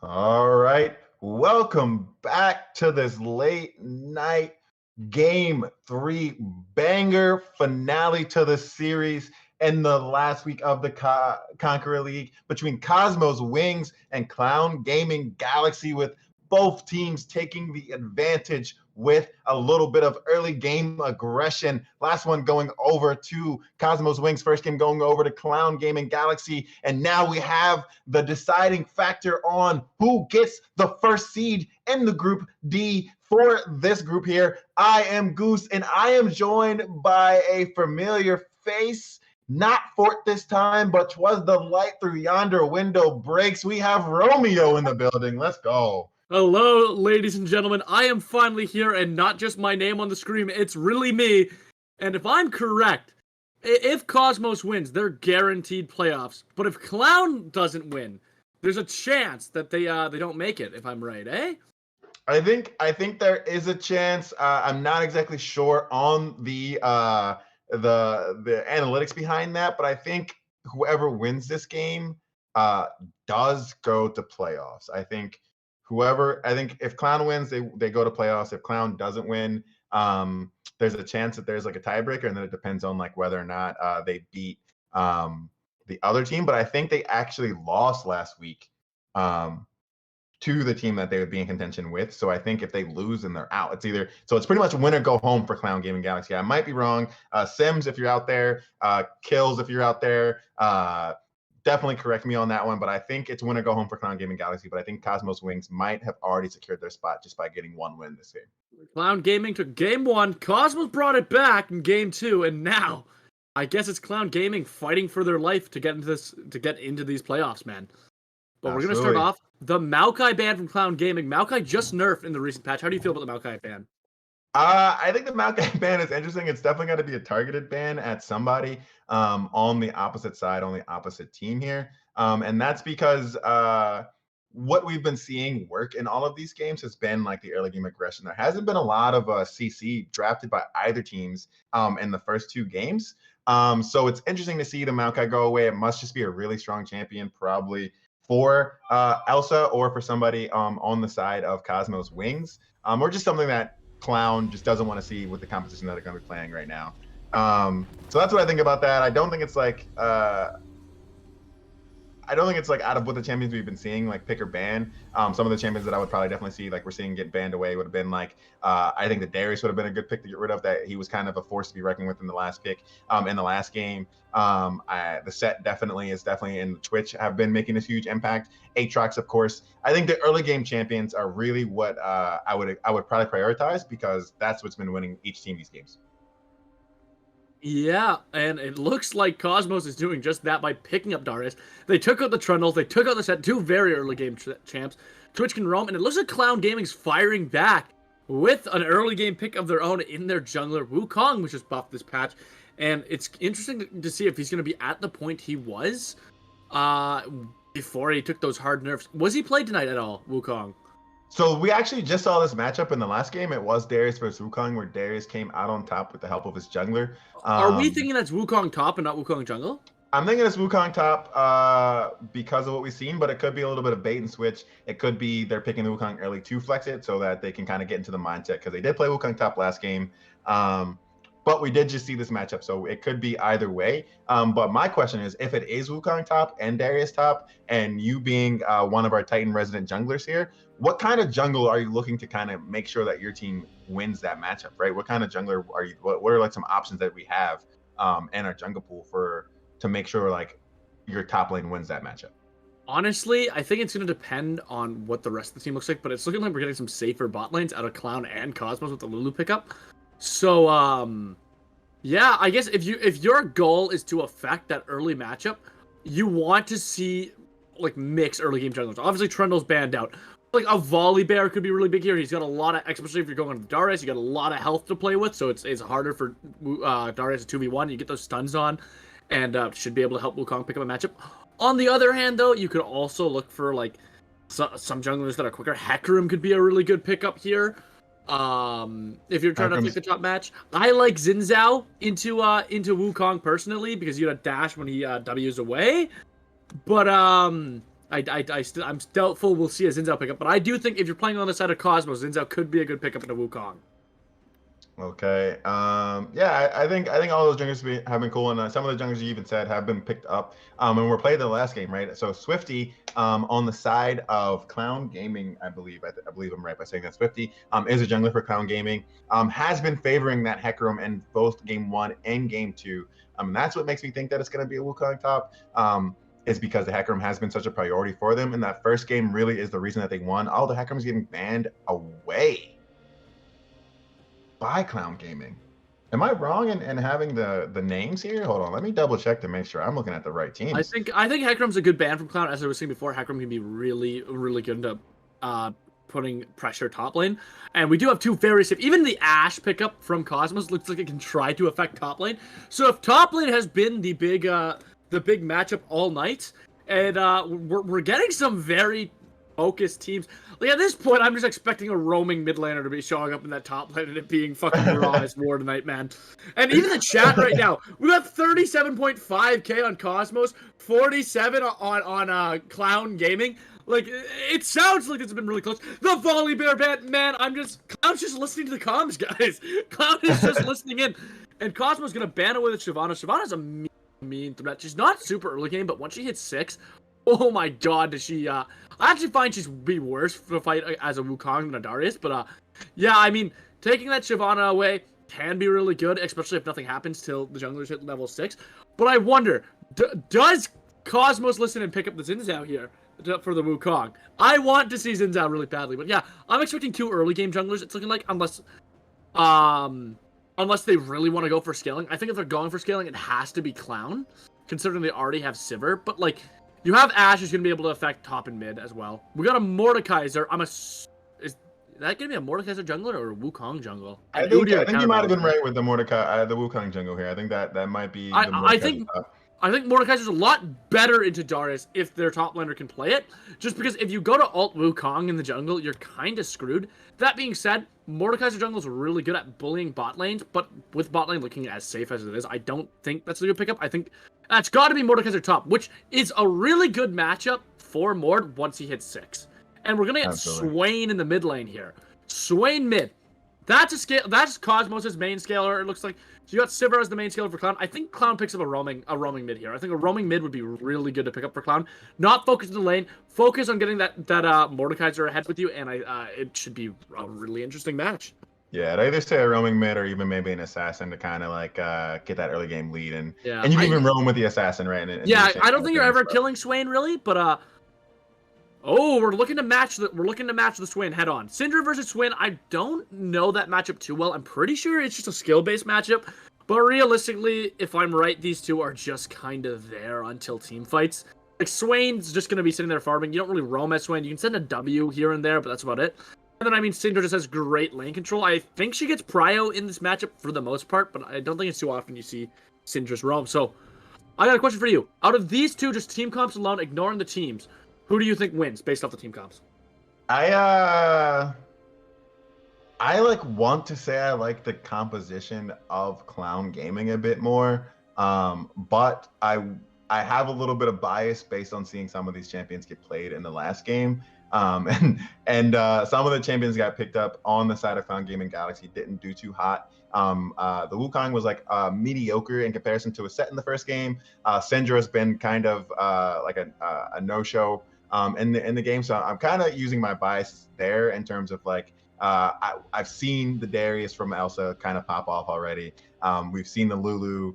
All right. Welcome back to this late night game 3 banger finale to the series in the last week of the Conqueror League between Cosmos Wings and Clown Gaming Galaxy, with both teams taking the advantage with a little bit of early game aggression. Last one going over to Cosmos Wings, first game going over to Clown Gaming Galaxy. And now we have the deciding factor on who gets the first seed in the Group D for this group here. I am Goose, and I am joined by a familiar face. Not Fort this time, but 'twas the light through yonder window breaks. We have Romeo in the building. Let's go. Hello, ladies and gentlemen. I am finally here, and not just my name on the screen. It's really me. And if I'm correct, if Cosmos wins, they're guaranteed playoffs. But if Clown doesn't win, there's a chance that they don't make it. If I'm right, eh? I think there is a chance. I'm not exactly sure on the analytics behind that, but I think whoever wins this game does go to playoffs. I think if Clown wins, they go to playoffs. If Clown doesn't win, there's a chance that there's like a tiebreaker, and then it depends on like whether or not they beat the other team. But I think they actually lost last week to the team that they would be in contention with. So I think if they lose, then they're out. It's pretty much win or go home for Clown Gaming Galaxy. I might be wrong. Sims, if you're out there, Kills, if you're out there, definitely correct me on that one. But I think it's win or go home for Clown Gaming Galaxy. But I think Cosmos Wings might have already secured their spot just by getting one win this game. Clown Gaming took game 1. Cosmos brought it back in game 2, and now I guess it's Clown Gaming fighting for their life to get into these playoffs, man. But we're gonna start off the Maokai ban from Clown Gaming. Maokai just nerfed in the recent patch. How do you feel about the Maokai ban? I think the Maokai ban is interesting. It's definitely going to be a targeted ban at somebody on the opposite side, on the opposite team here. And that's because what we've been seeing work in all of these games has been like the early game aggression. There hasn't been a lot of CC drafted by either teams in the first 2 games. So it's interesting to see the Maokai go away. It must just be a really strong champion, probably for Elsa or for somebody on the side of Cosmos Wings, or just something that Clown just doesn't want to see with the composition that they're going to be playing right now. So that's what I think about that. I don't think it's like out of what the champions we've been seeing, like pick or ban. Some of the champions that I would probably definitely see, like we're seeing get banned away, would have been like, I think that Darius would have been a good pick to get rid of. That he was kind of a force to be reckoned with in the last pick, in the last game. The set definitely in Twitch have been making a huge impact. Aatrox, of course. I think the early game champions are really what I would probably prioritize, because that's what's been winning each team these games. Yeah, and it looks like Cosmos is doing just that by picking up Darius. They took out the Trundles, they took out the set, 2 very early game champs. Twitch can roam, and it looks like Clown Gaming's firing back with an early game pick of their own in their jungler. Wukong was just buffed this patch, and it's interesting to see if he's going to be at the point he was before he took those hard nerfs. Was he played tonight at all, Wukong? So we actually just saw this matchup in the last game. It was Darius versus Wukong, where Darius came out on top with the help of his jungler. Are we thinking that's Wukong top and not Wukong jungle? I'm thinking it's Wukong top because of what we've seen, but it could be a little bit of bait and switch. It could be they're picking the Wukong early to flex it so that they can kind of get into the mindset, because they did play Wukong top last game. But we did just see this matchup, so it could be either way. But my question is, if it is Wukong top and Darius top, and you being one of our Titan resident junglers here, what kind of jungle are you looking to kind of make sure that your team wins that matchup, right? What kind of jungler are you? What are like some options that we have in our jungle pool to make sure like your top lane wins that matchup? Honestly, I think it's going to depend on what the rest of the team looks like, but it's looking like we're getting some safer bot lanes out of Clown and Cosmos with the Lulu pickup. So, yeah, I guess if your goal is to affect that early matchup, you want to see like mix early game junglers. Obviously, Trundle's banned out. Like a Volley Bear could be really big here. He's got a lot of, especially if you're going to Darius, you got a lot of health to play with, so it's harder for Darius to 2v1. You get those stuns on, and should be able to help Wukong pick up a matchup. On the other hand, though, you could also look for like some junglers that are quicker. Hecarim could be a really good pickup here. If you're trying to take the top match, I like Xin Zhao into Wukong personally, because you got dash when he W's away. But I'm doubtful we'll see a Xin Zhao pickup, but I do think if you're playing on the side of Cosmos, Xin Zhao could be a good pickup into Wukong. Okay. Yeah, I think all those junglers have been cool, and some of the junglers you even said have been picked up. And we're playing the last game, right? So Swifty, on the side of Clown Gaming, I believe I'm right by saying that Swifty is a jungler for Clown Gaming. Has been favoring that Hecarim in both game 1 and game 2. And that's what makes me think that it's going to be a Wukong top. Is because the Hecarim has been such a priority for them, and that first game really is the reason that they won. Oh, the Hecarim's getting banned away by Clown Gaming. Am I wrong in having the names here? Hold on, let me double check to make sure I'm looking at the right teams. I think Hecarim's a good ban from Clown. As I was saying before, Hecarim can be really, really good into putting pressure top lane. And we do have two very safe. Even the Ashe pickup from Cosmos looks like it can try to affect top lane. So if top lane has been the big matchup all night, and we're getting some very focused teams. Like at this point, I'm just expecting a roaming mid laner to be showing up in that top lane and it being fucking Mirage War tonight, man. And even the chat right now, we got 37.5k on Cosmos, 47 on Clown Gaming. Like, it sounds like it's been really close. The Volley Bear ban, man, Clown's just listening to the comms, guys. Clown is just listening in. And Cosmo's gonna ban away with Shyvana. Shyvana's a mean threat. She's not super early game, but once she hits 6, oh my god, does she, I actually find she's be worse for a fight as a Wukong than a Darius, but, yeah, I mean, taking that Shyvana away can be really good, especially if nothing happens till the junglers hit level 6. But I wonder, does Cosmos listen and pick up the Xin Zhao here for the Wukong? I want to see Xin Zhao really badly, but yeah, I'm expecting 2 early game junglers, it's looking like, unless they really want to go for scaling. I think if they're going for scaling, it has to be Clown, considering they already have Sivir, but, like, you have Ashe who's going to be able to affect top and mid as well. We got a Mordekaiser. Is that going to be a Mordekaiser jungler or a Wukong jungle? I think you might have been right with the Wukong jungle here. I think that might be the Mordekaiser top. I think Mordekaiser's a lot better into Darius if their top laner can play it. Just because if you go to alt Wukong in the jungle, you're kind of screwed. That being said, Mordekaiser jungle is really good at bullying bot lanes, but with bot lane looking as safe as it is, I don't think that's a good pickup. I think that's got to be Mordekaiser top, which is a really good matchup for Mord once he hits 6. And we're going to get Swain in the mid lane here. Swain mid. That's a scale. That's Cosmos' main scaler. It looks like. So you got Sivir as the main scaler for Clown. I think Clown picks up a roaming mid here. I think a roaming mid would be really good to pick up for Clown. Not focus in the lane. Focus on getting that Mordekaiser ahead with you, and it should be a really interesting match. Yeah, I'd either say a roaming mid or even maybe an assassin to kind of like get that early game lead, and you can even roam with the assassin, right? Yeah, I don't think you're ever killing Swain really, but oh, we're looking to match the Swain head on. Syndra versus Swain, I don't know that matchup too well. I'm pretty sure it's just a skill-based matchup. But realistically, if I'm right, these two are just kind of there until team fights. Like, Swain's just going to be sitting there farming. You don't really roam as Swain. You can send a W here and there, but that's about it. And then, I mean, Syndra just has great lane control. I think she gets prio in this matchup for the most part, but I don't think it's too often you see Syndra's roam. So, I got a question for you. Out of these two, just team comps alone, ignoring the teams, who do you think wins based off the team comps? I like want to say I like the composition of Clown Gaming a bit more, but I have a little bit of bias based on seeing some of these champions get played in the last game, and some of the champions got picked up on the side of Clown Gaming Galaxy didn't do too hot. The Wukong was like mediocre in comparison to a set in the first game. Syndra has been kind of like a no-show in the game, so I'm kind of using my bias there in terms of like I've seen the Darius from Elsa kind of pop off already. We've seen the Lulu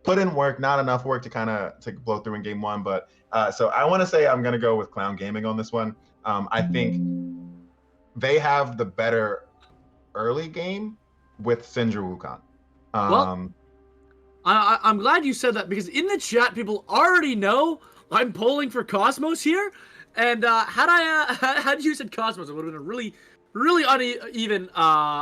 put in work, not enough work to kind of blow through in game 1, but so I want to say I'm gonna go with Clown Gaming on this one. I think they have the better early game with Syndra Wukong. Well, I'm glad you said that, because in the chat, people already know I'm polling for Cosmos here, and had you said Cosmos, it would have been a really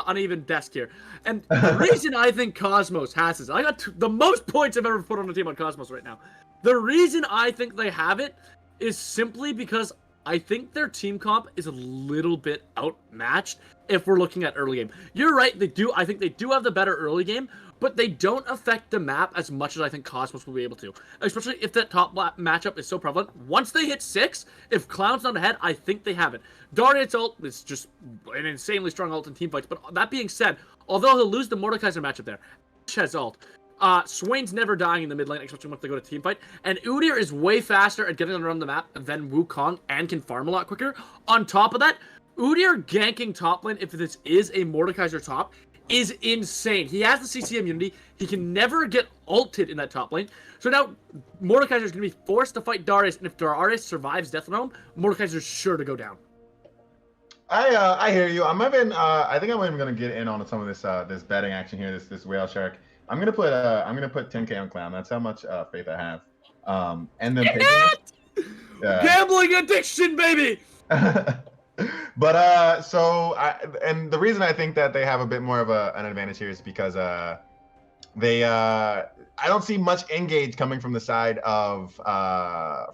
uneven desk here. And the reason I think Cosmos has this, I got the most points I've ever put on a team on Cosmos right now. The reason I think they have it is simply because I think their team comp is a little bit outmatched if we're looking at early game. You're right, I think they do have the better early game, but they don't affect the map as much as I think Cosmos will be able to. Especially if that top matchup is so prevalent. Once they hit 6, if Clown's not ahead, I think they have it. Darius' ult is just an insanely strong ult in teamfights, but that being said, although he'll lose the Mordekaiser matchup there, Ash has ult. Swain's never dying in the mid lane, especially once they go to teamfight. And Udyr is way faster at getting around the map than Wukong and can farm a lot quicker. On top of that, Udyr ganking top lane, if this is a Mordekaiser top, is insane. He has the CC immunity. He can never get ulted in that top lane. So now Mordekaiser is going to be forced to fight Darius, and if Darius survives Death Realm, Mordekaiser is sure to go down. I hear you. I think I'm even gonna get in on some of this betting action here. This whale shark. I'm gonna put 10K on Clown. That's how much faith I have. And then Gambling addiction, baby. But and the reason I think that they have a bit more of an advantage here is because I don't see much engage coming from the side of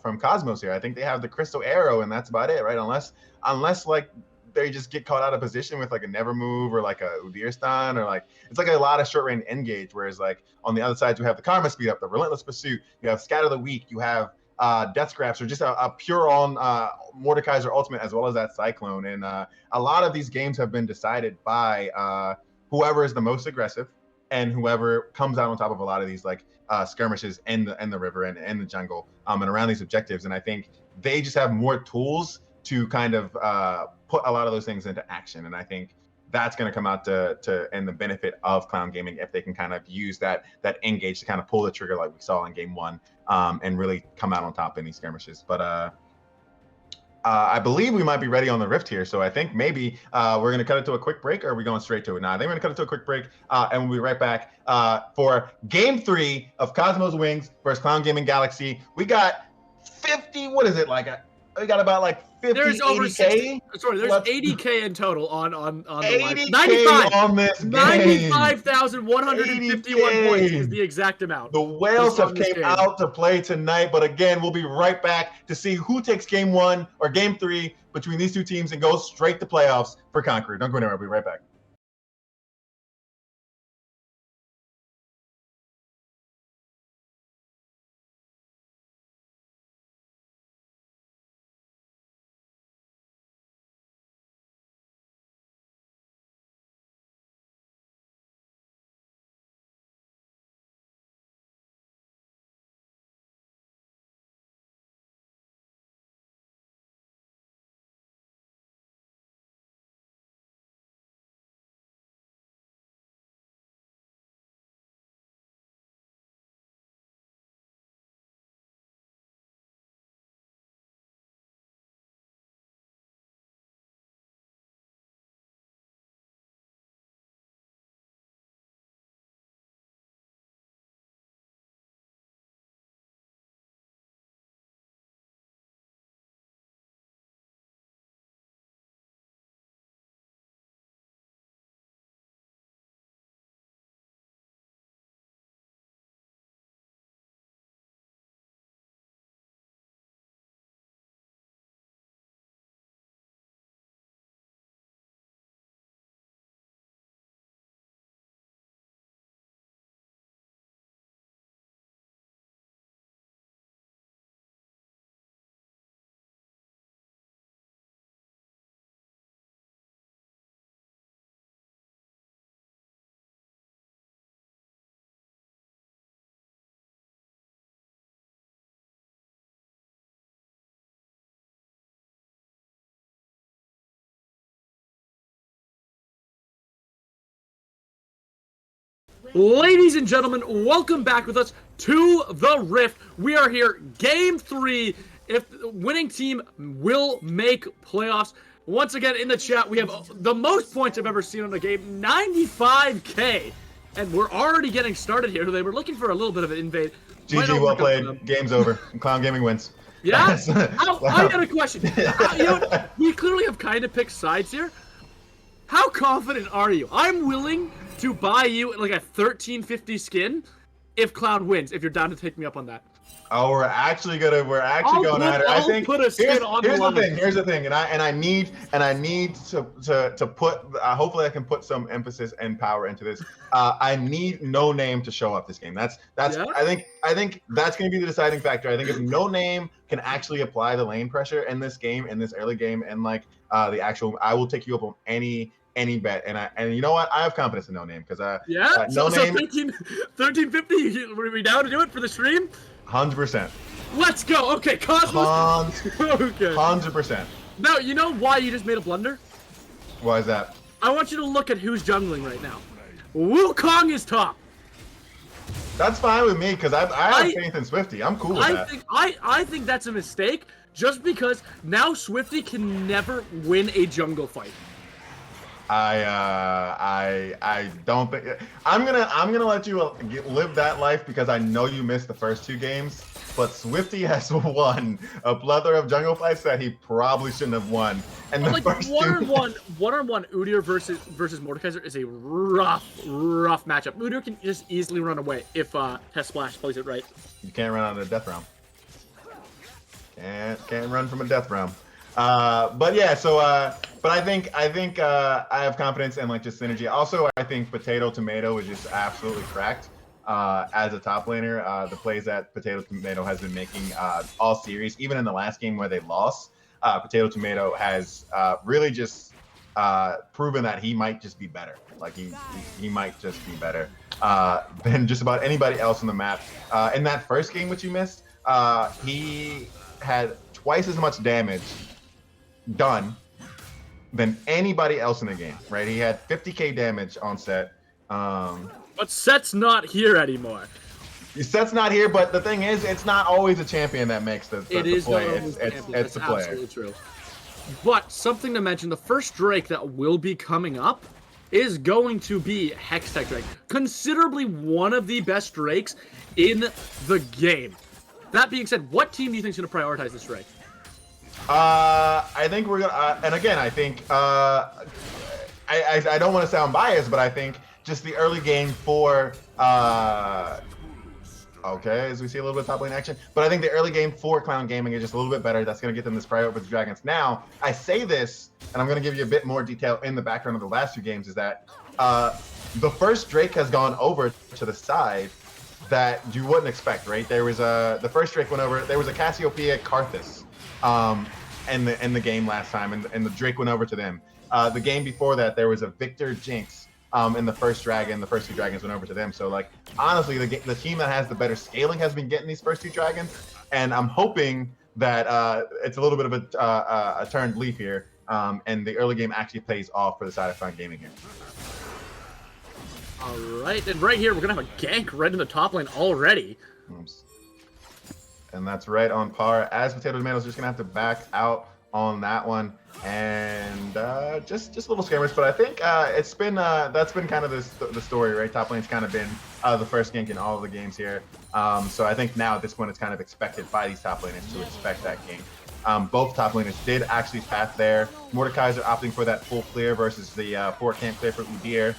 from Cosmos here. I think they have the Crystal Arrow, and that's about it, right? Unless like they just get caught out of position with like a never move or like a Udyr stun, or like it's like a lot of short range engage. Whereas like on the other side, you have the Karma speed up, the Relentless Pursuit, you have Scatter the Weak, you have Death Scraps, or just a pure on Mordekaiser ultimate, as well as that Cyclone. And a lot of these games have been decided by whoever is the most aggressive and whoever comes out on top of a lot of these like skirmishes in the river and the jungle and around these objectives. And I think they just have more tools to kind of put a lot of those things into action. And I think that's going to come out to and the benefit of Clown Gaming if they can kind of use that engage to kind of pull the trigger like we saw in game 1 and really come out on top in these skirmishes. But I believe we might be ready on the Rift here. So I think maybe we're going to cut it to a quick break, or are we going straight to it? Nah, I think we're going to cut it to a quick break and we'll be right back for game 3 of Cosmos Wings versus Clown Gaming Galaxy. We got 50, what is it, like we got about like 50, there's 80K? over 60, sorry, there's 80K in total on the live. 95 on this game. 95,151 points is the exact amount. The Whales have came out to play tonight, but again, we'll be right back to see who takes game 1 or game 3 between these two teams and goes straight to playoffs for Conqueror. Don't go anywhere. We'll be right back. Ladies and gentlemen, welcome back with us to the Rift. We are here, game 3. If the winning team will make playoffs. Once again, in the chat, we have the most points I've ever seen on a game, 95K. And we're already getting started here. They were looking for a little bit of an invade. GG, well played. Game's over. Clown Gaming wins. Yeah? I got a question. We clearly have kind of picked sides here. How confident are you? I'm willing to buy you like a 1350 skin if Clown wins, if you're down to take me up on that. Oh, we're actually going at it. I think put a skin on here's the the line. thing. Here's the thing, and I need to put. Hopefully, I can put some emphasis and power into this. I need No Name to show up this game. That's. Yeah? I think that's going to be the deciding factor. I think if No Name can actually apply the lane pressure in this game, in this early game, and like the actual, I will take you up on any bet. And you know what? I have confidence in No Name because Yeah? No so Name 1350, were we down to do it for the stream? 100%. Let's go. Okay, Cosmos. Okay. 100%. Now, you know why you just made a blunder? Why is that? I want you to look at who's jungling right now. Wukong is top. That's fine with me because I have faith in Swifty. I'm cool with that. I think that's a mistake just because now Swifty can never win a jungle fight. I don't think I'm gonna let you live that life because I know you missed the first 2 games. But Swifty has won a plethora of jungle fights that he probably shouldn't have won. And the Like first one-on-one Udyr versus Mordekaiser is a rough matchup. Udyr can just easily run away if Test Splash plays it right. You can't run out of a death realm. Can't run from a death realm. But yeah, so but I think I have confidence in like just synergy. Also, I think Potato Tomato is just absolutely cracked. As a top laner, the plays that Potato Tomato has been making all series, even in the last game where they lost, Potato Tomato has really just proven that he might just be better. Like he might just be better than just about anybody else on the map. In that first game which you missed, he had twice as much damage done than anybody else in the game. Right? He had 50k damage on set. But Set's not here anymore. Set's not here, but the thing is, it's not always a champion that makes the play. It's the player. Absolutely true. But something to mention, the first Drake that will be coming up is going to be Hextech Drake. Considerably one of the best Drakes in the game. That being said, what team do you think is going to prioritize this Drake? I think we're gonna, and again, I think I don't want to sound biased, but I think just the early game for okay, as we see a little bit of top lane action, but I think the early game for Clown Gaming is just a little bit better. That's going to get them this priority over the Dragons. Now, I say this, and I'm going to give you a bit more detail in the background of the last 2 games, is that the first Drake has gone over to the side that you wouldn't expect, right? There was the first Drake went over. There was a Cassiopeia Karthus in the game last time, and the Drake went over to them. The game before that, there was a Victor Jinx in the first dragon. The first 2 dragons went over to them. So, like, honestly, the team that has the better scaling has been getting these first 2 dragons, and I'm hoping that it's a little bit of a turned leaf here, and the early game actually pays off for the side of Clown Gaming here. All right, and right here, we're going to have a gank right in the top lane already. Oops. And that's right on par, as Potato Tomato's just going to have to back out on that one, and just little scammers. But I think it's been that's been kind of the story, right? Top lane's kind of been the first gank in all of the games here. So I think now at this point it's kind of expected by these top laners to expect that gank. Both top laners did actually path there. Mordekaiser opting for that full clear versus the 4 camp clear for Udyr.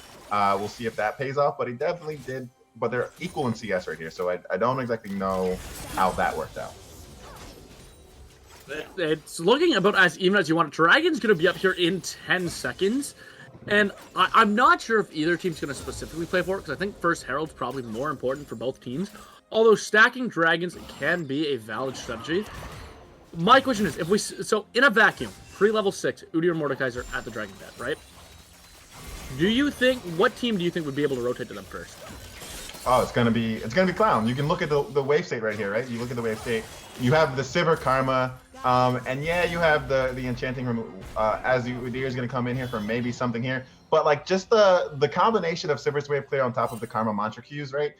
We'll see if that pays off, but he definitely did. But they're equal in CS right here, so I don't exactly know how that worked out. It's looking about as even as you want. Dragon's going to be up here in 10 seconds. And I'm not sure if either team's going to specifically play for it, because I think first Herald's probably more important for both teams. Although stacking Dragons can be a valid strategy. My question is, so in a vacuum, pre-level 6, Udyr Mordekaiser at the Dragon Pet, right? What team do you think would be able to rotate to them first? Oh, it's gonna be Clown. You can look at the wave state right here, right? You look at the wave state. You have the Sivir Karma, and yeah, you have the enchanting as Udyr is gonna come in here for maybe something here. But like just the combination of Sivir's wave clear on top of the Karma mantra Qs, right?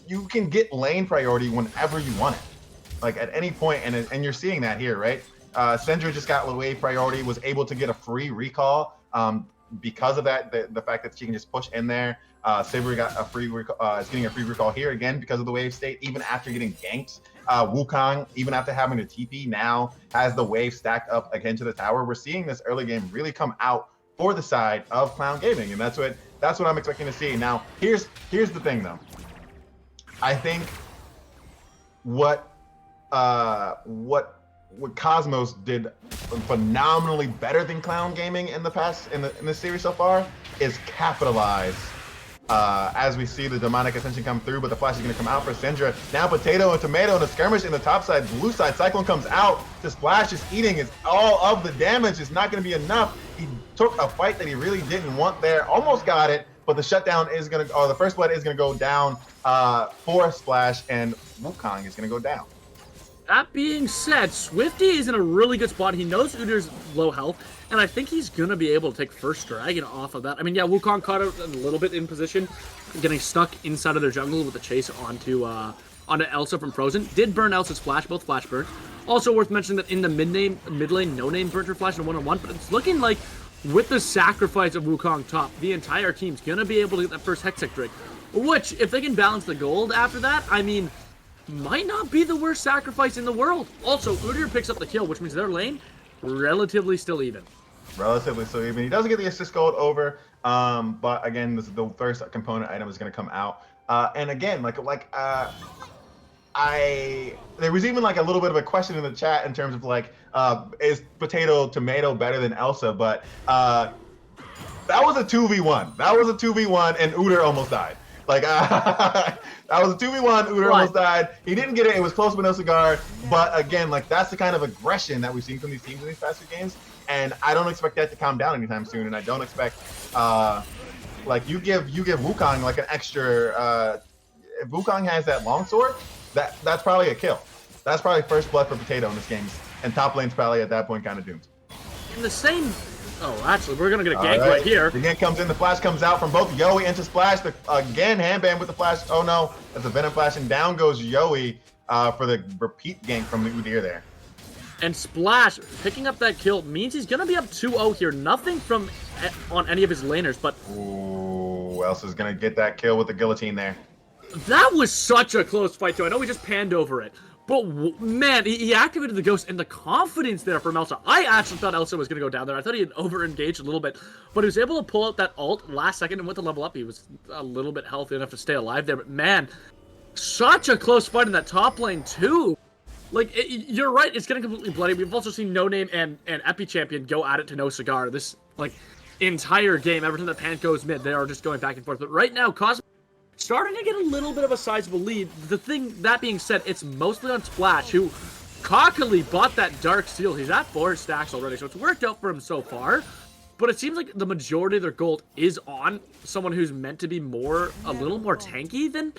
You can get lane priority whenever you want it, like at any point, and you're seeing that here, right? Syndra just got wave priority, was able to get a free recall because of that. The fact that she can just push in there. Sivir got a free is getting a free recall here again because of the wave state, even after getting ganked. Wukong, even after having a TP, now has the wave stacked up again to the tower. We're seeing this early game really come out for the side of Clown Gaming, and that's what I'm expecting to see. Now, here's the thing though. I think what Cosmos did phenomenally better than Clown Gaming in the past in the series so far is capitalize. As we see the demonic ascension come through, but the flash is going to come out for Syndra. Now Potato and Tomato in a skirmish in the top side, blue side. Cyclone comes out. The splash is eating is all of the damage. It's not going to be enough. He took a fight that he really didn't want there. Almost got it, but the shutdown is going to, or the first blood is going to go down for Splash, and Wukong is going to go down. That being said, Swifty is in a really good spot. He knows Udir's low health, and I think he's going to be able to take first dragon off of that. I mean, yeah, Wukong caught it a little bit in position, getting stuck inside of their jungle with the chase onto Elsa from Frozen. Did burn Elsa's flash, both flash burnt. Also worth mentioning that in the mid lane, no name burnt her flash in a 1-on-1, but it's looking like with the sacrifice of Wukong top, the entire team's going to be able to get that first Hextech drink, which, if they can balance the gold after that, I mean, might not be the worst sacrifice in the world. Also, Udyr picks up the kill, which means their lane relatively still even. Relatively still even. He doesn't get the assist gold over, but again, this is the first component item is going to come out. And again, there was even like a little bit of a question in the chat in terms of like, is Potato Tomato better than Elsa? But that was a 2v1. That was a 2v1, and Udyr almost died. Like, that was a 2v1. Udyr almost died. He didn't get it. It was close with no cigar. But again, like, that's the kind of aggression that we've seen from these teams in these past few games. And I don't expect that to calm down anytime soon. And I don't expect, like, you give Wukong like an extra. If Wukong has that longsword, that's probably a kill. That's probably first blood for Potato in this game. And top lane's probably at that point kind of doomed. In the same. Oh, actually, we're going to get a gank right here. The gank comes in. The flash comes out from both Yoey into Splash. Again, handband with the flash. Oh, no. That's a Venom flash. And down goes Yoey for the repeat gank from the Udyr there. And Splash picking up that kill means he's going to be up 2-0 here. Nothing from on any of his laners, but... Ooh, Elsa's going to get that kill with the guillotine there. That was such a close fight, too. I know we just panned over it. But, man, he activated the ghost, and the confidence there from Elsa. I actually thought Elsa was going to go down there. I thought he had over-engaged a little bit. But he was able to pull out that ult last second and went to level up. He was a little bit healthy enough to stay alive there. But, man, such a close fight in that top lane, too. Like, you're right, it's getting completely bloody. We've also seen No Name and Epi Champion go at it to no cigar. This, like, entire game, every time that Pan goes mid, they are just going back and forth. But right now, Cosmo starting to get a little bit of a sizable lead. That being said, it's mostly on Splash, who cockily bought that Dark Seal. He's at 4 stacks already, so it's worked out for him so far. But it seems like the majority of their gold is on someone who's meant to be a little more tanky than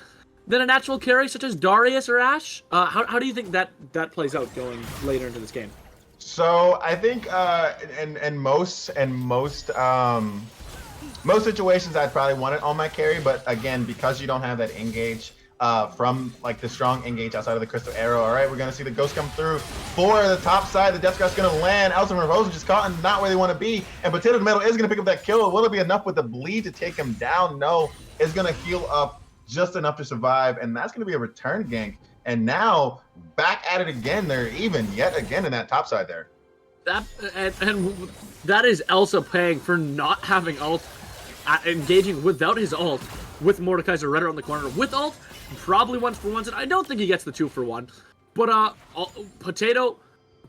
a natural carry, such as Darius or Ashe. How do you think that plays out going later into this game? So I think in most situations, I'd probably want it on my carry, but again, because you don't have that engage from like the strong engage outside of the Crystal Arrow, all right, we're gonna see the Ghost come through for the top side. The Death Scar's gonna land. Elsa and Rose just caught and not where they want to be, and Potato Tomato is gonna pick up that kill. Will it be enough with the bleed to take him down? No, it's gonna heal up just enough to survive, and that's gonna be a return gank. And now back at it again. They're even yet again in that top side there. And that is Elsa paying for not having ult. Engaging without his ult, with Mordekaiser Redder on the corner, with ult, probably 1-for-1s, and I don't think he gets the 2-for-1. But Potato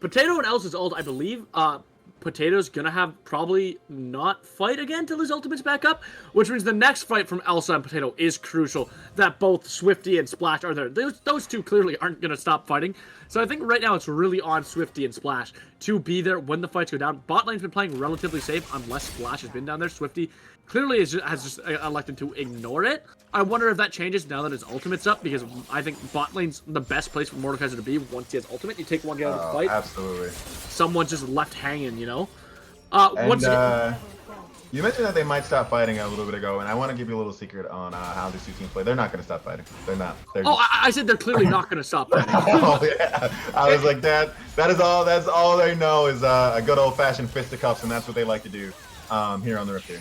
and Elsa's ult, I believe, Potato's gonna have probably not fight again till his ultimate's back up, which means the next fight from Elsa and Potato is crucial, that both Swifty and Splash are there. Those two clearly aren't gonna stop fighting, so I think right now it's really on Swifty and Splash to be there when the fights go down. Bot lane's been playing relatively safe, unless Splash has been down there. Swifty clearly has just elected to ignore it. I wonder if that changes now that his ultimate's up, because I think bot lane's the best place for Mordekaiser to be once he has ultimate. You take one guy out of the fight. Absolutely. Someone's just left hanging, you know? You mentioned that they might stop fighting a little bit ago, and I want to give you a little secret on how these two teams play. They're not going to stop fighting. They're not. I said they're clearly not going to stop fighting. Oh, yeah. I was like, that is all. That's all they know is a good old-fashioned fisticuffs, and that's what they like to do here on the Rift here.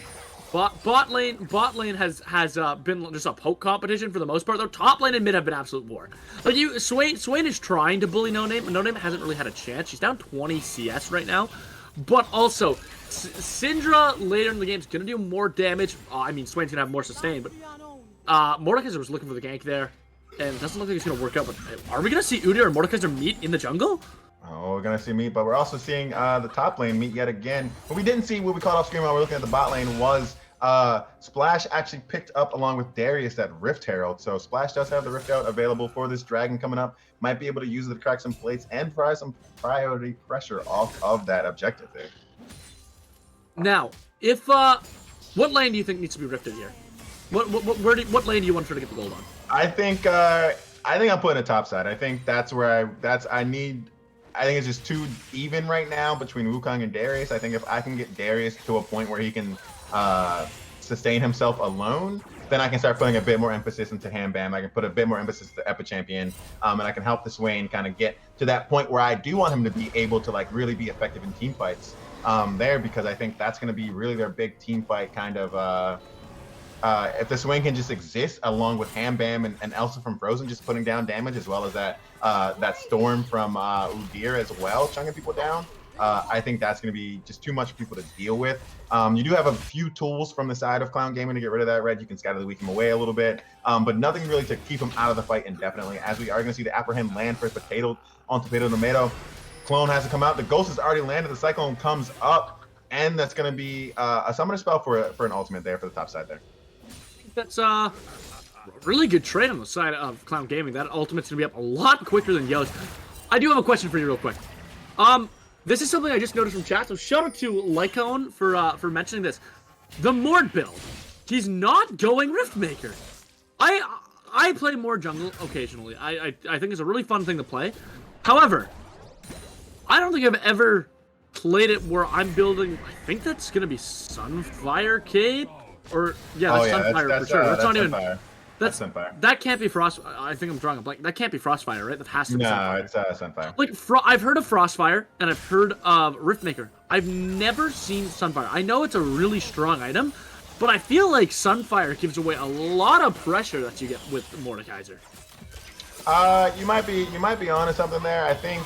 Bot lane has been just a poke competition for the most part. Though top lane and mid have been absolute war. Like Swain is trying to bully No Name. No Name hasn't really had a chance. She's down 20 CS right now. But also, Syndra later in the game is going to do more damage. I mean, Swain's going to have more sustain, but Mordekaiser was looking for the gank there. and it doesn't look like it's gonna work out. But are we gonna see Udyr and Mordekaiser meet in the jungle? Oh, we're gonna see meet, but we're also seeing the top lane meet yet again. What we didn't see, what we caught off screen while we're looking at the bot lane, was Splash actually picked up along with Darius that Rift Herald. So Splash does have the Rift Herald available for this dragon coming up. Might be able to use it to crack some plates and pry some priority pressure off of that objective there. Now, if what lane do you think needs to be rifted here? What lane do you want her to get the gold on? I think I'm putting a top side. I think that's where I think it's just too even right now between Wukong and Darius. I think if I can get Darius to a point where he can sustain himself alone, then I can start putting a bit more emphasis into Ham Bam. I can put a bit more emphasis to Epic Champion, and I can help the Swain kind of get to that point where I do want him to be able to like really be effective in team fights there, because I think that's going to be really their big team fight kind of. If the Swain can just exist along with Ham Bam and Elsa from Frozen just putting down damage, as well as that Storm from Udyr as well, chunking people down, I think that's going to be just too much for people to deal with. You do have a few tools from the side of Clown Gaming to get rid of that red. You can scatter the weak him away a little bit, but nothing really to keep him out of the fight indefinitely, as we are going to see the Apprehend land for Potato on Potato Tomato. Clone has to come out. The Ghost has already landed. The Cyclone comes up, and that's going to be a summoner spell for an ultimate there for the top side there. That's a really good trade on the side of Clown Gaming. That ultimate's gonna be up a lot quicker than Yellow's. I do have a question for you real quick. This is something I just noticed from chat, so shout out to Lycone for mentioning this. The Mord build, he's not going Riftmaker. I play more jungle occasionally. I think it's a really fun thing to play. However, I don't think I've ever played it where I'm building, I think that's gonna be Sunfire Cape. Or yeah, that's Sunfire for sure. That's not even. Sunfire. That's Sunfire. That can't be Frost. I think I'm drawing a blank. That can't be Frostfire, right? That has to be Sunfire. No, it's Sunfire. Like I've heard of Frostfire and I've heard of Riftmaker. I've never seen Sunfire. I know it's a really strong item, but I feel like Sunfire gives away a lot of pressure that you get with Mordekaiser. You might be onto something there. I think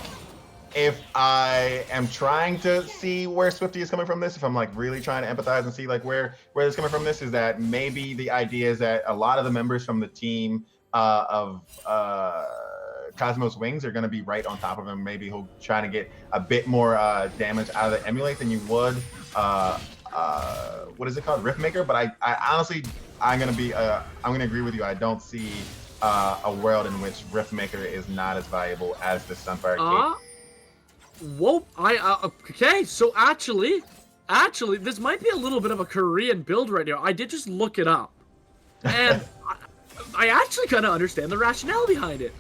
if I am trying to see where Swifty is coming from this, if I'm like really trying to empathize and see like where it's coming from this, is that maybe the idea is that a lot of the members from the team of Cosmos Wings are going to be right on top of him. Maybe he'll try to get a bit more damage out of the Emulate than you would what is it called, Riftmaker. But I honestly, I'm gonna agree with you. I don't see a world in which Riftmaker is not as valuable as the Sunfire Cape. Whoa, okay, so actually, this might be a little bit of a Korean build right now. I did just look it up, and I actually kind of understand the rationale behind it.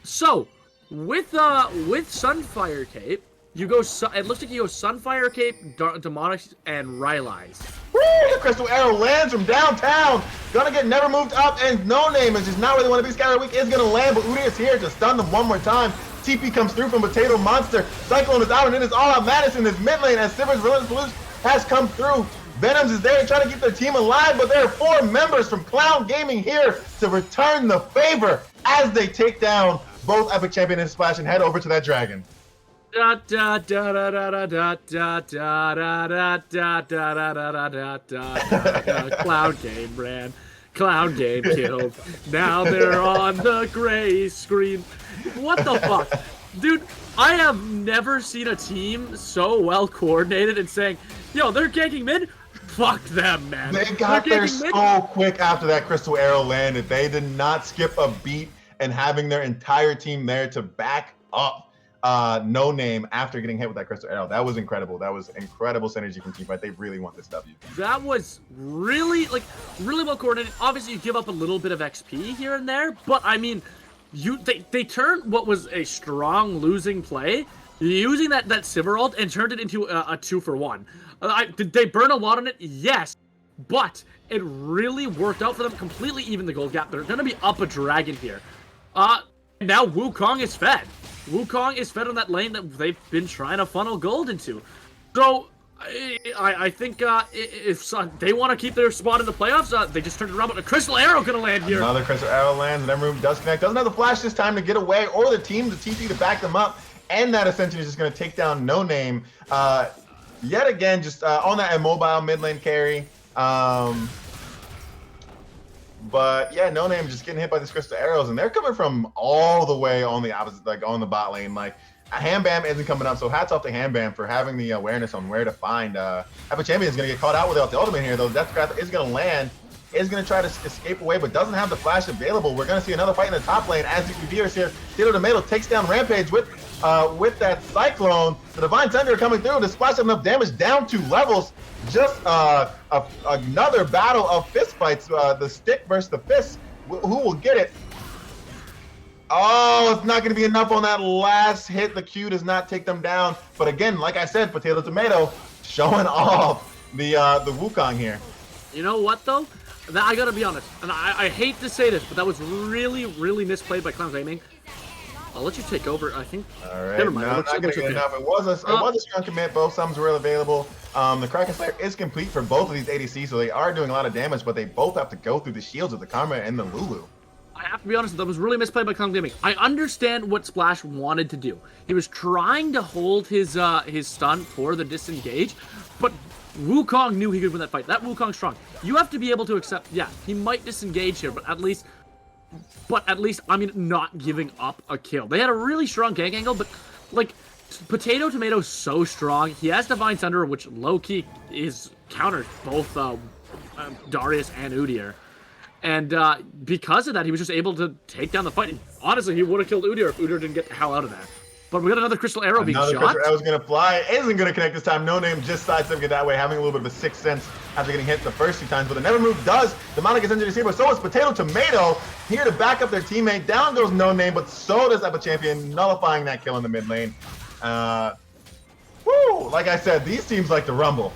So, with Sunfire Cape, you go. It looks like you go Sunfire Cape, Demonics, and Rylai's. Woo! The Crystal Arrow lands from downtown. Gonna get never moved up, and No Name is just not where they want to be. Scatter Week is gonna land, but Udyr is here to stun them one more time. TP comes through from Potato Monster. Cyclone is out, and it is all out Madison in this mid lane as Sivir's Relentless Blues has come through. Venoms is there to try to keep their team alive, but there are 4 members from Clown Gaming here to return the favor as they take down both Epic Champion and Splash and head over to that dragon. Da da da da da da da da da da da da da da da. Cloud Game ran. Cloud Game killed. Now they're on the gray screen. What the fuck? Dude, I have never seen a team so well coordinated and saying, yo, they're ganking mid? Fuck them, man. They got there so quick after that Crystal Arrow landed. They did not skip a beat, and having their entire team there to back up No Name after getting hit with that Crystal Arrow. That was incredible. That was incredible synergy from Teamfight. They really want this W. That was really well coordinated. Obviously, you give up a little bit of XP here and there, but I mean, they turned what was a strong losing play, using that Sivir ult, and turned it into a 2-for-1. Did they burn a lot on it? Yes, but it really worked out for them. Completely even the gold gap. They're going to be up a dragon here. Now Wukong is fed. Wukong is fed on that lane that they've been trying to funnel gold into. So I think if they want to keep their spot in the playoffs, they just turned around, but a Crystal Arrow going to land here. Another Crystal Arrow lands, and Emerald does connect. Doesn't have the flash this time to get away, or the team, the TP to back them up. And that Ascension is just going to take down No Name. Yet again, just on that immobile mid lane carry. But yeah, No Name just getting hit by these crystal arrows, and they're coming from all the way on the opposite, like on the bot lane. Like Ham Bam isn't coming up, so hats off to Ham Bam for having the awareness on where to find. Epic Champion is going to get caught out without the ultimate here, though. Death Graph is going to land, is going to try to escape away, but doesn't have the flash available. We're going to see another fight in the top lane as the viewers here. Taylor Tomato takes down Rampage with that Cyclone. The Divine Thunder coming through to splash enough damage down 2 levels. Just another battle of fist fights. The stick versus the fist. Who will get it? Oh, it's not going to be enough on that last hit. The Q does not take them down. But again, like I said, Potato Tomato showing off the Wukong here. You know what though? I gotta be honest, and I hate to say this, but that was really, really misplayed by Clown Gaming. I'll let you take over. I think. All right. Never mind. No, not gonna get enough. It was a strong commit. Both summons were available. The Kraken Slayer is complete for both of these ADCs, so they are doing a lot of damage, but they both have to go through the shields of the Karma and the Lulu. I have to be honest, that was really misplayed by Clown Gaming. I understand what Splash wanted to do. He was trying to hold his stun for the disengage, but Wukong knew he could win that fight. That Wukong's strong. You have to be able to accept, yeah, he might disengage here, but at least, I mean, not giving up a kill. They had a really strong gank angle, but, like, Potato Tomato's so strong. He has Divine Thunder, which low-key is counters both Darius and Udyr. And because of that, he was just able to take down the fight. And honestly, he would have killed Udyr if Udyr didn't get the hell out of there. But we got another Crystal Arrow being shot. Another Crystal Arrow's going to fly. It isn't going to connect this time. No Name just sidestepping it that way, having a little bit of a sixth sense after getting hit the first 2 times. But the Never Move does. The Demonic gets injured here, but so is Potato Tomato here to back up their teammate. Down goes No Name, but so does Epic Champion, nullifying that kill in the mid lane. Woo! Like I said, these teams like to rumble.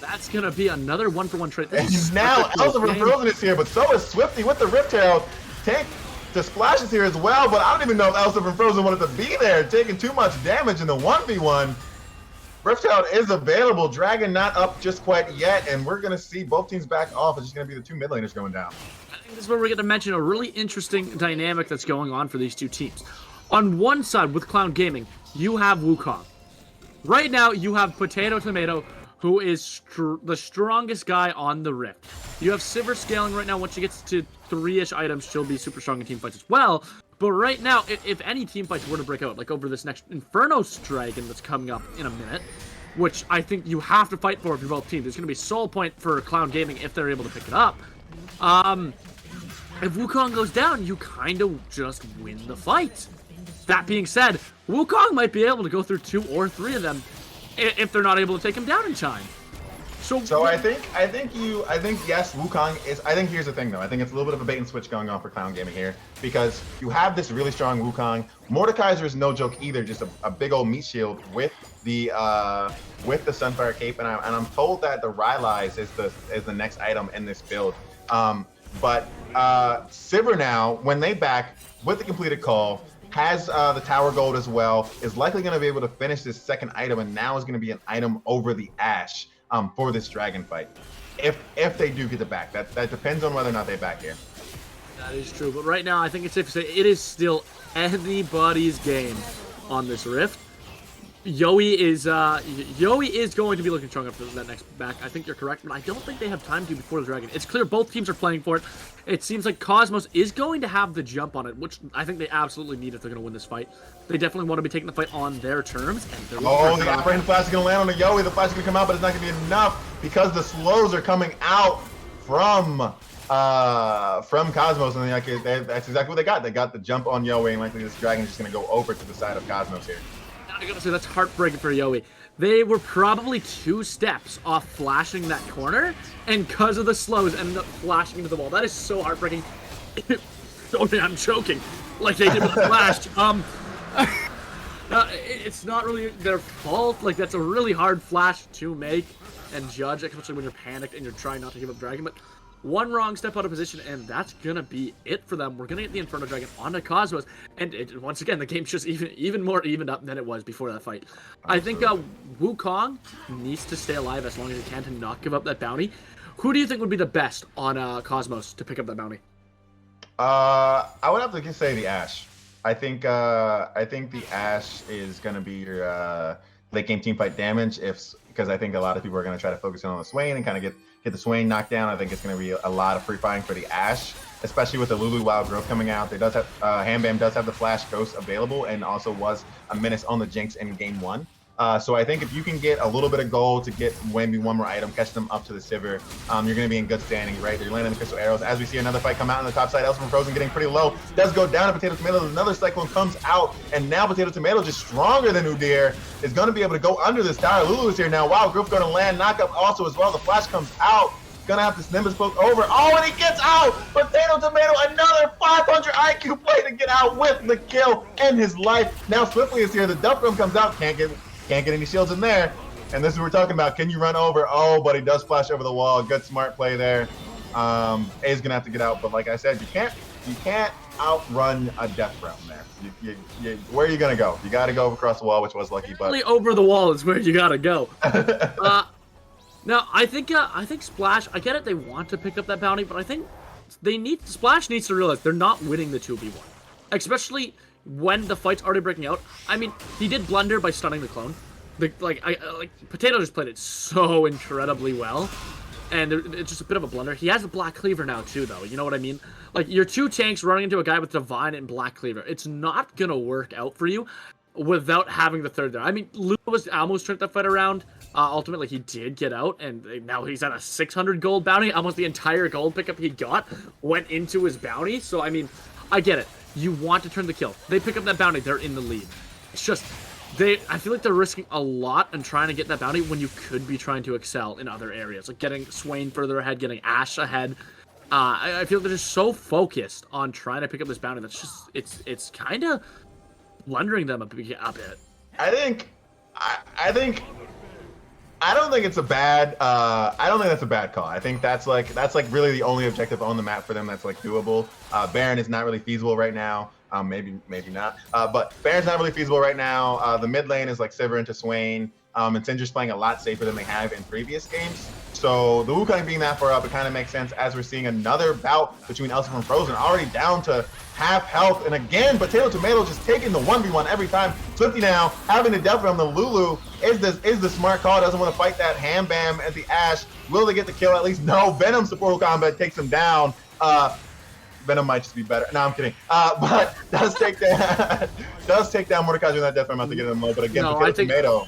That's going to be another 1-for-1 trade. And now Elsa from Frozen is here, but so is Swifty with the Rift Herald. Tank the Splash is here as well, but I don't even know if Elsa from Frozen wanted to be there, taking too much damage in the 1v1. Rift Herald is available. Dragon not up just quite yet, and we're going to see both teams back off. It's just going to be the 2 mid laners going down. I think this is where we're going to mention a really interesting dynamic that's going on for these 2 teams. On one side, with Clown Gaming, you have Wukong. Right now, you have Potato Tomato, who is the strongest guy on the Rift. You have Sivir scaling right now. Once she gets to 3-ish items, she'll be super strong in team fights as well. But right now, if any team fights were to break out, like over this next Inferno Dragon that's coming up in a minute, which I think you have to fight for if you're both teams. It's going to be soul point for Clown Gaming if they're able to pick it up. If Wukong goes down, you kind of just win the fight. That being said, Wukong might be able to go through 2 or 3 of them if they're not able to take him down in time. So I think yes, Wukong is. I think here's the thing though. I think it's a little bit of a bait and switch going on for Clown Gaming here, because you have this really strong Wukong. Mordekaiser is no joke either, just a big old meat shield with the Sunfire Cape, and I'm told that the Rylai's is the next item in this build. But Sivir now, when they back with the completed call, has the Tower Gold as well, is likely going to be able to finish this second item, and now is going to be an item over the Ashe for this dragon fight. If they do get it back, that depends on whether or not they back here. That is true, but right now I think it's safe to say it is still anybody's game on this Rift. Yowie is going to be looking strong after that next back. I think you're correct, but I don't think they have time to before the Dragon. It's clear both teams are playing for it. It seems like Cosmos is going to have the jump on it, which I think they absolutely need if they're going to win this fight. They definitely want to be taking the fight on their terms. And they're the Operating Flash is going to land on the Yowie. The Flash is going to come out, but it's not going to be enough because the slows are coming out from Cosmos, and that's exactly what they got. They got the jump on Yowie, and likely this Dragon is just going to go over to the side of Cosmos here. I gotta say, that's heartbreaking for Yowie. They were probably 2 steps off flashing that corner, and because of the slows, ended up flashing into the wall. That is so heartbreaking. Oh, man, I'm choking. Like they did with the flash. It's not really their fault. Like, that's a really hard flash to make and judge, especially when you're panicked and you're trying not to give up Dragon. But one wrong step out of position, and that's gonna be it for them. We're gonna get the Inferno Dragon onto Cosmos, and once again, the game's just even more evened up than it was before that fight. I think Wukong needs to stay alive as long as he can to not give up that bounty. Who do you think would be the best on Cosmos to pick up that bounty? I would have to say the Ashe. I think the Ashe is gonna be your late game team fight damage, because I think a lot of people are gonna try to focus in on the Swain and kind of get the Swain knocked down. I think it's going to be a lot of free firing for the Ashe, especially with the Lulu Wild Growth coming out. There does have Hambam does have the Flash Ghost available, and also was a menace on the Jinx in game 1. So I think if you can get a little bit of gold to get maybe one more item, catch them up to the Sivir, you're going to be in good standing, right? They're landing the Crystal Arrows. As we see another fight come out on the top side, Elsa from Frozen getting pretty low. Does go down to Potato Tomato. Another Cyclone comes out, and now Potato Tomato, just stronger than Udyr, is going to be able to go under this tower. Lulu is here now. Wild Growth going to land. Knockup also as well. The Flash comes out. Gonna have to Nimbus Cloak over. Oh, and he gets out! Potato Tomato, another 500 IQ play to get out with the kill in his life. Now Swiftly is here. The Duff Drum comes out. Can't get any shields in there. And this is what we're talking about. Can you run over? Oh, but he does flash over the wall. Good smart play there. A's gonna have to get out, but like I said, you can't outrun a death realm there. Where are you gonna go? You gotta go across the wall, which was lucky, but Only over the wall is where you gotta go. Now, I think Splash, I get it, they want to pick up that bounty, but I think Splash needs to realize they're not winning the 2v1. Especially when the fight's already breaking out. I mean, he did blunder by stunning the clone. Potato just played it so incredibly well. And it's just a bit of a blunder. He has a Black Cleaver now, too, though. You know what I mean? Like, your 2 tanks running into a guy with Divine and Black Cleaver. It's not gonna work out for you without having the third there. I mean, Lulu was almost turned that fight around. Ultimately, he did get out, and now he's at a 600 gold bounty. Almost the entire gold pickup he got went into his bounty. So, I mean, I get it. You want to turn the kill. They pick up that bounty, they're in the lead. It's just, I feel like they're risking a lot and trying to get that bounty when you could be trying to excel in other areas. Like getting Swain further ahead, getting Ashe ahead. I feel they're just so focused on trying to pick up this bounty that's just, it's kind of blundering them a bit. I don't think it's a bad. I don't think that's a bad call. I think that's like really the only objective on the map for them that's like doable. Baron is not really feasible right now. Maybe not. But Baron's not really feasible right now. The mid lane is like Sivir into Swain. And Syndra's playing a lot safer than they have in previous games. So the Wukong being that far up, it kind of makes sense as we're seeing another bout between Elsa from Frozen, already down to half health. And again, Potato Tomato just taking the 1v1 every time. Swifty now having the death from the Lulu is the smart call. Doesn't want to fight that Ham Bam at the Ashe. Will they get the kill at least? No. Venom support combat takes him down. Venom might just be better. No, I'm kidding. But does take down Mordekaiser in that death from to get him low. But again, Potato Tomato.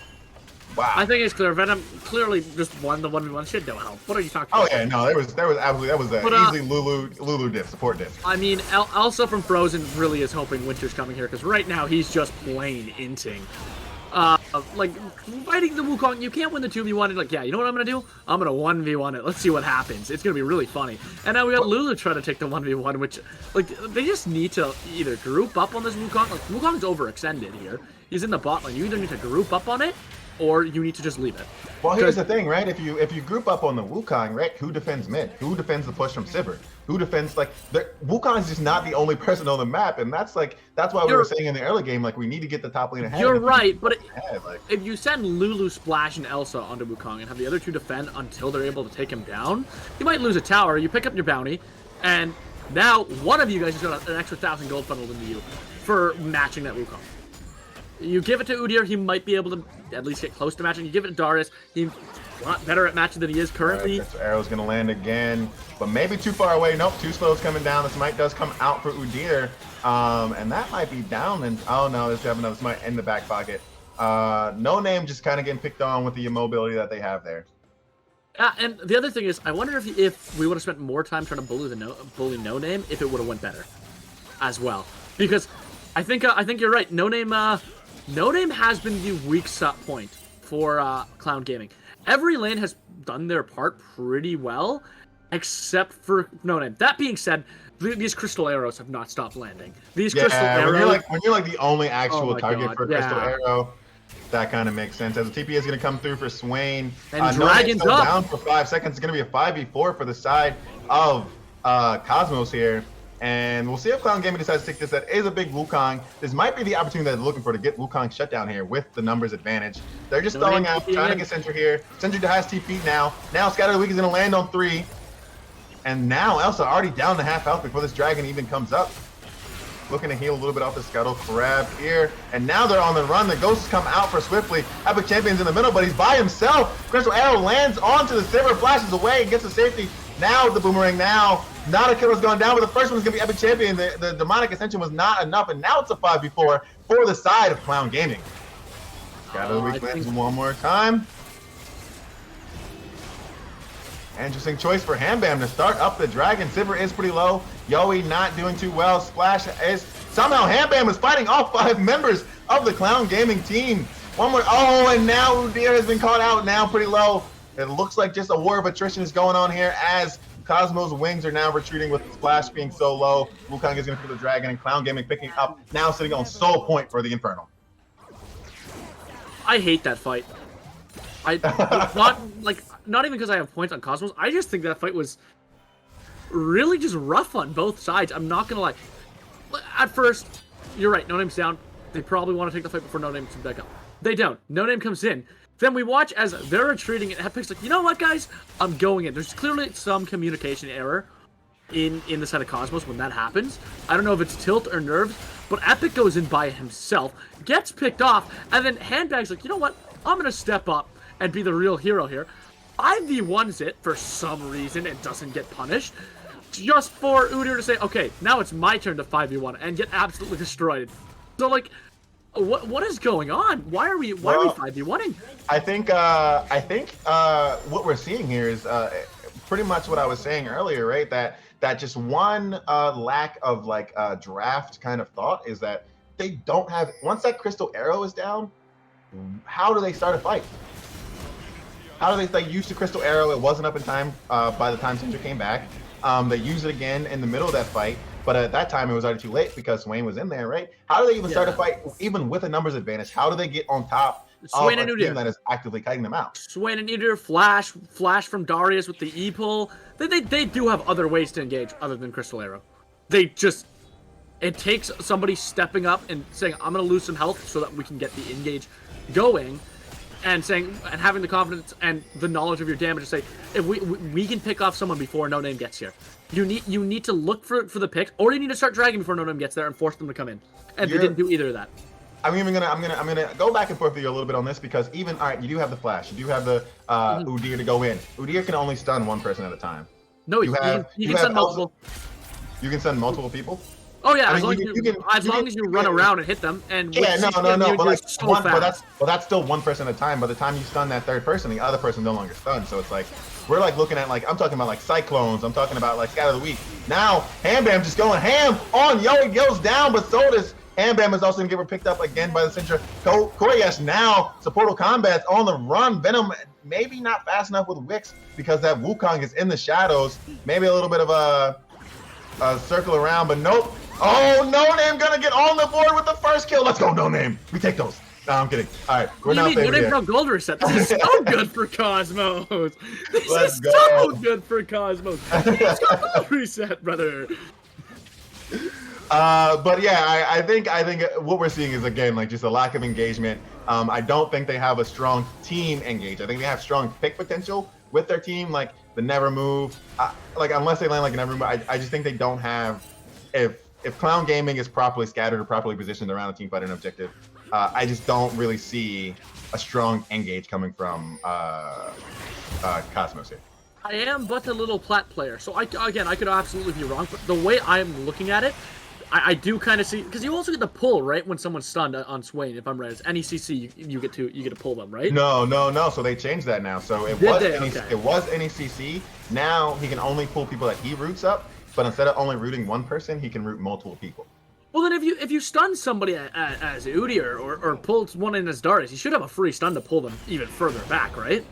Wow. I think it's clear. Venom clearly just won the 1v1. Shit, no help. What are you talking about? about? Oh, yeah, no, that was absolutely, that was an easy Lulu diff, support diff. I mean, Elsa from Frozen really is hoping Winter's coming here, because right now he's just plain inting. Like, fighting the Wukong, you can't win the 2v1 and like, yeah, you know what I'm gonna do? I'm gonna 1v1 it. Let's see what happens. It's gonna be really funny. And now we got Lulu trying to take the 1v1, which, like, they just need to either group up on this Wukong. Like, Wukong's overextended here. He's in the bot lane. You either need to group up on it, or you need to just leave it. Well, here's the thing, right? If you group up on the Wukong, right? Who defends mid? Who defends the push from Sivir? Who defends, like, Wukong is just not the only person on the map, and that's why we were saying in the early game, like, we need to get the top lane ahead. You're right, but if you send Lulu, Splash, and Elsa onto Wukong and have the other two defend until they're able to take him down, you might lose a tower. You pick up your bounty, and now one of you guys has got an extra 1,000 gold funneled into you for matching that Wukong. You give it to Udyr, he might be able to at least get close to matching. You give it to Darius, he's a lot better at matching than he is currently. Right, arrow's gonna land again, but maybe too far away. Nope, too slow is coming down. The smite does come out for Udyr, and that might be down. And oh no, there's have another smite in the back pocket. No name just kind of getting picked on with the immobility that they have there. And the other thing is, I wonder if we would have spent more time trying to bully No Name, if it would have went better, as well. Because I think you're right. No Name has been the weak point for Clown Gaming. Every lane has done their part pretty well, except for No Name. That being said, these crystal arrows have not stopped landing. These crystal arrows. When you're like the only actual target for crystal arrow, that kind of makes sense. As the TP is going to come through for Swain. And Dragon's up. Down for 5 seconds. It's going to be a 5v4 for the side of Cosmos here. And we'll see if Clown Gaming decides to take this. That is a big Wukong. This might be the opportunity that they're looking for to get Wukong shut down here with the numbers advantage. They're just stalling out, trying to get Sentry here. Sentry has TP now. Now Scatter Week is going to land on 3. And now Elsa already down to half health before this dragon even comes up. looking to heal a little bit off the scuttle crab here. And now they're on the run. The ghosts come out for Swiftly. Epic Champion's in the middle, but he's by himself. Crystal Arrow lands onto the Sivir, flashes away, gets the safety. Now the boomerang now. Not a killer's gone down, but the first one's going to be Epic Champion. The demonic ascension was not enough, and now it's a 5v4 for the side of Clown Gaming. Gather the weak lands one more time. Interesting choice for Hambam to start up the dragon. Sivir is pretty low. Yoey not doing too well. Splash is somehow Hambam is fighting all 5 members of the Clown Gaming team. One more. Oh, and now Udyr has been caught out. Now pretty low. It looks like just a war of attrition is going on here as Cosmo's wings are now retreating with Splash being so low. Wukong is going to put the dragon and Clown Gaming picking up. Now sitting on Soul Point for the Infernal. I hate that fight. Not even because I have points on Cosmos. I just think that fight was really just rough on both sides. I'm not gonna lie. At first, you're right. No Name's down. They probably want to take the fight before No Name comes back up. They don't. No Name comes in. Then we watch as they're retreating, and Epic's like, you know what, guys? I'm going in. There's clearly some communication error in the side of Cosmos when that happens. I don't know if it's tilt or nerves, but Epic goes in by himself, gets picked off, and then Handbag's like, you know what? I'm gonna step up and be the real hero here. 5v1s it for some reason and doesn't get punished, just for Udyr to say, okay, now it's my turn to 5v1 and get absolutely destroyed. So like, what is going on? Why are we 5v1ing? I think what we're seeing here is pretty much what I was saying earlier, right? That just one lack of like draft kind of thought is that they don't have, once that Crystal Arrow is down, how do they start a fight? How do they use the Crystal Arrow? It wasn't up in time by the time Cinder came back. They used it again in the middle of that fight, but at that time it was already too late because Swain was in there, right? How do they even start a fight, even with a numbers advantage? How do they get on top of a team that is actively kiting them out? Swain and Udyr, flash from Darius with the E-pull. They do have other ways to engage other than Crystal Arrow. It takes somebody stepping up and saying, I'm going to lose some health so that we can get the engage going. And having the confidence and the knowledge of your damage to say, if we can pick off someone before No Name gets here. You need to look for the pick, or you need to start dragging before No Name gets there and force them to come in. And they didn't do either of that. I'm gonna go back and forth with you a little bit on this because even all right, you do have the flash, you do have the Udyr to go in. Udyr can only stun one person at a time. No, you can stun multiple. You can stun multiple people. Oh yeah, as long as you run around and hit them. And yeah, no, but like but that's still one person at a time. By the time you stun that third person, the other person no longer stunned. So it's like we're like looking at like I'm talking about like cyclones. I'm talking about like Scatter the Weak. Now Hambam just going ham on Yoey goes down, but so does Hambam is also gonna get picked up again by the Syndra. Koreyash now supportal combat's on the run. Venom maybe not fast enough with Wix because that Wukong is in the shadows. Maybe a little bit of a circle around, but nope. Oh, No Name gonna get on the board with the first kill. Let's go, No Name. We take those. No, I'm kidding. All right, we're not No Name from Gold Reset. This is so good for Cosmos. This is so good for Cosmos. Let's go Gold Reset, brother. But yeah, I think what we're seeing is again like just a lack of engagement. I don't think they have a strong team engaged. I think they have strong pick potential with their team, like the never move. Like unless they land like a never move, I just think they don't have. If Clown Gaming is properly scattered or properly positioned around a team fight and objective, I just don't really see a strong engage coming from Cosmos here. I am but a little plat player, so I could absolutely be wrong, but the way I'm looking at it, I do kind of see, because you also get the pull, right, when someone's stunned on Swain, if I'm right. It's any CC, you get to pull them, right? No. So they changed that now. So it was any CC. Now he can only pull people that he roots up, but instead of only rooting one person, he can root multiple people. Well, then if you stun somebody as Udyr or pull one in as Darius, you should have a free stun to pull them even further back, right?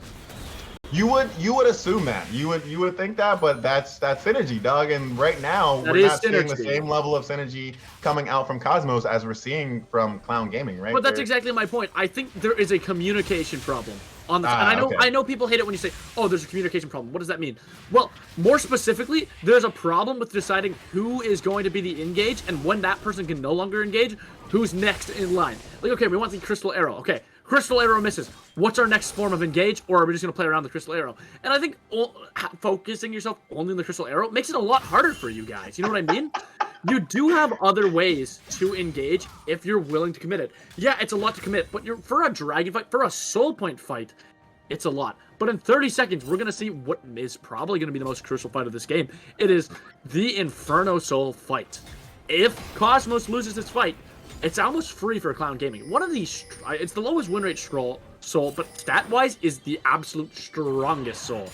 You would assume that. You would think that, but that's synergy, dog. And right now we're not seeing the same level of synergy coming out from Cosmos as we're seeing from Clown Gaming, right? But that's exactly my point. I think there is a communication problem on the and I know people hate it when you say, "Oh, there's a communication problem." What does that mean? Well, more specifically, there's a problem with deciding who is going to be the engage and when that person can no longer engage, who's next in line. Like, okay, we want the Crystal Arrow. Okay, Crystal Arrow misses. What's our next form of engage, or are we just going to play around the Crystal Arrow? And I think focusing yourself only on the Crystal Arrow makes it a lot harder for you guys. You know what I mean? you do have other ways to engage if you're willing to commit it. Yeah, it's a lot to commit, but for a dragon fight, for a soul point fight, it's a lot. But in 30 seconds, we're going to see what is probably going to be the most crucial fight of this game. It is the Inferno Soul fight. If Cosmos loses this fight, it's almost free for Clown Gaming. One of these, it's the lowest win rate soul, but stat-wise is the absolute strongest soul.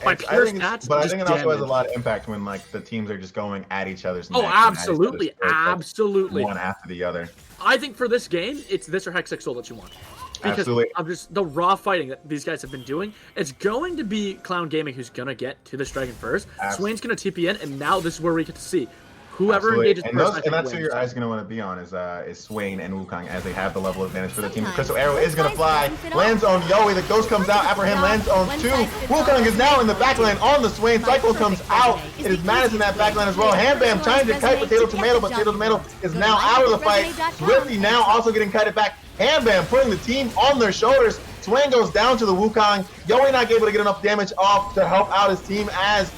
By pure stats, but I just think it also has a damage. lot of impact when like the teams are just going at each other's Oh, necks and at each absolutely, other's throats, like, absolutely. one after the other. I think for this game, it's this or Hextech Soul that you want. Because Absolutely. of just the raw fighting that these guys have been doing. It's going to be Clown Gaming who's going to get to this dragon first. Swain's going to TP in, and now this is where we get to see whoever Absolutely. engages And, first. those, I and think that's who wins. your eyes going to want to be on is Swain and Wukong as they have the level advantage for the team. The Crystal Arrow is going to fly, lands on Yowie, the Ghost comes out, after him lands on 2. Wukong is now in the backline on the Swain, Cyclone comes out, it is Madness in that backline as well. Hambam trying to kite Potato Tomato, but Potato Tomato is now out of the fight. Swifty now also getting kited back. Hambam putting the team on their shoulders. Swain goes down to the Wukong. Yowie not able to get enough damage off to help out his team as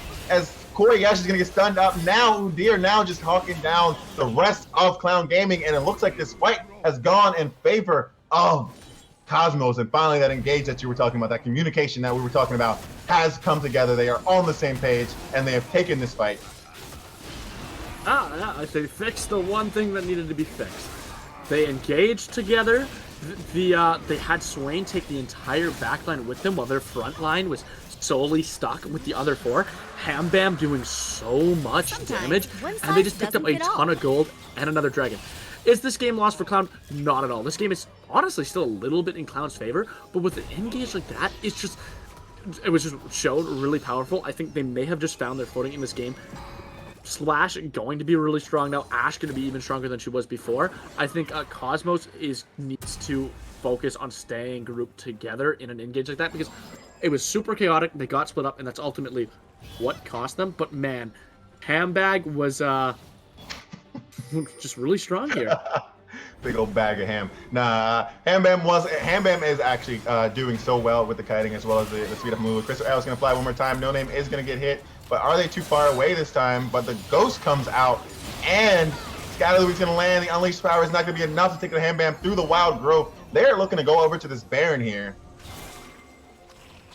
Corey Gash is going to get stunned up. Now Udyr now just hawking down the rest of Clown Gaming, and it looks like this fight has gone in favor of Cosmos. And finally, that engage that you were talking about, that communication that we were talking about, has come together. They are on the same page, and they have taken this fight. Yeah, they fixed the one thing that needed to be fixed. They engaged together. They had Swain take the entire backline with them while their front line was solely stuck with the other 4. Hambam doing so much damage, and they just picked up a ton of gold and another dragon. Is this game lost for Clown? Not at all. This game is honestly still a little bit in Clown's favor, but with an engage like that, it was just showed really powerful. I think they may have just found their footing in this game. Slash going to be really strong now. Ash going to be even stronger than she was before. I think Cosmos needs to focus on staying grouped together in an engage like that, because it was super chaotic. They got split up, and that's ultimately what cost them. But man, Hambag was just really strong here. Big old bag of ham. Nah, Hambam is actually doing so well with the kiting as well as the speed up move. Crystal Arrow's gonna fly one more time. No Name is gonna get hit, but are they too far away this time? But the Ghost comes out, and Scatterlou's gonna land. The Unleashed Power is not gonna be enough to take the Hambam through the Wild Growth. They're looking to go over to this Baron here.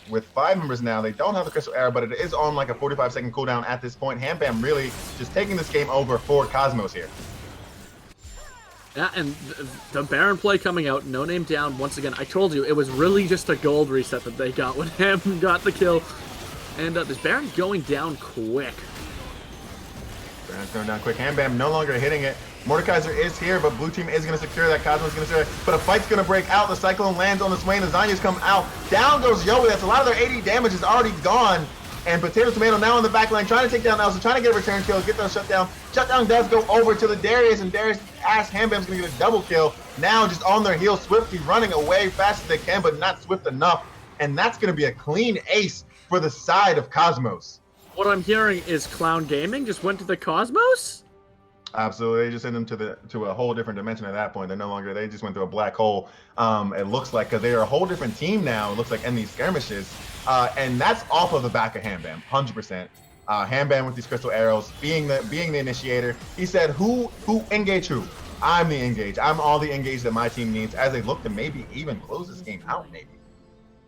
With 5 members now, they don't have the Crystal Arrow, but it is on like a 45-second cooldown at this point. Hambam really just taking this game over for Cosmos here. Yeah, and the Baron play coming out, No Name down once again. I told you, it was really just a gold reset that they got when Ham got the kill. And this Baron going down quick. Baron's going down quick. Hambam no longer hitting it. Mordekaiser is here, but blue team is going to secure that. Cosmos is going to secure it. But a fight's going to break out. The Cyclone lands on the Swain. The Zanya's come out. Down goes Yowie. That's a lot of their 80 damage is already gone. And Potato Tomato now in the back line, trying to take down Elsa, trying to get a return kill, get those shut down. Shutdown does go over to the Darius, and Darius asks Hambam's going to get a double kill. Now just on their heels, Swifty running away fast as they can, but not swift enough. And that's going to be a clean ace for the side of Cosmos. What I'm hearing is Clown Gaming just went to the Cosmos? Absolutely, they just sent them to a whole different dimension at that point. They're no longer, they just went through a black hole. It looks like, because they are a whole different team now. It looks like in these skirmishes, and that's off of the back of Hambam, 100%. Hambam with these crystal arrows, being the initiator. He said, "Who engage who? I'm the engage. I'm all the engage that my team needs." As they look to maybe even close this game out, maybe.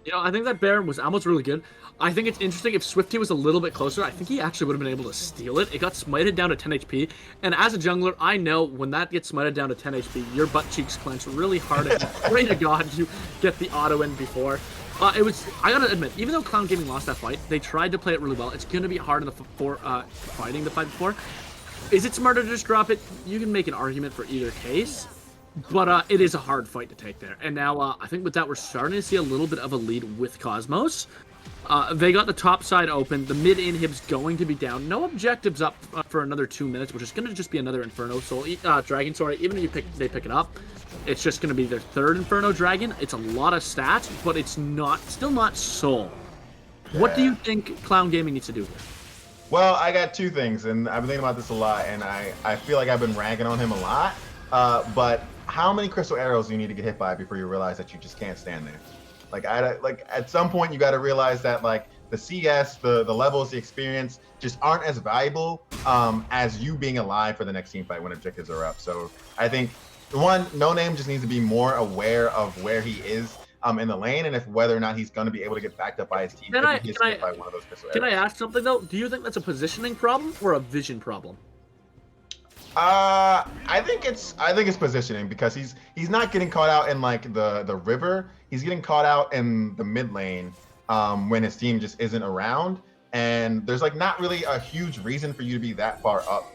You know, I think that Baron was almost really good. I think it's interesting if Swifty was a little bit closer. I think he actually would have been able to steal it. It got smited down to 10 HP. And as a jungler, I know when that gets smited down to 10 HP, your butt cheeks clench really hard. And pray to God you get the auto in before. I gotta admit, even though Clown Gaming lost that fight, they tried to play it really well. It's gonna be hard in the fighting the fight before. Is it smarter to just drop it? You can make an argument for either case. But it is a hard fight to take there. And now I think with that, we're starting to see a little bit of a lead with Cosmos. They got the top side open. The mid inhib's going to be down. No objectives up for another 2 minutes, which is going to just be another Inferno Soul Dragon. Sorry, even if they pick it up, it's just going to be their 3rd Inferno Dragon. It's a lot of stats, but it's still not Soul. Yeah. What do you think Clown Gaming needs to do here? Well, I got 2 things, and I've been thinking about this a lot, and I feel like I've been ragging on him a lot. But how many crystal arrows do you need to get hit by before you realize that you just can't stand there? Like at some point you got to realize that like the CS, the levels, the experience just aren't as valuable as you being alive for the next team fight when objectives are up. So I think one, No Name just needs to be more aware of where he is in the lane, and if whether or not he's going to be able to get backed up by his team. Can I Can ask something though? Do you think that's a positioning problem or a vision problem? I think it's positioning, because he's not getting caught out in like the river. He's getting caught out in the mid lane when his team just isn't around, and there's like not really a huge reason for you to be that far up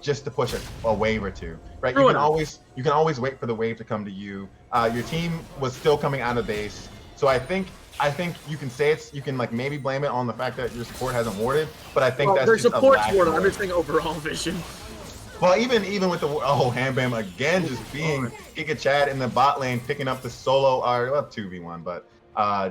just to push a wave or two, right? You can always wait for the wave to come to you. Your team was still coming out of base, so I think you can say you can like maybe blame it on the fact that your support hasn't warded, but I think that's their just a support's lack warded. of I'm just saying overall vision. Well, even with the Ham Bam again, just being Giga Chad in the bot lane, picking up the solo, or 2v1, but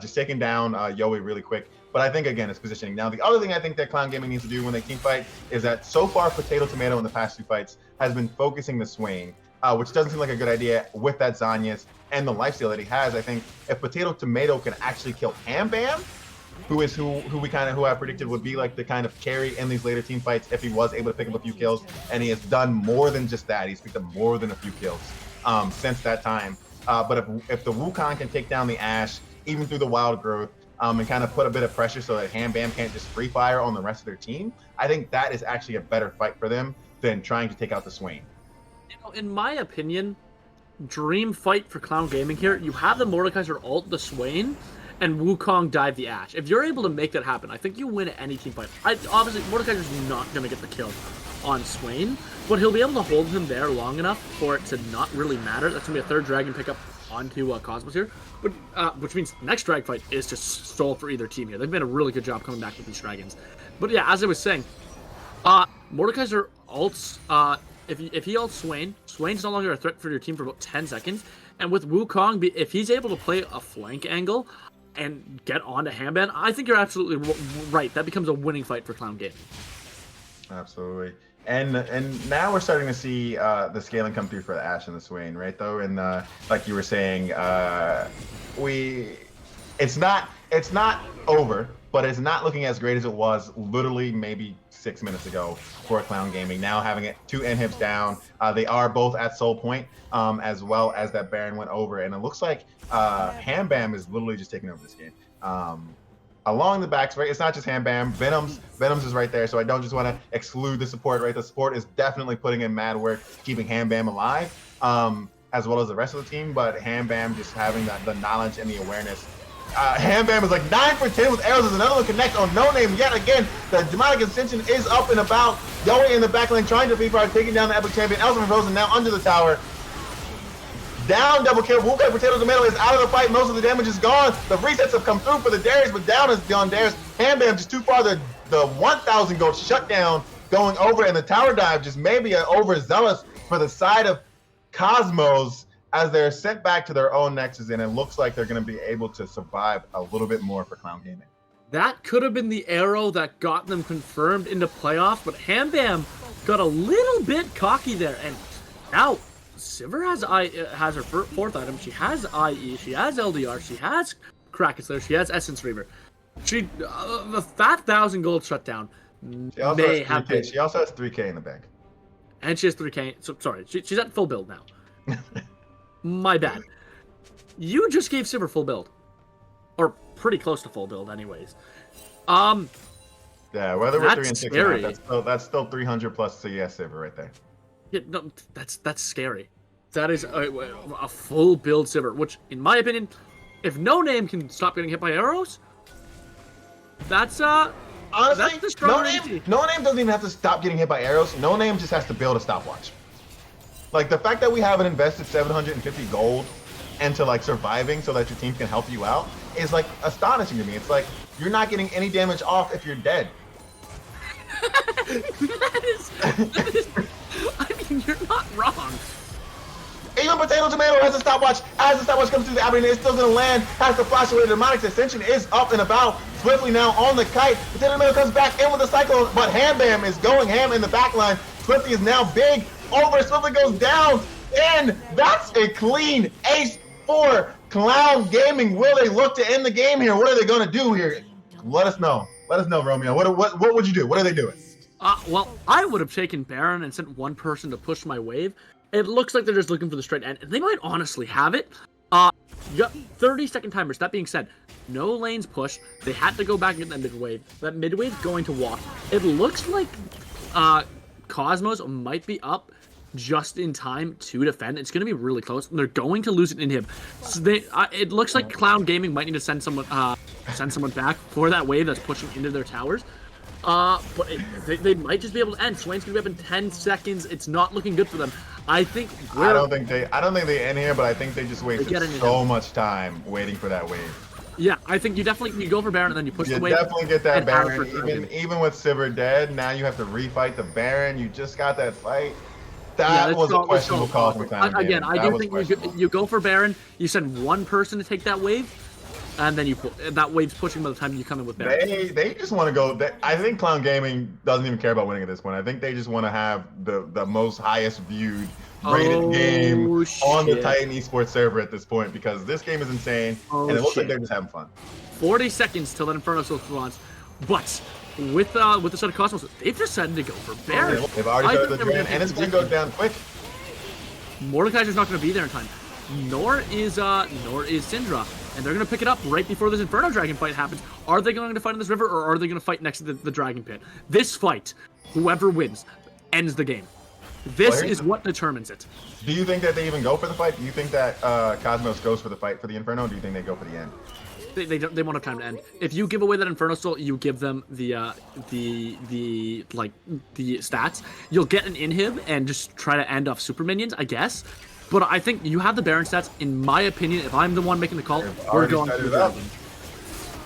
just taking down Yowie really quick. But I think, again, it's positioning. Now, the other thing I think that Clown Gaming needs to do when they team fight is that so far Potato Tomato in the past 2 fights has been focusing the Swain, which doesn't seem like a good idea with that Zanyas and the lifesteal that he has. I think if Potato Tomato can actually kill Ham Bam, who I predicted would be like the kind of carry in these later team fights if he was able to pick up a few kills, and he has done more than just that. He's picked up more than a few kills since that time. But if the Wukong can take down the Ashe, even through the wild growth, and kind of put a bit of pressure so that Ham Bam can't just free fire on the rest of their team, I think that is actually a better fight for them than trying to take out the Swain. You know, in my opinion, dream fight for Clown Gaming here, you have the Mordekaiser ult the Swain, and Wukong dive the Ashe. If you're able to make that happen, I think you win any team fight. Obviously, Mordekaiser's not going to get the kill on Swain, but he'll be able to hold him there long enough for it to not really matter. That's going to be a 3rd dragon pickup onto Cosmos here, but which means next drag fight is just stole for either team here. They've made a really good job coming back with these dragons. But yeah, as I was saying, Mordekaiser ults, if he ults Swain, Swain's no longer a threat for your team for about 10 seconds, and with Wukong, if he's able to play a flank angle and get onto Hamban, I think you're absolutely right. That becomes a winning fight for Clown Gaming. Absolutely. And now we're starting to see the scaling come through for the Ashe and the Swain, right? Though, and like you were saying, it's not over, but it's not looking as great as it was literally maybe 6 minutes ago for Clown Gaming. Now having it 2 inhibs down, they are both at soul point, as well as that Baron went over, and it looks like Ham Bam is literally just taking over this game. Along the backs, right? It's not just Ham Bam. Venoms is right there, so I don't just want to exclude the support, right? The support is definitely putting in mad work, keeping Ham Bam alive, as well as the rest of the team, but Ham Bam just having the knowledge and the awareness. Ham Bam is like 9 for 10 with arrows. There's another one connect on No Name yet again. The demonic ascension is up and about. Yowie in the back lane trying to free fire, taking down the epic champion. Elsa Frozen now under the tower. Down, double kill. Wukai Potato Tomato is out of the fight. Most of the damage is gone. The resets have come through for the Darius, but down is gone Darius. Ham Bam just too far. The 1,000 gold shutdown going over, and the tower dive just maybe overzealous for the side of Cosmos as they're sent back to their own nexus, and it looks like they're going to be able to survive a little bit more for Clown Gaming. That could have been the arrow that got them confirmed into playoffs, but Ham Bam got a little bit cocky there, and now Sivir has her 4th item. She has IE, she has LDR, she has Kraken Slayer, she has Essence Reaver. That 1,000 gold shutdown may have been. She also has 3K in the bank. And she has 3K. So sorry, she's at full build now. My bad. You just gave Sivir full build, or pretty close to full build, anyways. Yeah, whether we're 3 and 6 scary. or not, that's still 300 plus CS Sivir right there. Yeah, no, that's scary. That is a full build Sivir, which, in my opinion, if No Name can stop getting hit by arrows, that's honestly, that's the No Name doesn't even have to stop getting hit by arrows. No Name just has to build a stopwatch. Like, the fact that we haven't invested 750 gold into like surviving so that your team can help you out is like astonishing to me. It's like you're not getting any damage off if you're dead. that is I mean, you're not wrong. Even Potato Tomato has a stopwatch. As the stopwatch comes through the Aberdeen, it's still gonna land. Has to flash away. The demonic ascension is up and about. Swiftly now on the kite. Potato Tomato comes back in with the cyclone, but Ham Bam is going ham in the back line. Swifty is now big. Over, Swiftly goes down. And that's a clean ace for Clown Gaming. Will they look to end the game here? What are they gonna do here? Let us know. Let us know, Romeo. What would you do? What are they doing? Well, I would have taken Baron and sent one person to push my wave. It looks like they're just looking for the straight end. They might honestly have it. You got 30-second timers. That being said, no lanes pushed. They had to go back and get that mid wave. That mid wave's going to walk. It looks like Cosmos might be up just in time to defend. It's going to be really close. They're going to lose an inhib. So it looks like Clown Gaming might need to send someone back for that wave that's pushing into their towers. But they might just be able to end. Swain's gonna be up in 10 seconds. It's not looking good for them. I think I don't think they end here, but I think they just wasted so much time waiting for that wave. Yeah, I think you go for Baron and then you push the wave. You definitely get that Baron. Even with Sivir dead, now you have to refight the Baron. You just got that fight. That was a questionable call from Clown. Again, I do think you go for Baron. You send one person to take that wave. And then that wave's pushing by the time you come in with Baron. They just want to go. I think Clown Gaming doesn't even care about winning at this point. I think they just want to have the most highest viewed rated game on the Titan Esports server at this point, because this game is insane and it looks like they're just having fun. 40 seconds till that Inferno Soul spawns, but with the set of Cosmos, they've decided to go for Baron. They've already started the drain, and it's going to go down quick. Mordekaiser's not going to be there in time. Nor is Syndra. And they're going to pick it up right before this Inferno Dragon fight happens. Are they going to fight in this river, or are they going to fight next to the Dragon Pit? This fight, whoever wins, ends the game. This is what determines it. Do you think that they even go for the fight? Do you think that Cosmos goes for the fight for the Inferno, or do you think they go for the end? They won't have time to end. If you give away that Inferno Soul, you give them the stats. You'll get an inhib and just try to end off super minions, I guess. But I think you have the Baron stats. In my opinion, if I'm the one making the call, we're going for the Dragon.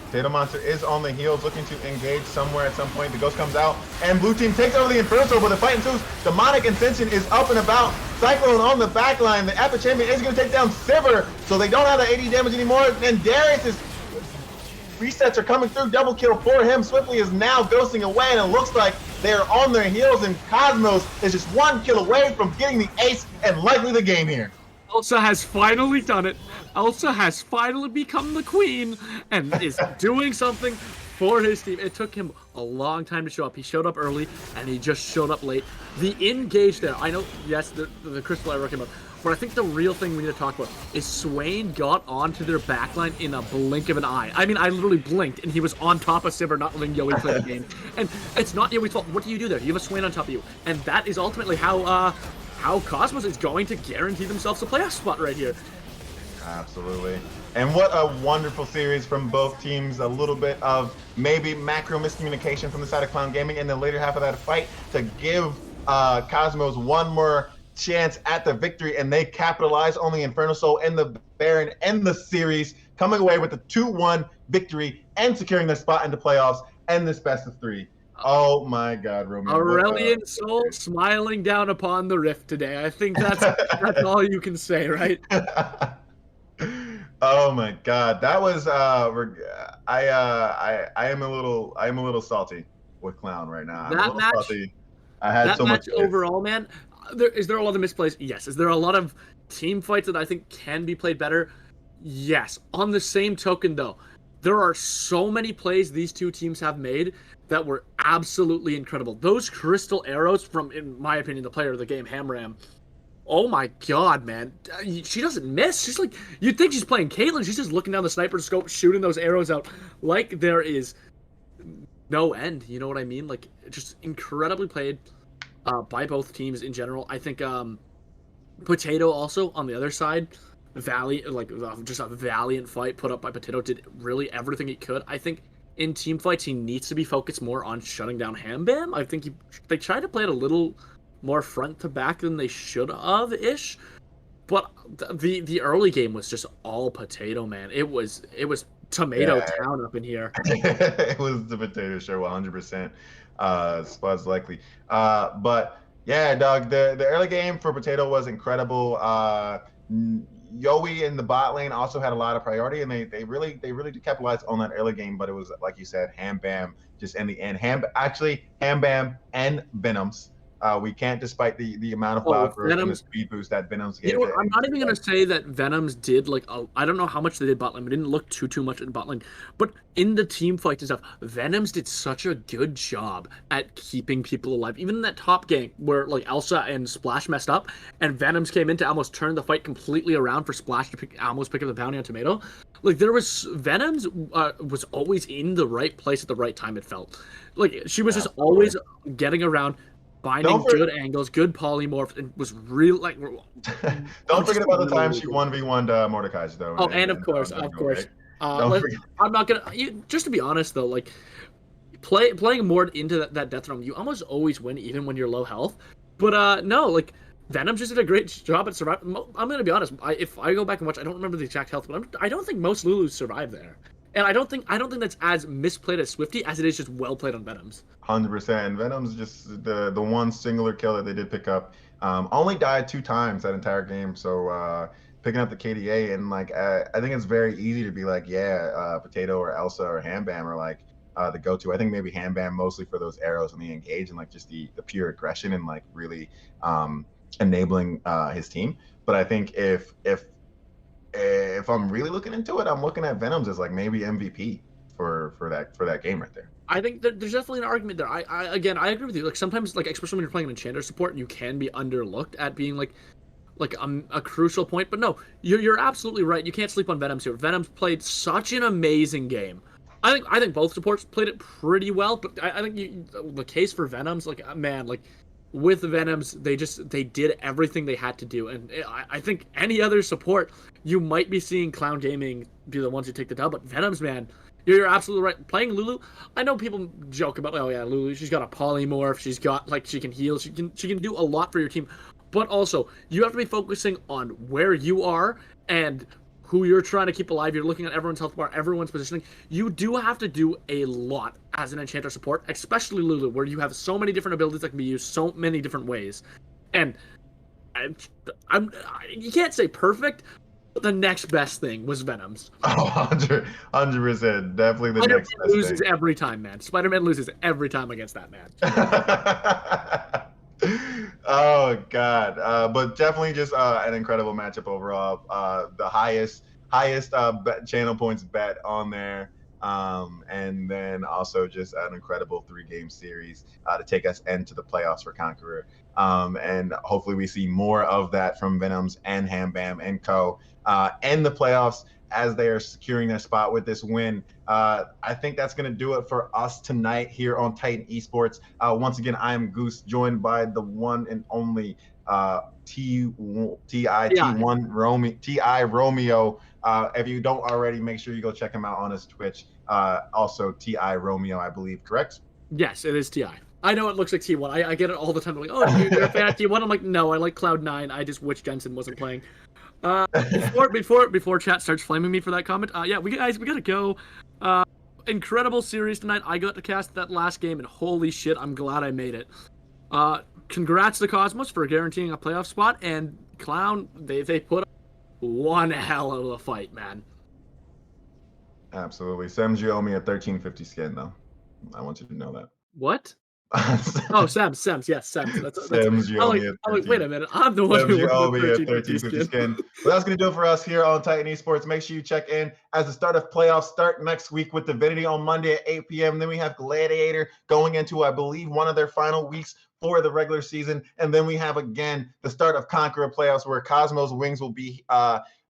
Potato Monster is on the heels, looking to engage somewhere at some point. The Ghost comes out, and blue team takes over the Inferno Soul, but the fight ensues. Demonic Ascension is up and about. Cyclone on the back line. The Epic Champion is going to take down Sivir, so they don't have that 80 damage anymore. And Darius' resets are coming through. Double kill for him. Swiftly is now ghosting away, and it looks like they're on their heels, and Cosmos is just one kill away from getting the ace and likely the game here. Elsa has finally done it. Elsa has finally become the queen and is doing something for his team. It took him a long time to show up. He showed up early, and he just showed up late. The engage there, I know, yes, the Crystal Arrow came up, but I think the real thing we need to talk about is Swain got onto their backline in a blink of an eye. I mean, I literally blinked, and he was on top of Sivir, not letting Yowie play the game. And it's not Yowie's fault. What do you do there? You have a Swain on top of you. And that is ultimately how Cosmos is going to guarantee themselves a playoff spot right here. Absolutely. And what a wonderful series from both teams. A little bit of maybe macro miscommunication from the side of Clown Gaming in the later half of that fight to give Cosmos one more chance at the victory, and they capitalize on the Inferno Soul and the Baron and the series, coming away with a 2-1 victory and securing their spot into playoffs and this best of 3. Oh my God, Romeo. Aurelian Soul smiling down upon the rift today. I think that's all you can say, right? Oh my God, that was I am a little salty with Clown right now. That match, salty. I had so much overall, man. Is there a lot of misplays? Yes. Is there a lot of team fights that I think can be played better? Yes. On the same token, though, there are so many plays these two teams have made that were absolutely incredible. Those crystal arrows from, in my opinion, the player of the game, Hamram. Oh my God, man. She doesn't miss. She's like, you'd think she's playing Caitlyn. She's just looking down the sniper scope, shooting those arrows out like there is no end. You know what I mean? Like, just incredibly played by both teams in general. I think Potato also on the other side, just a valiant fight put up by Potato, did really everything he could. I think in team fights he needs to be focused more on shutting down Hambam. I think they tried to play it a little more front to back than they should have ish. But the early game was just all Potato, man. It was Tomato Town up in here. It was the Potato Show 100%. Spuds likely. But yeah, dog, the early game for Potato was incredible. Yowie in the bot lane also had a lot of priority, and they really did capitalize on that early game. But it was, like you said, Ham Bam just in the end. Ham Bam and Venoms We can't, despite the amount of Oh, wild growth and the Venom's. speed boost that Venom's You gave. know what? to I'm not even NC. gonna say that Venom's did like I don't know how much they did bot lane. We didn't look too much at bot lane, but in the team fights and stuff, Venom's did such a good job at keeping people alive. Even in that top game where like Elsa and Splash messed up, and Venom's came in to almost turn the fight completely around for Splash to almost pick up the bounty on Tomato. Like there was Venom's was always in the right place at the right time. It felt like she was just always getting around, finding Don't for- good angles, good polymorph, and was real like. Don't forget about the time she 1v1'd Mordekaiser though. Oh, and of course, Jungle, of course. right? Don't Like, forget. I'm not gonna. Just to be honest though, like playing more into that death realm, you almost always win, even when you're low health. But no, like Venom just did a great job at surviving. I'm gonna be honest. If I go back and watch, I don't remember the exact health, but I don't think most Lulus survive there. And I don't think that's as misplayed as Swifty as it is just well played on Venom's. 100%. Venom's just the one singular kill that they did pick up. Only died 2 times that entire game. So picking up the KDA, and like I think it's very easy to be like, yeah, Potato or Elsa or Hambam are like the go-to. I think maybe Hambam mostly for those arrows and the engage and like just the pure aggression and like really enabling his team. But I think if I'm really looking into it, I'm looking at Venom's as like maybe MVP for that game right there. I think that there's definitely an argument there. I again, I agree with you. Like sometimes, like especially when you're playing an enchanter support, you can be underlooked at being like a crucial point. But no, you're absolutely right. You can't sleep on Venom's here. Venom's played such an amazing game. I think both supports played it pretty well. But I think the case for Venom's, like man, like with Venom's, they did everything they had to do. And I think any other support, you might be seeing Clown Gaming be the ones who take the dub. But Venom's, man. You're absolutely right. Playing Lulu, I know people joke about, oh yeah, Lulu, she's got a polymorph, she's got like she can heal, she can do a lot for your team. But also, you have to be focusing on where you are and who you're trying to keep alive. You're looking at everyone's health bar, everyone's positioning. You do have to do a lot as an enchanter support, especially Lulu, where you have so many different abilities that can be used so many different ways. And you can't say perfect. The next best thing was Venom's. Oh, 100%. Definitely the next best loses thing. every time, man. Spider-Man loses every time against that man. Oh God. But definitely just an incredible matchup overall. The highest channel points bet on there. And then also just an incredible 3-game series to take us into the playoffs for Conqueror. And hopefully we see more of that from Venoms and Hambam and Co. And the playoffs as they are securing their spot with this win. I think that's going to do it for us tonight here on Titan Esports. Once again, I am Goose, joined by the one and only TI Romeo. If you don't already, make sure you go check him out on his Twitch. Also, TI Romeo, I believe, correct? Yes, it is TI. I know it looks like T1. I get it all the time. They're like, oh, you're a fan of T1? I'm like, no, I like Cloud9. I just wish Jensen wasn't playing. Before chat starts flaming me for that comment, yeah, we gotta go. Incredible series tonight. I got to cast that last game, and holy shit, I'm glad I made it. Congrats to Cosmos for guaranteeing a playoff spot, and Clown, they put up one hell of a fight, man. Absolutely. Sems, you owe me a 1350 skin, though. I want you to know that. What? Oh, Sems, yes, Sems. That's Sems, you owe me a 13. Wait a minute, I'm the one Sems, who you owe won me the a 1350 skin. But that's going to do it for us here on Titan Esports. Make sure you check in as the start of playoffs start next week with Divinity on Monday at 8 p.m. Then we have Gladiator going into, I believe, one of their final weeks for the regular season. And then we have, again, the start of Conqueror playoffs where Cosmos Wings will be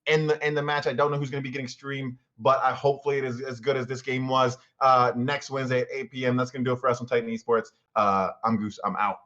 in the match. I don't know who's going to be getting streamed, but hopefully it is as good as this game was next Wednesday at 8 p.m. That's going to do it for us on Titan Esports. I'm Goose. I'm out.